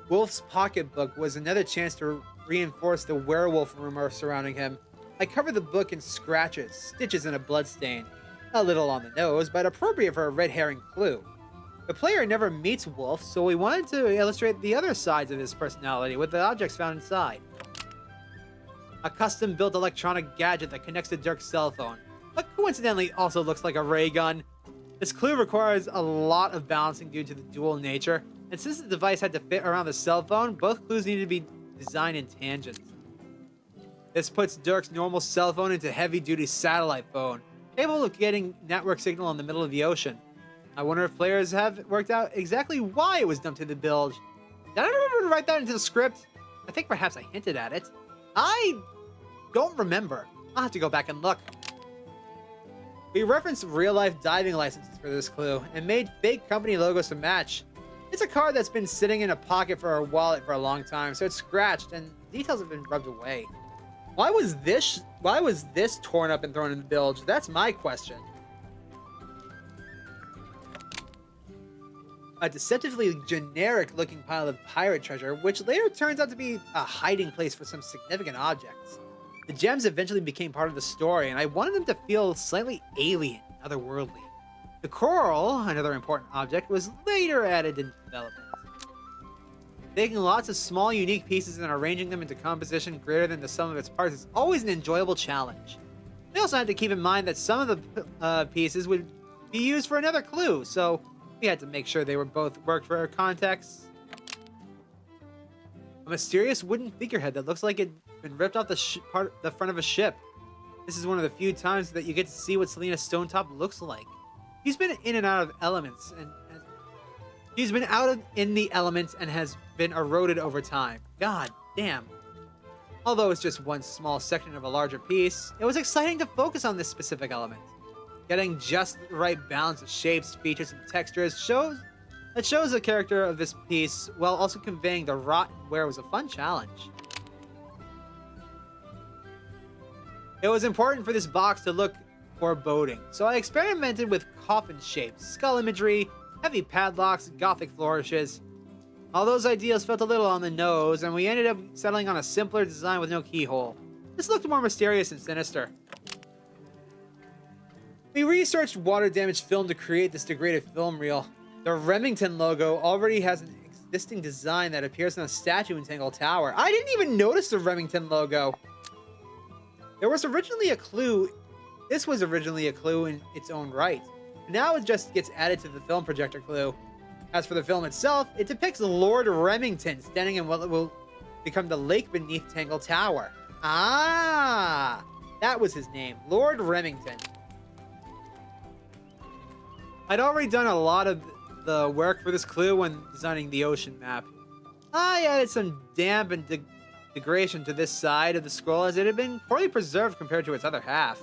Speaker 1: Wolf's pocketbook was another chance to reinforce the werewolf rumor surrounding him. I covered the book in scratches, stitches, and a bloodstain. A little on the nose, but appropriate for a red herring clue. The player never meets Wolf, so we wanted to illustrate the other sides of his personality with the objects found inside. A custom-built electronic gadget that connects to Dirk's cell phone. but coincidentally also looks like a ray gun. This clue requires a lot of balancing due to the dual nature, and since the device had to fit around the cell phone, both clues needed to be designed in tangents. This puts Dirk's normal cell phone into heavy-duty satellite phone, capable of getting network signal in the middle of the ocean. I wonder if players have worked out exactly why it was dumped in the bilge. Did I remember to write that into the script? I think perhaps I hinted at it. I don't remember. I'll have to go back and look. We referenced real-life diving licenses for this clue, and made fake company logos to match. It's a card that's been sitting in a pocket for our wallet for a long time, so it's scratched, and details have been rubbed away. Why was this torn up and thrown in the bilge? That's my question. A deceptively generic-looking pile of pirate treasure, which later turns out to be a hiding place for some significant objects. The gems eventually became part of the story, and I wanted them to feel slightly alien, otherworldly. The coral, another important object, was later added in development. Taking lots of small, unique pieces and arranging them into composition greater than the sum of its parts is always an enjoyable challenge. We also had to keep in mind that some of the pieces would be used for another clue, so we had to make sure they were both worked for our contexts. A mysterious wooden figurehead that looks like it'd been ripped off the front of a ship. This is one of the few times that you get to see what Selena Stonetop looks like. She's been in and out of elements, and in the elements and has been eroded over time. God damn. Although it's just one small section of a larger piece, it was exciting to focus on this specific element. Getting just the right balance of shapes, features, and textures shows the character of this piece, while also conveying the rot and wear was a fun challenge. It was important for this box to look foreboding, so I experimented with coffin shapes, skull imagery, heavy padlocks, gothic flourishes. All those ideas felt a little on the nose, and we ended up settling on a simpler design with no keyhole. This looked more mysterious and sinister. We researched water damage film to create this degraded film reel. The Remington logo already has an existing design that appears on a statue in Tangle Tower. I didn't even notice the Remington logo. This was originally a clue in its own right. Now it just gets added to the film projector clue. As for the film itself, it depicts Lord Remington standing in what will become the lake beneath Tangle Tower. Ah, that was his name, Lord Remington. I'd already done a lot of the work for this clue when designing the ocean map. I added some damp and degradation to this side of the scroll as it had been poorly preserved compared to its other half.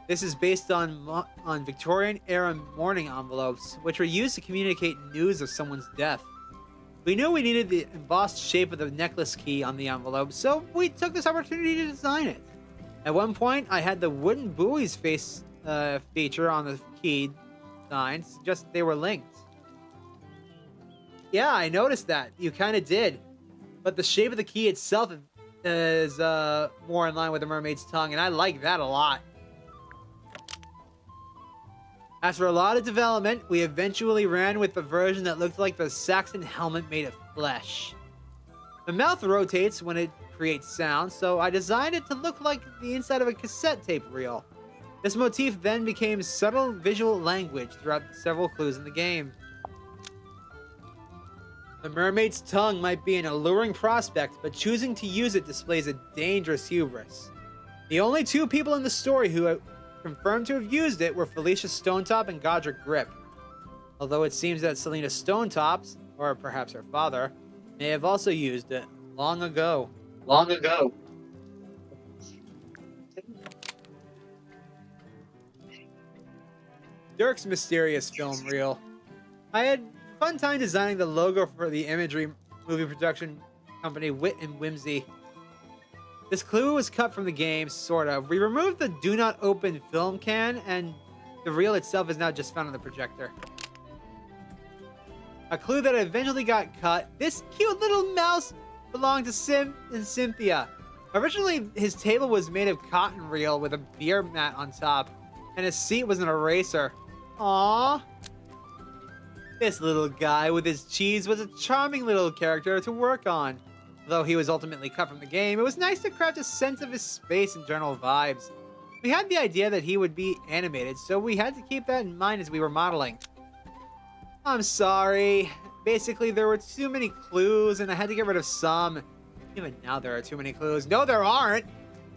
Speaker 1: This is based on Victorian-era mourning envelopes, which were used to communicate news of someone's death. We knew we needed the embossed shape of the necklace key on the envelope, so we took this opportunity to design it. At one point, I had the wooden buoys face feature on the key signs, just they were linked. Yeah, I noticed that. You kind of did. But the shape of the key itself is more in line with the mermaid's tongue, and I like that a lot. After a lot of development, we eventually ran with the version that looked like the Saxon helmet made of flesh. The mouth rotates when it creates sound, so I designed it to look like the inside of a cassette tape reel. This motif then became subtle visual language throughout several clues in the game. The mermaid's tongue might be an alluring prospect, but choosing to use it displays a dangerous hubris. The only two people in the story who confirmed to have used it were Felicia Stonetop and Godric Grip. Although it seems that Selena Stonetop, or perhaps her father, may have also used it long ago.
Speaker 20: Long ago.
Speaker 1: Dirk's mysterious film reel. I had a fun time designing the logo for the imagery movie production company Wit and Whimsy. This clue was cut from the game, sort of. We removed the do not open film can, and the reel itself is now just found on the projector. A clue that eventually got cut. This cute little mouse belonged to Sim and Cynthia. Originally, his table was made of cotton reel with a beer mat on top, and his seat was an eraser. Aww. This little guy with his cheese was a charming little character to work on. Though he was ultimately cut from the game, it was nice to craft a sense of his space and general vibes. We had the idea that he would be animated, so we had to keep that in mind as we were modeling. I'm sorry. Basically, there were too many clues, and I had to get rid of some. Even now, there are too many clues. No, there aren't!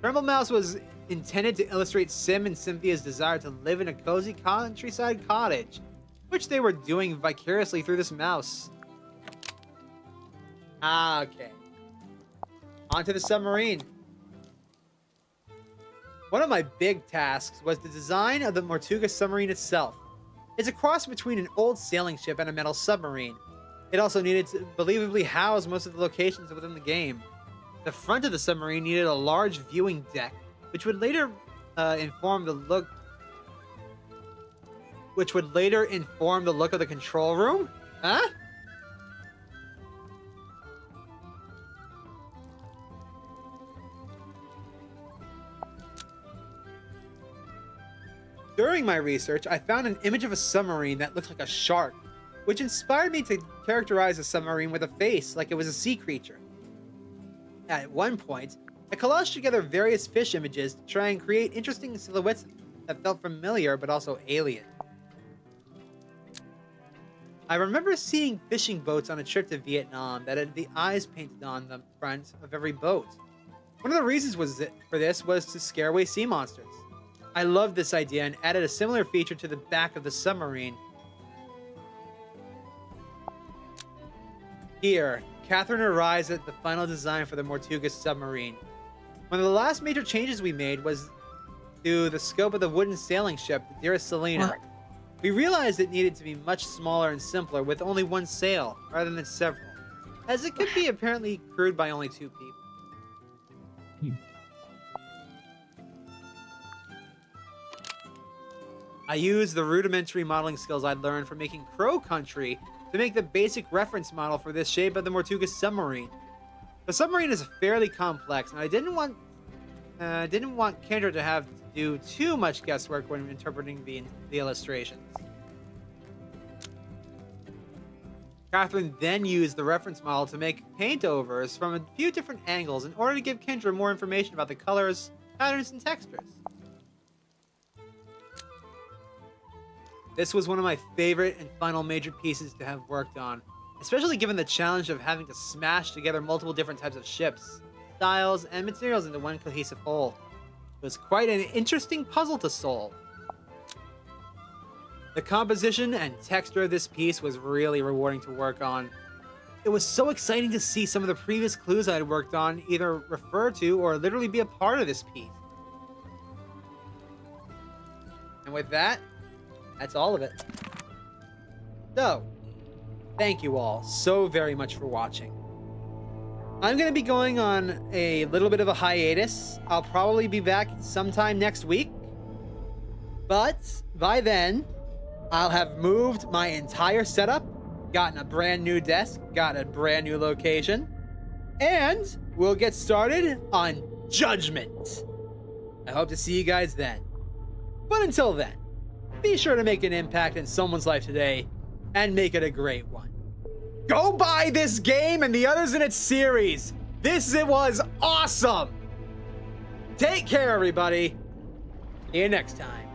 Speaker 1: Tremble Mouse was intended to illustrate Sim and Cynthia's desire to live in a cozy countryside cottage, which they were doing vicariously through this mouse. Okay. Onto the submarine. One of my big tasks was the design of the Mortuga submarine itself. It's a cross between an old sailing ship and a metal submarine. It also needed to believably house most of the locations within the game. The front of the submarine needed a large viewing deck, which would later inform the look of the control room? Huh? During my research, I found an image of a submarine that looked like a shark, which inspired me to characterize a submarine with a face like it was a sea creature. At one point, I collaged together various fish images to try and create interesting silhouettes that felt familiar but also alien. I remember seeing fishing boats on a trip to Vietnam that had the eyes painted on the front of every boat. One of the reasons for this was to scare away sea monsters. I loved this idea and added a similar feature to the back of the submarine. Here, Catherine arrives at the final design for the Mortuga submarine. One of the last major changes we made was to the scope of the wooden sailing ship, the Dearest Selena. We realized it needed to be much smaller and simpler with only one sail, rather than several, as it could be apparently crewed by only 2 people. I used the rudimentary modeling skills I'd learned from making Crow Country to make the basic reference model for this shape of the Mortuga submarine. The submarine is fairly complex, and I didn't want Kendra to have to do too much guesswork when interpreting the illustrations. Catherine then used the reference model to make paint-overs from a few different angles in order to give Kendra more information about the colors, patterns, and textures. This was one of my favorite and final major pieces to have worked on, especially given the challenge of having to smash together multiple different types of ships, styles, and materials into one cohesive whole. It was quite an interesting puzzle to solve. The composition and texture of this piece was really rewarding to work on. It was so exciting to see some of the previous clues I had worked on either refer to or literally be a part of this piece. And with that, that's all of it. So, thank you all so very much for watching. I'm going to be going on a little bit of a hiatus. I'll probably be back sometime next week. But by then, I'll have moved my entire setup, gotten a brand new desk, got a brand new location, and we'll get started on Judgment. I hope to see you guys then. But until then, be sure to make an impact in someone's life today and make it a great one. Go buy this game and the others in its series. It was awesome. Take care, everybody. See you next time.